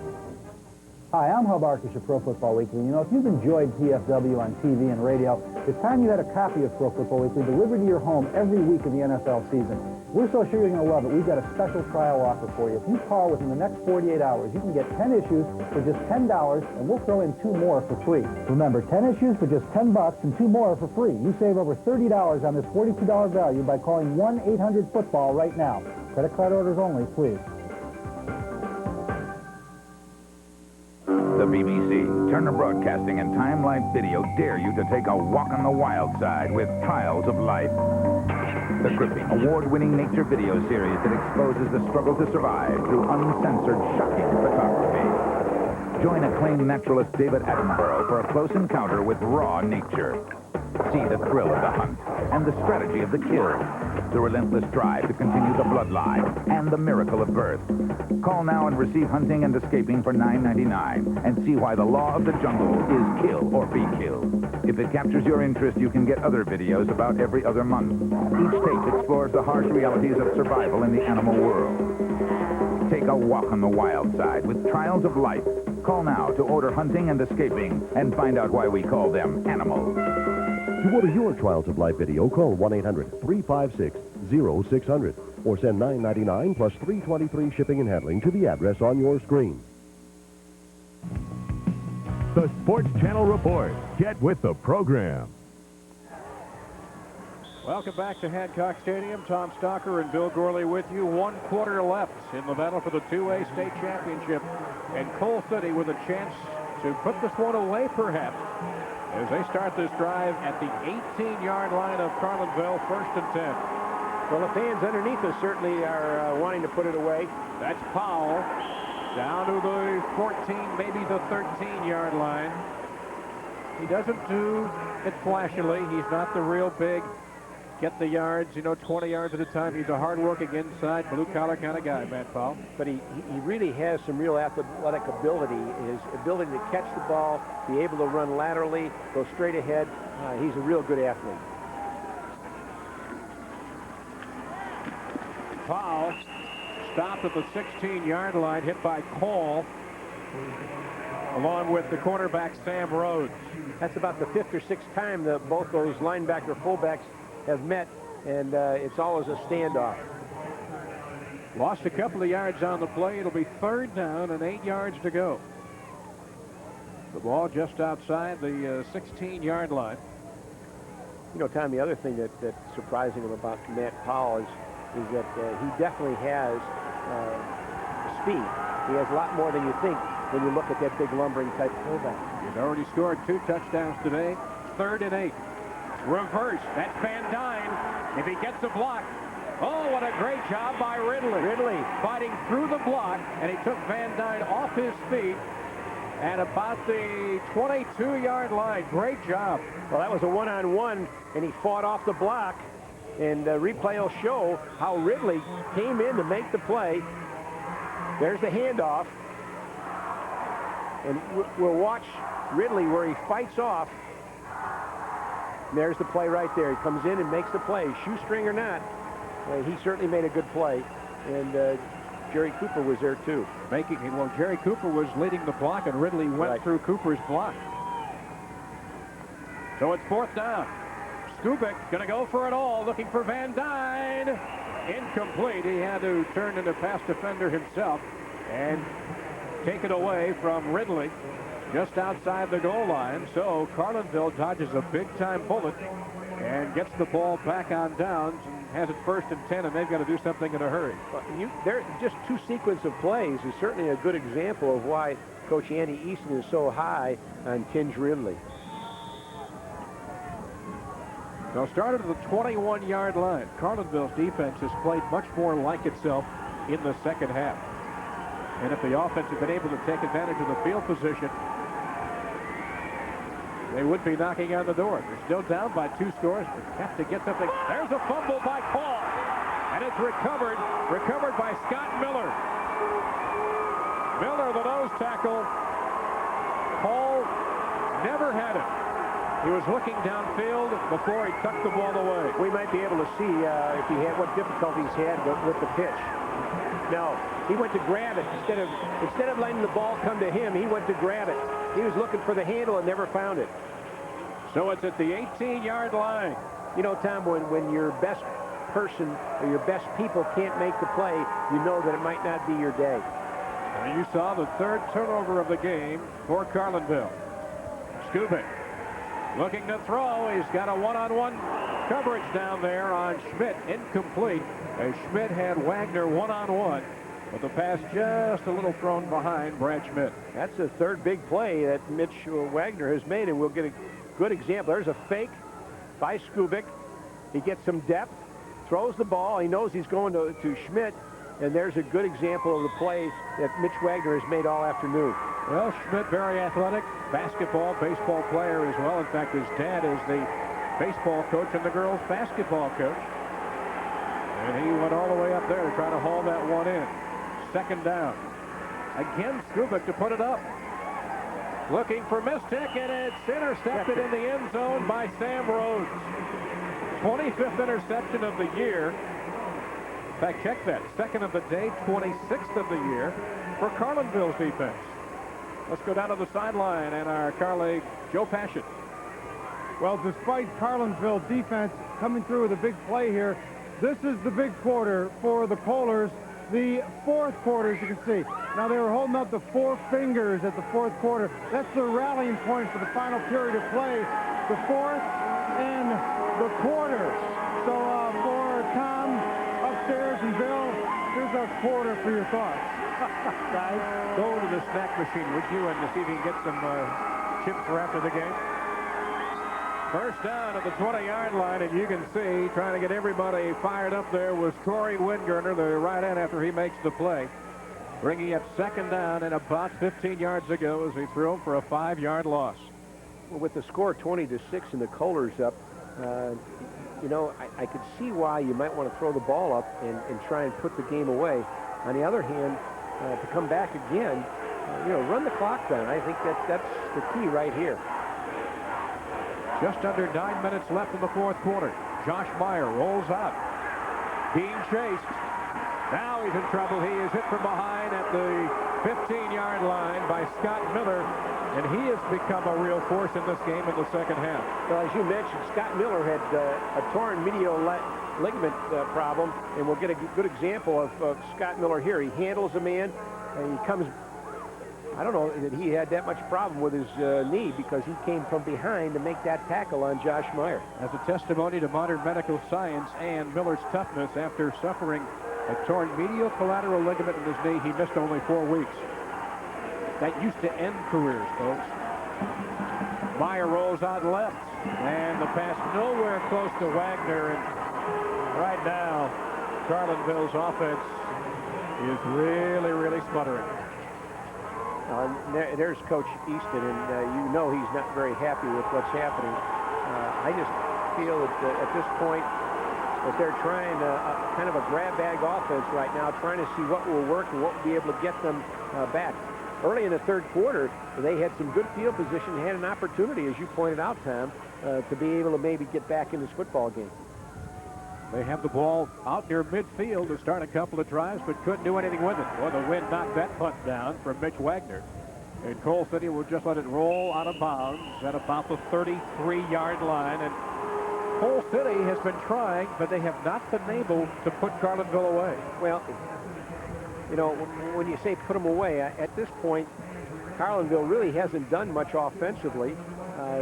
Hi, I'm Hub Arkush of Pro Football Weekly. You know, if you've enjoyed PFW on TV and radio, it's time you had a copy of Pro Football Weekly delivered to your home every week of the NFL season. We're so sure you're going to love it. We've got a special trial offer for you. If you call within the next 48 hours, you can get 10 issues for just $10, and we'll throw in 2 more for free. Remember, 10 issues for just $10 and 2 more for free. You save over $30 on this $42 value by calling 1-800-FOOTBALL right now. Credit card orders only, please. The BBC, Turner Broadcasting, and Time Life Video dare you to take a walk on the wild side with Trials of Life. The gripping, award-winning nature video series that exposes the struggle to survive through uncensored, shocking photography. Join acclaimed naturalist David Attenborough for a close encounter with raw nature. See the thrill of the hunt and the strategy of the kill, the relentless drive to continue the bloodline, and the miracle of birth. Call now and receive Hunting and Escaping for $9.99 and see why the law of the jungle is kill or be killed. If it captures your interest, you can get other videos about every other month. Each tape explores the harsh realities of survival in the animal world. Take a walk on the wild side with Trials of Life. Call now to order Hunting and Escaping and find out why we call them animals. To order your Trials of Life video, call 1-800-356-0600 or send $9.99 plus $3.23 shipping and handling to the address on your screen. The Sports Channel Report. Get with the program. Welcome back to Hancock Stadium. Tom Stalker and Bill Gorley with you. 1 quarter left in the battle for the 2A state championship. And Coal City with a chance to put this one away, perhaps, as they start this drive at the 18-yard line of Carlinville, 1st and 10. Well, the fans underneath us certainly are wanting to put it away. That's Powell down to the 14, maybe the 13-yard line. He doesn't do it flashily. He's not the real big, get the yards, 20 yards at a time. He's a hard-working inside, blue-collar kind of guy, Matt Powell. But he really has some real athletic ability. His ability to catch the ball, be able to run laterally, go straight ahead. He's a real good athlete. Powell stopped at the 16-yard line, hit by Cole, along with the cornerback Sam Rhodes. That's about the 5th or 6th time that both those linebacker fullbacks have met, and it's always a standoff. Lost a couple of yards on the play. It'll be 3rd down and 8 yards to go. The ball just outside the 16-yard line. Tom, the other thing that's surprising him about Matt Powell is that he definitely has speed. He has a lot more than you think when you look at that big lumbering type fullback. He's already scored 2 touchdowns today. 3rd and 8. Reverse. That's Van Dyne. If he gets a block. Oh, what a great job by Ridley. Ridley fighting through the block, and he took Van Dyne off his feet at about the 22-yard line. Great job. Well, that was a one-on-one, and he fought off the block. And replay will show how Ridley came in to make the play. There's the handoff. And we'll watch Ridley where he fights off. And there's the play right there. He comes in and makes the play. Shoestring or not, he certainly made a good play. And Jerry Cooper was there too. Jerry Cooper was leading the block, and Ridley went through Cooper's block. So it's 4th down. Skubik going to go for it all, looking for Van Dyne. Incomplete. He had to turn into pass defender himself and take it away from Ridley just outside the goal line. So Carlinville dodges a big-time bullet and gets the ball back on downs. And has it 1st and 10, and they've got to do something in a hurry. Well, they're just two sequence of plays is certainly a good example of why Coach Andy Easton is so high on Kinge Ridley. They'll start at the 21-yard line. Carlinville's defense has played much more like itself in the second half. And if the offense had been able to take advantage of the field position, they would be knocking on the door. They're still down by 2 scores. They have to get something. There's a fumble by Paul. And it's recovered by Scott Miller. Miller, the nose tackle. Paul never had it. He was looking downfield before he tucked the ball away. We might be able to see if he had what difficulties he had with the pitch. No, he went to grab it. Instead of letting the ball come to him, he went to grab it. He was looking for the handle and never found it. So it's at the 18-yard line. You know, Tom, when your best person or your best people can't make the play, you know that it might not be your day. And you saw the 3rd turnover of the game for Carlinville. Skubik looking to throw. He's got a one-on-one coverage down there on Schmidt. Incomplete, as Schmidt had Wagner one-on-one. But the pass just a little thrown behind Brad Schmidt. That's the 3rd big play that Mitch Wagner has made, and we'll get a good example. There's a fake by Skubik. He gets some depth, throws the ball. He knows he's going to Schmidt, and there's a good example of the play that Mitch Wagner has made all afternoon. Well, Schmidt, very athletic, basketball, baseball player as well. In fact, his dad is the baseball coach and the girls' basketball coach. And he went all the way up there to try to haul that one in. 2nd down. Again, Skubik to put it up. Looking for Mystic, and it's intercepted in the end zone by Sam Rhodes. 25th interception of the year. In fact, check that. 2nd of the day, 26th of the year for Carlinville's defense. Let's go down to the sideline and our colleague, Joe Passion. Well, despite Carlinville defense coming through with a big play here, this is the big quarter for the Kohlers. The 4th quarter, as you can see. Now, they were holding up the 4 fingers at the 4th quarter. That's the rallying point for the final period of play. The 4th and the quarter. So, for Tom upstairs and Bill, here's our quarter for your thoughts. Guys, go to the snack machine, would you, and see if you can get some chips for after the game. 1st down at the 20-yard line, and you can see, trying to get everybody fired up there was Corey Wingurner, the right end, after he makes the play. Bringing up 2nd down and about 15 yards ago as he threw him for a 5-yard loss. Well, with the score 20-6 and the Kohlers up, you know, I could see why you might want to throw the ball up and try and put the game away. On the other hand, to come back again, you know, run the clock down. I think that's the key right here. Just under 9 minutes left in the 4th quarter. Josh Meyer rolls out. Being chased. Now he's in trouble. He is hit from behind at the 15-yard line by Scott Miller, and he has become a real force in this game in the 2nd half. Well, as you mentioned, Scott Miller had a torn medial ligament problem, and we'll get a good example of Scott Miller here. He handles a man, and he comes. I don't know that he had that much problem with his knee because he came from behind to make that tackle on Josh Meyer. As a testimony to modern medical science and Miller's toughness, after suffering a torn medial collateral ligament in his knee, he missed only 4 weeks. That used to end careers, folks. Meyer rolls out left, and the pass nowhere close to Wagner. And right now, Carlinville's offense is really, really sputtering. There's Coach Easton, and you know he's not very happy with what's happening. I just feel that at this point that they're trying kind of a grab bag offense right now, trying to see what will work and what will be able to get them back. Early in the 3rd quarter, they had some good field position, had an opportunity, as you pointed out, Tom, to be able to maybe get back in this football game. They have the ball out near midfield to start a couple of drives, but couldn't do anything with it. Boy, the wind knocked that punt down from Mitch Wagner. And Cole City will just let it roll out of bounds at about the 33-yard line. And Cole City has been trying, but they have not been able to put Carlinville away. Well, you know, when you say put them away, at this point, Carlinville really hasn't done much offensively.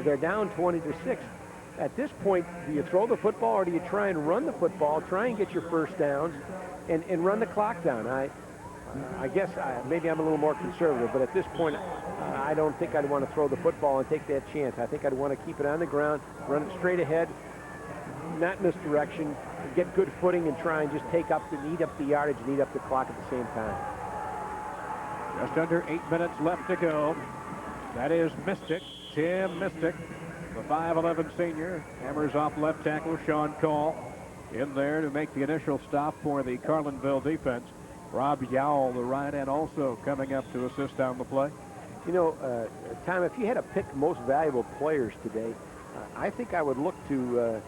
They're down 20-6. at this point, do you throw the football or do you try and run the football, try and get your first downs, and run the clock down? I guess maybe I'm a little more conservative, but at this point, I don't think I'd want to throw the football and take that chance. I think I'd want to keep it on the ground, run it straight ahead, not misdirection, get good footing, and try and just eat up the yardage and eat up the clock at the same time. Just under 8 minutes left to go. That is Mystic, Tim Mystic, the 5'11 senior. Hammers off left tackle Sean Call in there to make the initial stop for the Carlinville defense. Rob Yowell, the right end, also coming up to assist down the play. You know, Tom, if you had to pick most valuable players today, I think I would look to,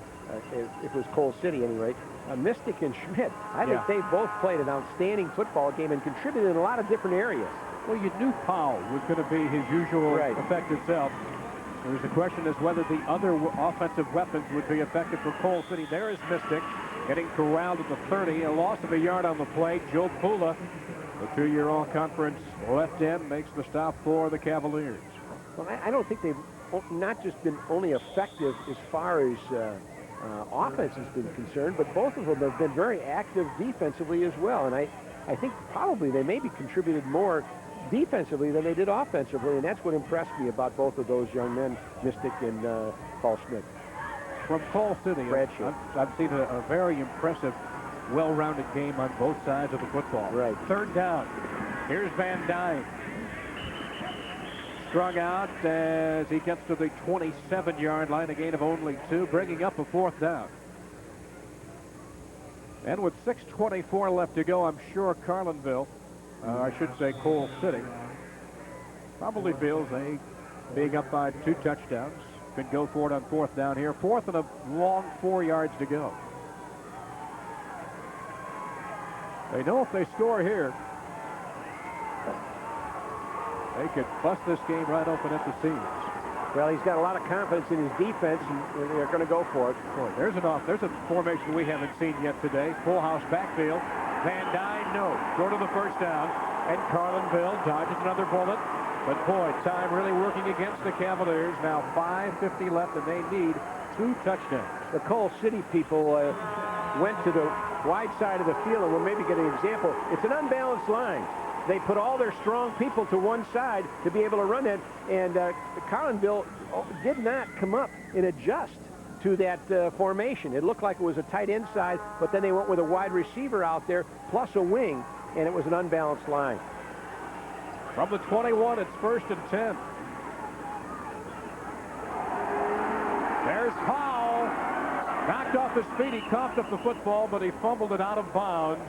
if it was Coal City anyway, Mystic and Schmidt. I think they've both played an outstanding football game and contributed in a lot of different areas. Well, you knew Powell was going to be his usual effective self. There's the question as whether the other offensive weapons would be effective for Coal City. There is Mystic getting corralled at the 30, a loss of a yard on the play. Joe Pula, the 2-year All-Conference left end, makes the stop for the Cavaliers. Well, I don't think they've not just been only effective as far as offense has been concerned, but both of them have been very active defensively as well. And I think probably they maybe contributed more defensively than they did offensively, and that's what impressed me about both of those young men, Mystic and Paul Schmidt. From Coal City, I've seen a very impressive, well-rounded game on both sides of the football. Right. Third down. Here's Van Dyne. Strung out as he gets to the 27-yard line, a gain of only 2, bringing up a 4th down. And with 6:24 left to go, I'm sure Carlinville, I should say Coal City, probably feels they, being up by 2 touchdowns, can go for it on 4th down here. 4th and a long 4 yards to go. They know if they score here, they could bust this game right open at the seams. Well, he's got a lot of confidence in his defense, and they're going to go for it. Boy, there's a formation we haven't seen yet today. Full house backfield. Van Dyne, no. Short of the first down. And Carlinville dodges another bullet. But boy, time really working against the Cavaliers. Now 5:50 left, and they need 2 touchdowns. The Coal City people went to the wide side of the field, and we'll maybe get an example. It's an unbalanced line. They put all their strong people to one side to be able to run it, and Carlinville did not come up and adjust to that formation. It looked like it was a tight inside, but then they went with a wide receiver out there plus a wing, and it was an unbalanced line. From the 21, it's 1st and 10. There's Powell. Knocked off his feet. He coughed up the football, but he fumbled it out of bounds.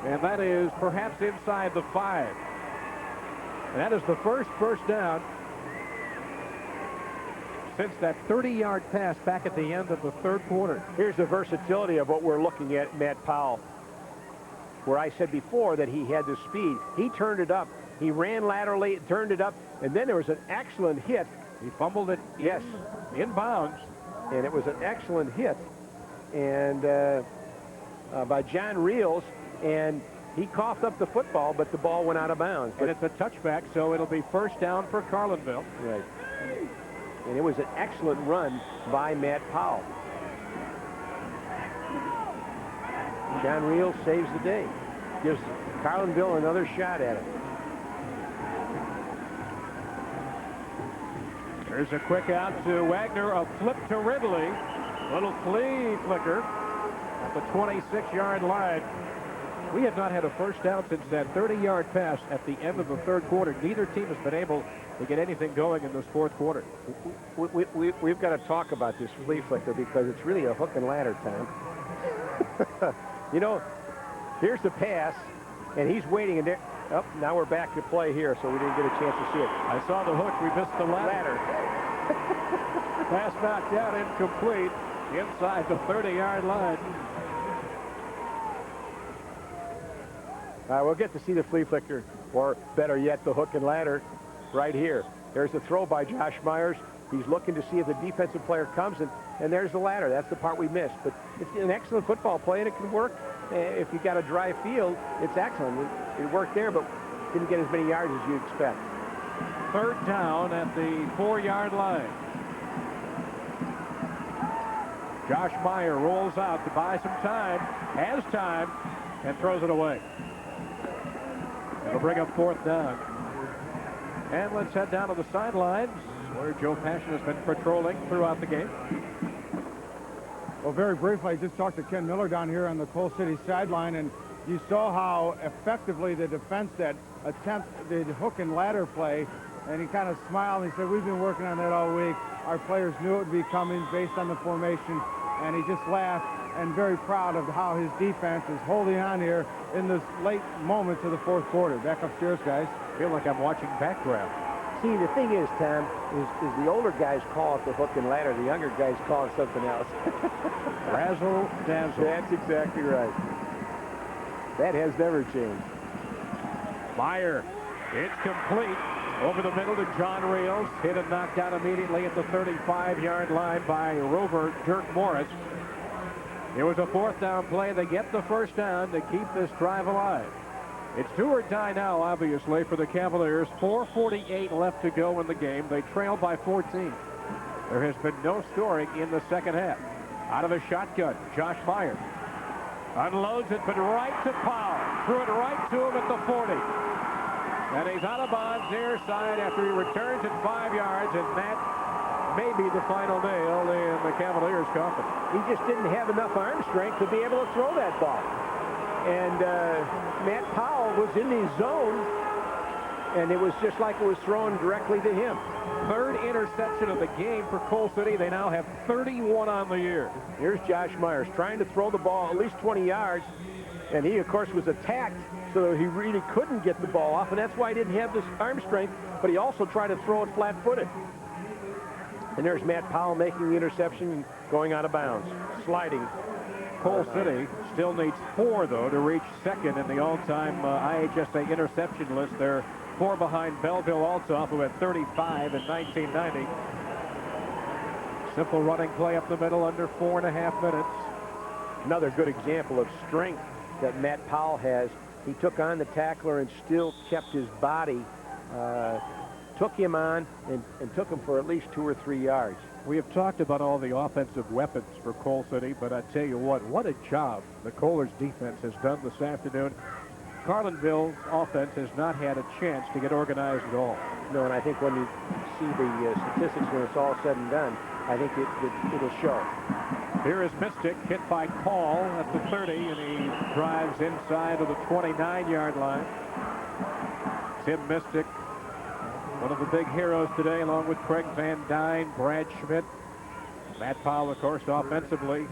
And that is perhaps inside the 5. And that is the first down since that 30-yard pass back at the end of the 3rd quarter. Here's the versatility of what we're looking at, Matt Powell, where I said before that he had the speed. He turned it up. He ran laterally, turned it up, and then there was an excellent hit. He fumbled it in bounds. And it was an excellent hit and by John Reels, and he coughed up the football, but the ball went out of bounds. And it's a touchback, so it'll be 1st down for Carlinville. Right. And it was an excellent run by Matt Powell. John Reels saves the day. Gives Carlinville another shot at it. There's a quick out to Wagner, a flip to Ridley. Little flea flicker at the 26-yard line. We have not had a first down since that 30-yard pass at the end of the 3rd quarter. Neither team has been able to get anything going in this 4th quarter. We've got to talk about this flea flicker because it's really a hook and ladder time. You know, here's the pass, and he's waiting, and now we're back to play here, so we didn't get a chance to see it. I saw the hook. We missed the ladder. Pass knocked out, incomplete, inside the 30-yard line. We'll get to see the flea flicker, or better yet, the hook and ladder right here. There's the throw by Josh Myers. He's looking to see if the defensive player comes, and there's the ladder. That's the part we missed. But it's an excellent football play, and it can work. If you got a dry field, it's excellent. It worked there, but didn't get as many yards as you expect. 3rd down at the 4-yard line. Josh Meyer rolls out to buy some time, has time, and throws it away. It'll bring up 4th down. And let's head down to the sidelines where Joe Passion has been patrolling throughout the game. Well, very briefly, I just talked to Ken Miller down here on the Coal City sideline, and you saw how effectively the defense that attempted the hook and ladder play, and he kind of smiled and he said, we've been working on that all week. Our players knew it would be coming based on the formation, and he just laughed and very proud of how his defense is holding on here in the late moments of the 4th quarter. Back upstairs, guys. I feel like I'm watching background. See, the thing is, Tom, is the older guys call it the hook and ladder. The younger guys call it something else. Razzle dazzle. That's exactly right. That has never changed. Meyer, it's complete. Over the middle to John Reels. Hit and knocked out immediately at the 35-yard line by Rover Dirk Morris. It was a 4th down play. They get the 1st down to keep this drive alive. It's do or die now, obviously, for the Cavaliers. 4:48 left to go in the game. They trail by 14. There has been no scoring in the second half. Out of a shotgun, Josh Meyer unloads it, but right to Powell. Threw it right to him at the 40. And he's out of bounds near side after he returns at 5 yards, and that may be the final nail in the Cavaliers' coffin. He just didn't have enough arm strength to be able to throw that ball. And Matt Powell was in his zone, and it was just like it was thrown directly to him. 3rd interception of the game for Coal City. They now have 31 on the year. Here's Josh Myers trying to throw the ball at least 20 yards, and he, of course, was attacked, so he really couldn't get the ball off, and that's why he didn't have this arm strength, but he also tried to throw it flat-footed. And there's Matt Powell making the interception and going out of bounds, sliding. Coal City still needs 4, though, to reach 2nd in the all-time IHSA interception list. They're 4 behind Belleville-Altoff, who had 35 in 1990. Simple running play up the middle under 4.5 minutes. Another good example of strength that Matt Powell has. He took on the tackler and still kept his body, took him on and took him for at least 2 or 3 yards. We have talked about all the offensive weapons for Coal City, but I tell you what a job the Kohler's defense has done this afternoon. Carlinville's offense has not had a chance to get organized at all. No, and I think when you see the statistics when it's all said and done, I think it'll show. Here is Mystic, hit by Call at the 30, and he drives inside of the 29-yard line. Tim Mystic, one of the big heroes today, along with Craig Van Dyne, Brad Schmidt, Matt Powell, of course, offensively.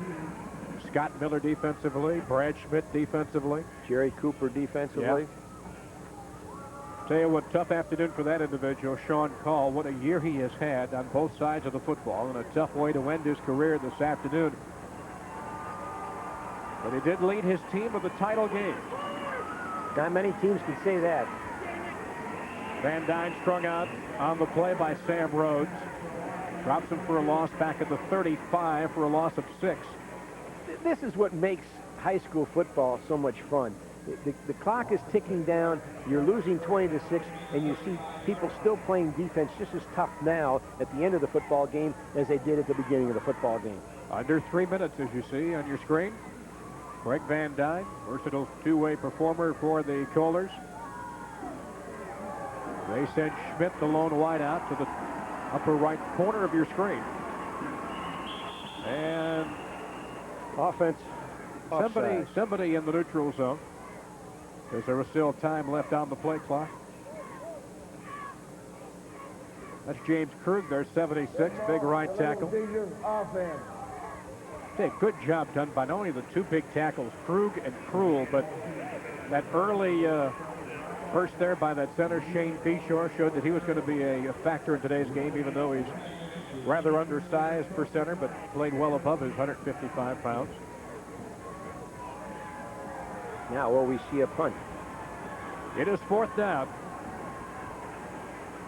Scott Miller defensively, Brad Schmidt defensively. Jerry Cooper defensively. Yep. Tell you what, tough afternoon for that individual, Sean Call. What a year he has had on both sides of the football, and a tough way to end his career this afternoon. But he did lead his team to the title game. Not many teams can say that. Van Dyne strung out on the play by Sam Rhodes. Drops him for a loss back at the 35 for a loss of 6. This is what makes high school football so much fun. The clock is ticking down. You're losing 20-6, and you see people still playing defense just as tough now at the end of the football game as they did at the beginning of the football game. Under 3 minutes, as you see on your screen. Craig Van Dyne, versatile two-way performer for the Kohlers. They send Schmidt, the lone wideout, to the upper right corner of your screen. And offense. Somebody in the neutral zone, because there was still time left on the play clock. That's James Krug, their 76, big right tackle. Okay, good job done by not only the 2 big tackles, Krug and Krull, but that early burst there by that center, Shane Beshore, showed that he was going to be a factor in today's game, even though he's rather undersized for center, but played well above his 155 pounds. Now will we see a punt? It is 4th down.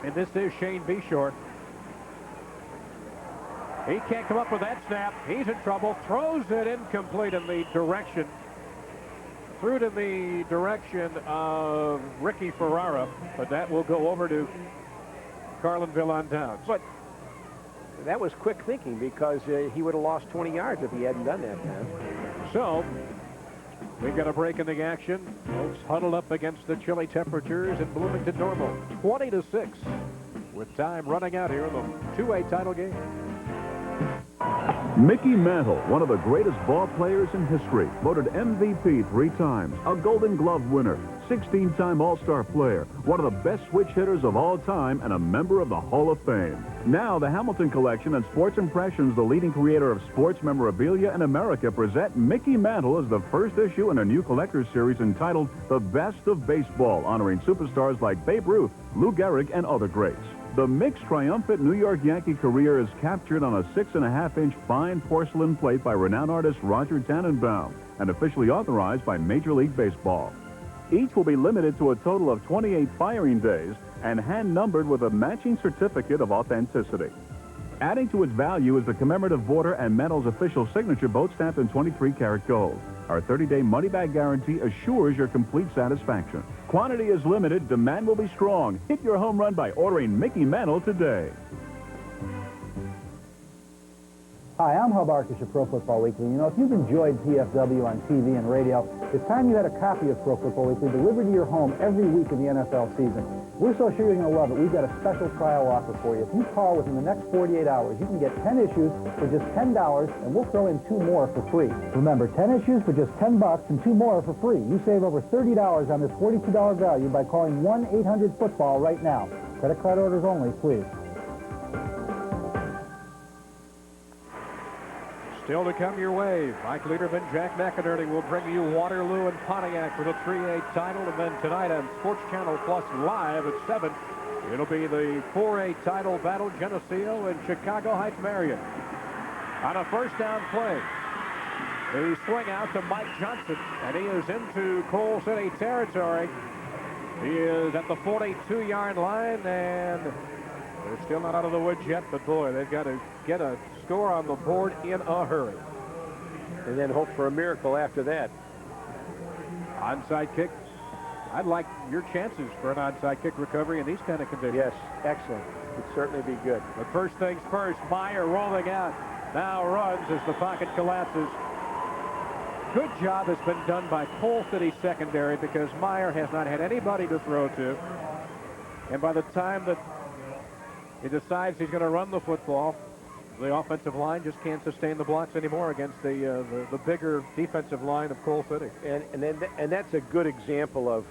And this is Shane Beshore. He can't come up with that snap. He's in trouble. Throws it incomplete in the direction. Threw it in the direction of Ricky Ferrara, but that will go over to Carlinville on downs. But that was quick thinking because he would have lost 20 yards if he hadn't done that, man. So, we've got a break in the action. Folks huddled up against the chilly temperatures in Bloomington Normal. 20-6 with time running out here in the 2A title game. Mickey Mantle, one of the greatest ball players in history, voted MVP 3 times, a Golden Glove winner, 16-time All-Star player, one of the best switch hitters of all time, and a member of the Hall of Fame. Now, the Hamilton Collection and Sports Impressions, the leading creator of sports memorabilia in America, present Mickey Mantle as the first issue in a new collector's series entitled The Best of Baseball, honoring superstars like Babe Ruth, Lou Gehrig, and other greats. The Mick's triumphant New York Yankee career is captured on a 6.5-inch fine porcelain plate by renowned artist Roger Tannenbaum and officially authorized by Major League Baseball. Each will be limited to a total of 28 firing days and hand-numbered with a matching certificate of authenticity. Adding to its value is the commemorative border and Mantle's official signature, both stamped in 23-karat gold. Our 30-day money-back guarantee assures your complete satisfaction. Quantity is limited, demand will be strong. Hit your home run by ordering Mickey Mantle today. Hi, I'm Hub Arkush of Pro Football Weekly. You know, if you've enjoyed PFW on TV and radio, it's time you had a copy of Pro Football Weekly delivered to your home every week of the NFL season. We're so sure you're going to love it. We've got a special trial offer for you. If you call within the next 48 hours, you can get 10 issues for just $10, and we'll throw in 2 more for free. Remember, 10 issues for just $10 and 2 more for free. You save over $30 on this $42 value by calling 1-800-FOOTBALL right now. Credit card orders only, please. Still to come your way, Mike Lederman, Jack McInerney will bring you Waterloo and Pontiac for the 3A title. And then tonight on Sports Channel Plus Live at 7, it'll be the 4A title battle, Geneseo and Chicago Heights Marion. On a first down play, the swing out to Mike Johnson, and he is into Coal City territory. He is at the 42-yard line, and they're still not out of the woods yet, but boy, they've got to get a score on the board in a hurry. And then hope for a miracle after that. Onside kick. I'd like your chances for an onside kick recovery in these kind of conditions. Yes, excellent. Would certainly be good. But first things first, Meyer rolling out. Now runs as the pocket collapses. Good job has been done by Coal City secondary because Meyer has not had anybody to throw to. And by the time that he decides he's going to run the football, the offensive line just can't sustain the blocks anymore against the bigger defensive line of Coal City. And that's a good example of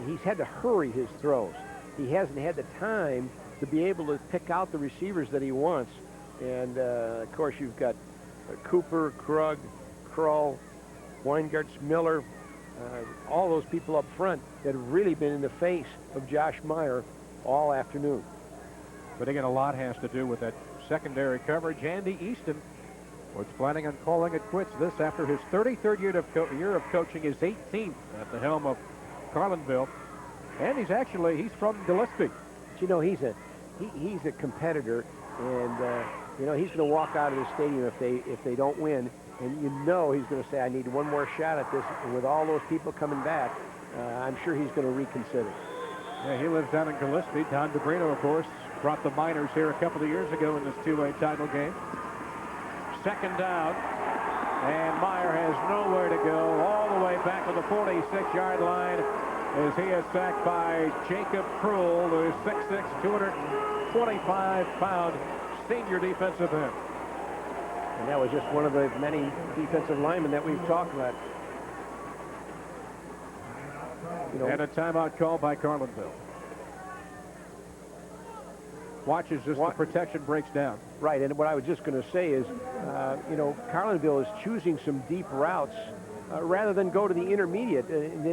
he's had to hurry his throws. He hasn't had the time to be able to pick out the receivers that he wants. And of course you've got Cooper, Krug, Krull, Weingarts, Miller, all those people up front that have really been in the face of Josh Meyer all afternoon. But again, a lot has to do with that secondary coverage. Andy Easton was planning on calling it quits. This after his 33rd year of coaching, his 18th at the helm of Carlinville. And he's from Gillespie. But you know, he's a competitor, and you know, he's going to walk out of the stadium if they don't win, and you know he's going to say, I need one more shot at this. And with all those people coming back, I'm sure he's going to reconsider. Yeah, he lives down in Gillespie. Don DeBrino, of course, brought the Miners here a couple of years ago in this 2A title game. Second down, and Meyer has nowhere to go, all the way back to the 46-yard line as he is sacked by Jacob Krull, who is 6'6", 225-pound senior defensive end. And that was just one of the many defensive linemen that we've talked about. You know, and a timeout called by Carlinville. Watch as just the protection breaks down. Right, and what I was just going to say is, you know, Carlinville is choosing some deep routes rather than go to the intermediate. They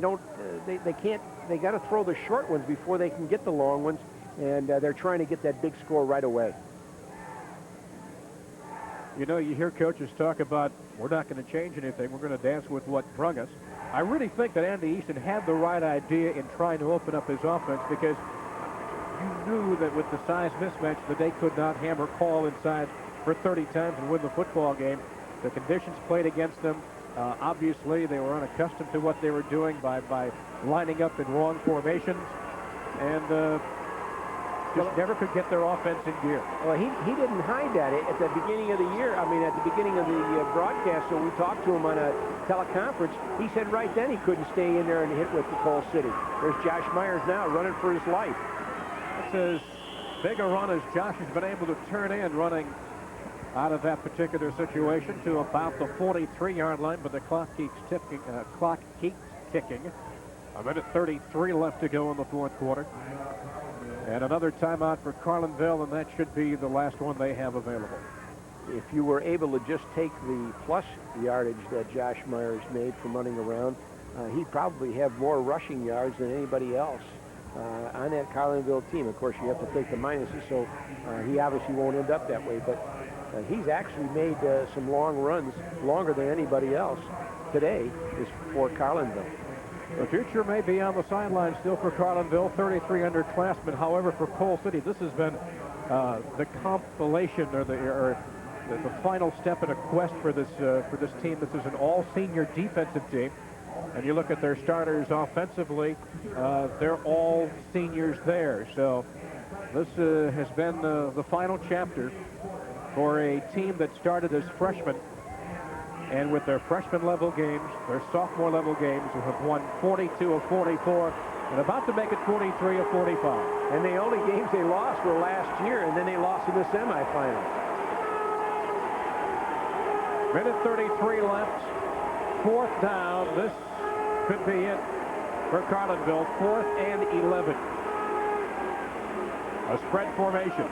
got to throw the short ones before they can get the long ones, and they're trying to get that big score right away. You know, you hear coaches talk about, we're not going to change anything, we're going to dance with what brung us. I really think that Andy Easton had the right idea in trying to open up his offense, because you knew that with the size mismatch that they could not hammer Call inside for 30 times and win the football game. The conditions played against them. Obviously, they were unaccustomed to what they were doing by lining up in wrong formations. And just never could get their offense in gear. Well, he didn't hide that at the beginning of the year. I mean, at the beginning of the broadcast, so we talked to him on a teleconference. He said right then he couldn't stay in there and hit with the Coal City. There's Josh Myers now running for his life. That's as big a run as Josh has been able to turn in running out of that particular situation to about the 43-yard line, but the clock keeps ticking. A minute 33 left to go in the fourth quarter. And another timeout for Carlinville, and that should be the last one they have available. If you were able to just take the plus yardage that Josh Myers made from running around, he'd probably have more rushing yards than anybody else on that Carlinville team. Of course, you have to take the minuses, so he obviously won't end up that way. But he's actually made some long runs, longer than anybody else today, is for Carlinville. The future may be on the sideline still for Carlinville, 33 underclassmen. However, for Coal City, this has been the compilation or the final step in a quest for this team. This is an all-senior defensive team. And you look at their starters offensively, they're all seniors there. So this has been the final chapter for a team that started as freshmen. And with their freshman-level games, their sophomore-level games, who have won 42 of 44 and about to make it 43 of 45. And the only games they lost were last year, and then they lost in the semifinals. Minute 33 left. Fourth down. This could be it for Carlinville. 4th and 11. A spread formation.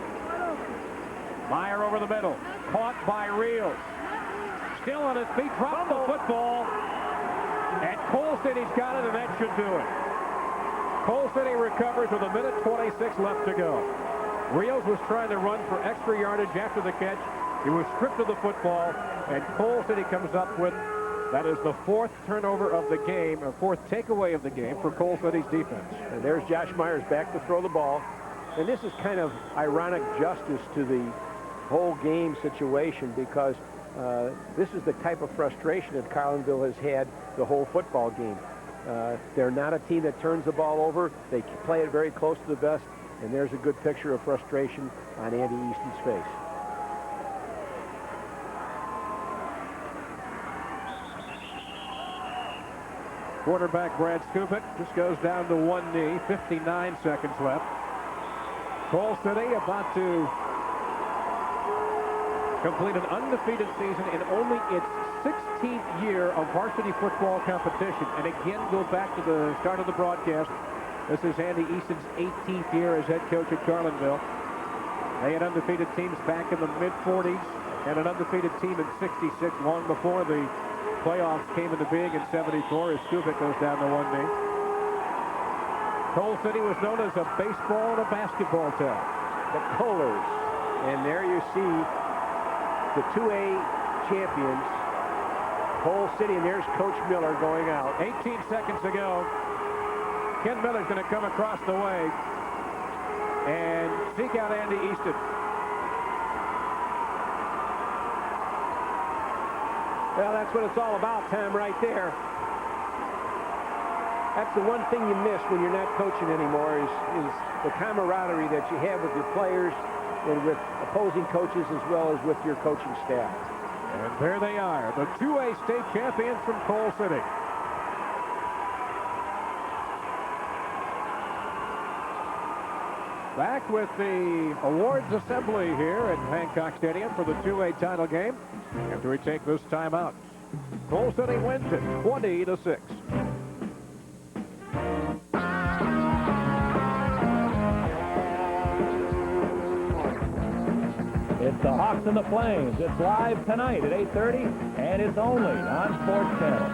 Meyer over the middle. Caught by Reels. Still on his feet, drops the football, and Coal City's got it, and that should do it. Coal City recovers with a minute 26 left to go. Rios was trying to run for extra yardage after the catch. He was stripped of the football, and Coal City comes up with, that is the 4th turnover of the game, or 4th takeaway of the game for Coal City's defense. And there's Josh Myers back to throw the ball. And this is kind of ironic justice to the whole game situation, because this is the type of frustration that Carlinville has had the whole football game. They're not a team that turns the ball over. They play it very close to the vest, and there's a good picture of frustration on Andy Easton's face. Quarterback Brad Skupik just goes down to one knee. 59 seconds left. Coal City about to complete an undefeated season in only its 16th year of varsity football competition. And again, go back to the start of the broadcast. This is Andy Easton's 18th year as head coach at Carlinville. They had undefeated teams back in the mid-40s and an undefeated team in 66 long before the playoffs came into being in 74 as Skupik goes down to one knee. Coal City was known as a baseball and a basketball town. The Kohlers. And there you see the 2A champions, Coal City, and there's Coach Miller going out. 18 seconds ago, Ken Miller's going to come across the way and seek out Andy Easton. Well, that's what it's all about, Tom, right there. That's the one thing you miss when you're not coaching anymore is the camaraderie that you have with your players and with opposing coaches as well as with your coaching staff. And there they are, the 2A state champions from Coal City. Back with the awards assembly here at Hancock Stadium for the 2A title game after we take this timeout. Coal City wins it 20-6. It's the Hawks and the Flames. It's live tonight at 8:30, and it's only on Sports Channel.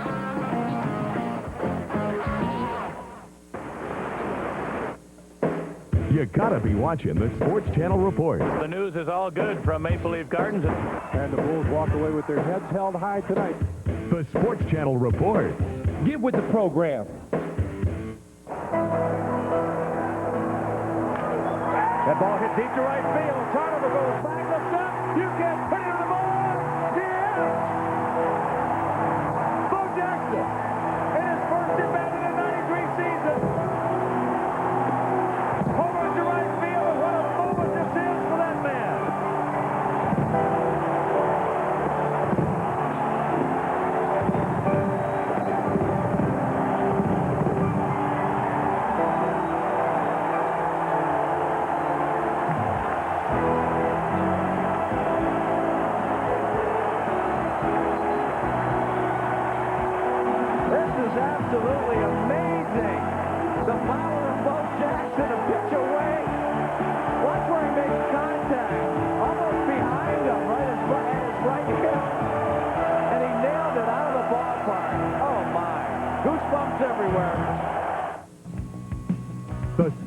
You gotta be watching the Sports Channel Report. The news is all good from Maple Leaf Gardens. And the Bulls walk away with their heads held high tonight. The Sports Channel Report. Get with the program. That ball hit deep to right field. Carlinville goes back, looks up. You can put it in the ball. Yes! Bo Jackson in his first at-bat in the 93 season. Home run to right field is one of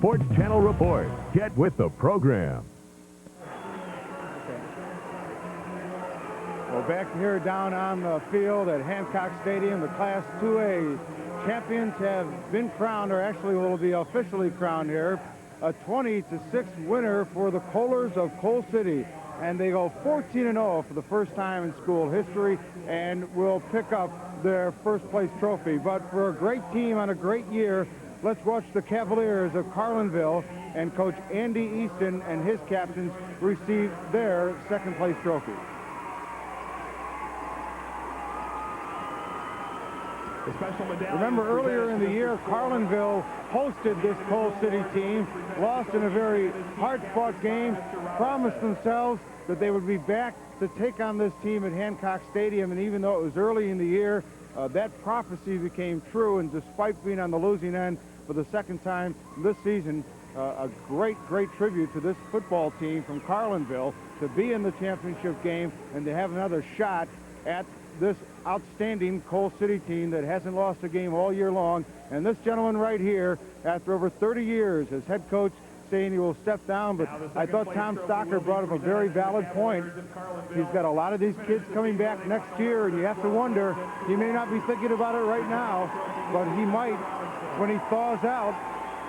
Sports Channel report. Get with the program. Well, back here down on the field at Hancock Stadium, the Class 2A champions have been crowned, or actually will be officially crowned here. A 20-6 winner for the Kohlers of Coal City. And they go 14-0 for the first time in school history and will pick up their first place trophy. But for a great team on a great year, let's watch the Cavaliers of Carlinville and Coach Andy Easton and his captains receive their second place trophy. Remember earlier in the year, Carlinville hosted this Coal City team, lost in a very hard-fought game, promised themselves that they would be back to take on this team at Hancock Stadium, and even though it was early in the year, that prophecy became true, and despite being on the losing end for the second time this season, a great tribute to this football team from Carlinville to be in the championship game and to have another shot at this outstanding Coal City team that hasn't lost a game all year long. And this gentleman right here, after over 30 years as head coach, saying he will step down, but I thought Tom Stocker brought up a very valid point. He's got a lot of these kids coming back next year, and you have to wonder, he may not be thinking about it right now, but he might when he thaws out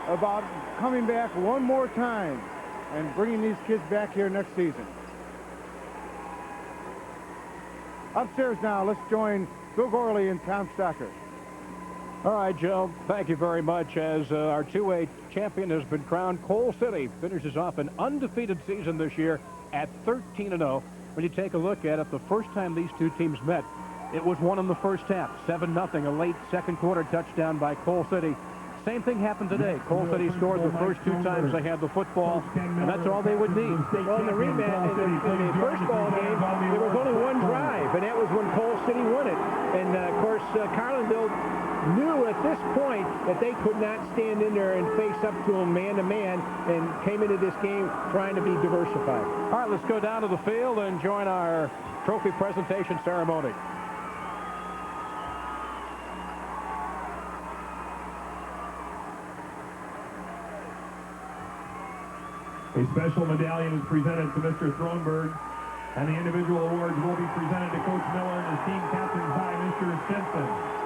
about coming back one more time and bringing these kids back here next season. Upstairs now, let's join Bill Gorley and Tom Stocker. All right, Joe, thank you very much. As our 2A champion has been crowned, Coal City finishes off an undefeated season this year at 13-0. When you take a look at it, the first time these two teams met, it was won in the first half, 7-0, a late second quarter touchdown by Coal City. Same thing happened today. Coal City scored the first two times they had the football, and that's all they would need. Well, in the rematch, in the first ball game, there was only one drive, and that was when Coal City won it. And, of course, Carlinville knew at this point that they could not stand in there and face up to them man-to-man, and came into this game trying to be diversified. All right, let's go down to the field and join our trophy presentation ceremony. A special medallion is presented to Mr. Thronberg, and the individual awards will be presented to Coach Miller and his team captains by Mr. Simpson.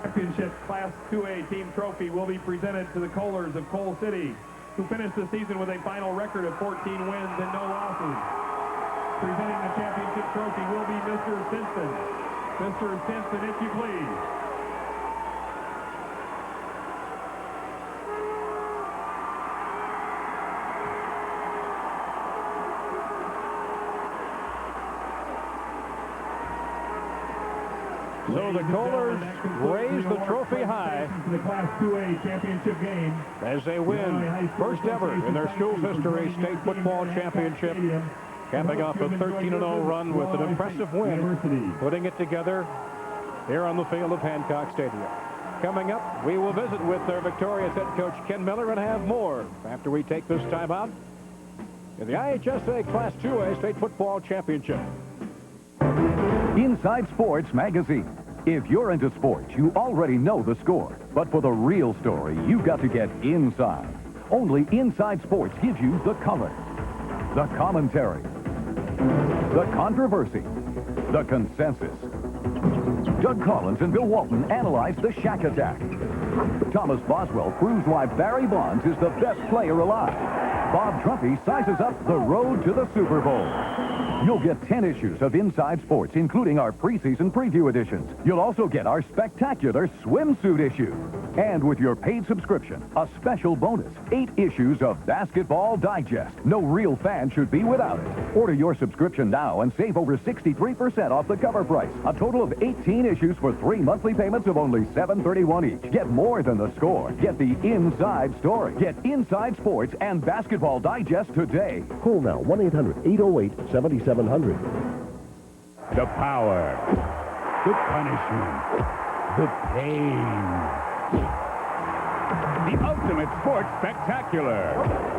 Championship Class 2A team trophy will be presented to the Kohlers of Coal City, who finished the season with a final record of 14 wins and no losses. Presenting the championship trophy will be Mr. Simpson. Mr. Simpson, if you please. So the Kohlers raise the trophy high the Class 2A championship game as they win first ever in their school's history state football championship, capping off a 13-0 run with an impressive win, putting it together here on the field of Hancock Stadium. Coming up, we will visit with their victorious head coach Ken Miller and have more after we take this time out in the IHSA Class 2A State Football Championship. Inside Sports Magazine. If you're into sports, you already know the score. But for the real story, you've got to get inside. Only Inside Sports gives you the color, the commentary, the controversy, the consensus. Doug Collins and Bill Walton analyze the Shack Attack. Thomas Boswell proves why Barry Bonds is the best player alive. Bob Trumpy sizes up the road to the Super Bowl. You'll get 10 issues of Inside Sports, including our preseason preview editions. You'll also get our spectacular swimsuit issue. And with your paid subscription, a special bonus, 8 issues of Basketball Digest. No real fan should be without it. Order your subscription now and save over 63% off the cover price. A total of 18 issues for 3 monthly payments of only $7.31 each. Get more than the score. Get the inside story. Get Inside Sports and Basketball Digest today. Call now, 1-800-808-7700. The power, the punishment, the pain. The ultimate sports spectacular.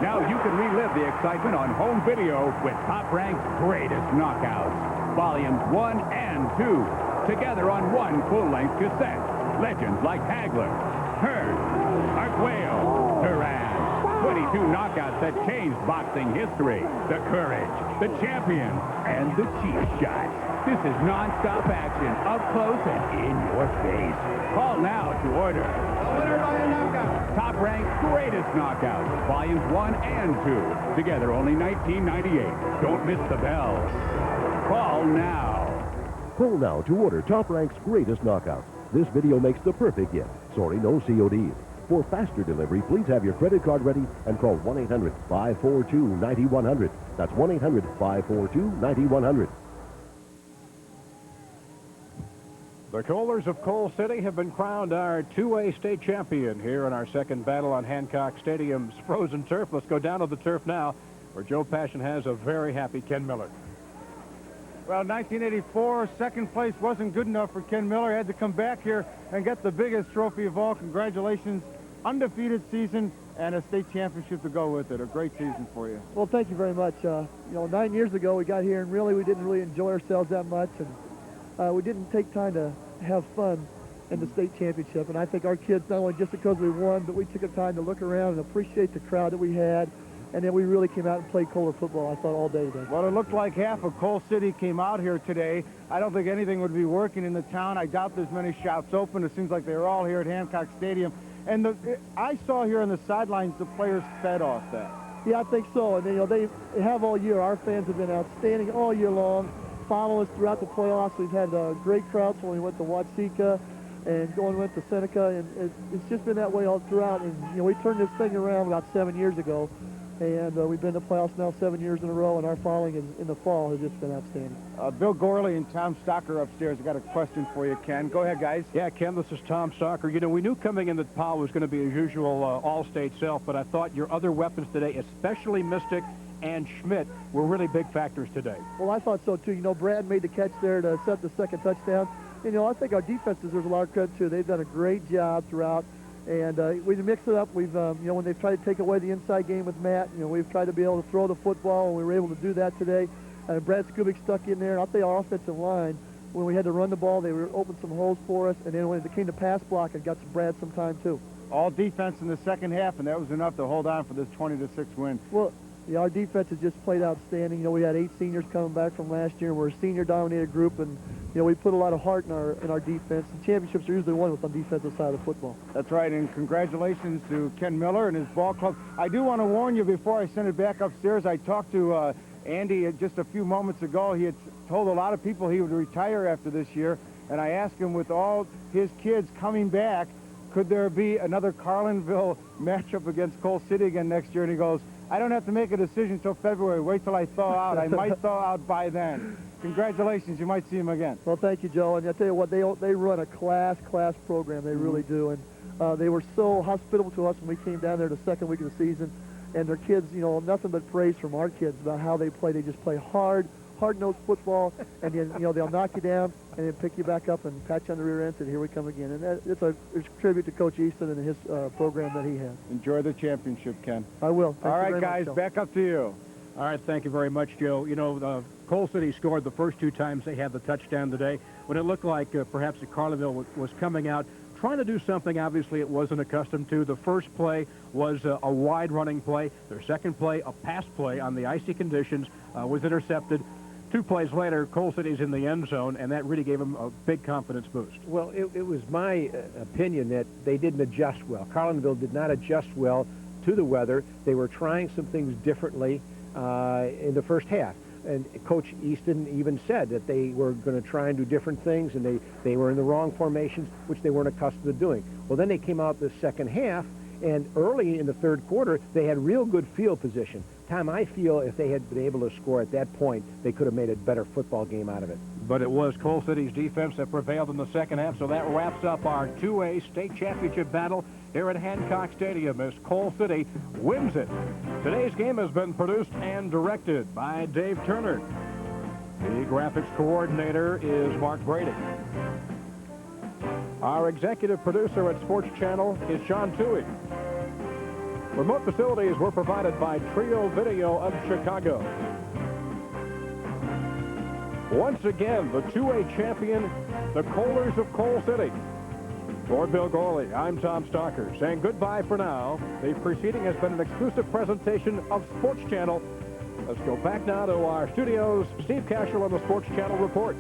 Now you can relive the excitement on home video with Top Rank's greatest knockouts. Volumes 1 and 2. Together on one full-length cassette. Legends like Hagler, Hearn, Arguello, Duran. 22 knockouts that changed boxing history. The courage, the champion, and the cheap shots. This is non-stop action, up close and in your face. Call now to order. Winner by a knockout. Top Rank's greatest knockouts, volumes 1 and 2. Together only $19.98. Don't miss the bell. Call now. Call now to order Top Rank's greatest knockouts. This video makes the perfect gift. Sorry, no CODs. For faster delivery, please have your credit card ready and call 1-800-542-9100. That's 1-800-542-9100. The Kohlers of Coal City have been crowned our 2A state champion here in our second battle on Hancock Stadium's frozen turf. Let's go down to the turf now, where Joe Passion has a very happy Ken Miller. Well, 1984, second place wasn't good enough for Ken Miller. He had to come back here and get the biggest trophy of all. Congratulations. Undefeated season and a state championship to go with it. A great season for you. Well, thank you very much. 9 years ago we got here and really we didn't really enjoy ourselves that much, and we didn't take time to have fun in the state championship. And I think our kids, not only just because we won, but we took the time to look around and appreciate the crowd that we had. And then we really came out and played Kohler football, I thought, all day today. Well, it looked like half of Coal City came out here today. I don't think anything would be working in the town. I doubt there's many shops open. It seems like they're all here at Hancock Stadium. And I saw here on the sidelines the players fed off that. Yeah, I think so. And, they have all year. Our fans have been outstanding all year long. Follow us throughout the playoffs. We've had great crowds when we went to Watsika and went to Seneca. And it's just been that way all throughout. And, we turned this thing around about 7 years ago. And we've been to playoffs now 7 years in a row, and our following in the fall has just been outstanding. Bill Gorley and Tom Stocker upstairs. I got a question for you, Ken. Go ahead, guys. Yeah, Ken, this is Tom Stocker. We knew coming in that Powell was going to be his usual all-state self, but I thought your other weapons today, especially Mystic and Schmidt, were really big factors today. Well, I thought so, too. Brad made the catch there to set the second touchdown. I think our defense deserves a lot of credit, too. They've done a great job throughout. And we mix it up. We've, when they've tried to take away the inside game with Matt, we've tried to be able to throw the football, and we were able to do that today. Brad Skubik stuck in there, and I'll tell you, our offensive line, when we had to run the ball, they were opened some holes for us, and then when it came to pass block, it got to Brad some time, too. All defense in the second half, and that was enough to hold on for this 20-6 win. Well, yeah, our defense has just played outstanding. We had 8 seniors coming back from last year. We're a senior-dominated group, and we put a lot of heart in our defense. The championships are usually won with on the defensive side of the football. That's right, and congratulations to Ken Miller and his ball club. I do want to warn you before I send it back upstairs. I talked to Andy just a few moments ago. He had told a lot of people he would retire after this year, and I asked him, with all his kids coming back, could there be another Carlinville matchup against Coal City again next year? And he goes, I don't have to make a decision until February. Wait till I thaw out. I might thaw out by then. Congratulations. You might see him again. Well, thank you, Joe. And I tell you what, they run a class program. They really do. And they were so hospitable to us when we came down there the second week of the season. And their kids, nothing but praise from our kids about how they play. They just play hard-nosed football, and then, they'll knock you down and then pick you back up and pat you on the rear end and here we come again. And it's a tribute to Coach Easton and his program that he has. Enjoy the championship, Ken. I will. All right, guys, back up to you. All right, thank you very much, Joe. Coal City scored the first 2 times they had the touchdown today. When it looked like perhaps the Carlinville was coming out, trying to do something obviously it wasn't accustomed to. The first play was a wide running play. Their second play, a pass play on the icy conditions, was intercepted. 2 plays later, Coal City's in the end zone, and that really gave them a big confidence boost. Well, it was my opinion that they didn't adjust well. Carlinville did not adjust well to the weather. They were trying some things differently in the first half. And Coach Easton even said that they were going to try and do different things, and they were in the wrong formations, which they weren't accustomed to doing. Well, then they came out the second half, and early in the third quarter, they had real good field position. Tom, I feel if they had been able to score at that point, they could have made a better football game out of it. But it was Coal City's defense that prevailed in the second half, so that wraps up our 2A state championship battle here at Hancock Stadium as Coal City wins it. Today's game has been produced and directed by Dave Turner. The graphics coordinator is Mark Brady. Our executive producer at Sports Channel is Sean Toohey. Remote facilities were provided by Trio Video of Chicago. Once again, the 2A champion, the Kohlers of Coal City. For Bill Gorley, I'm Tom Stalker, saying goodbye for now. The preceding has been an exclusive presentation of Sports Channel. Let's go back now to our studios. Steve Cashel on the Sports Channel Report.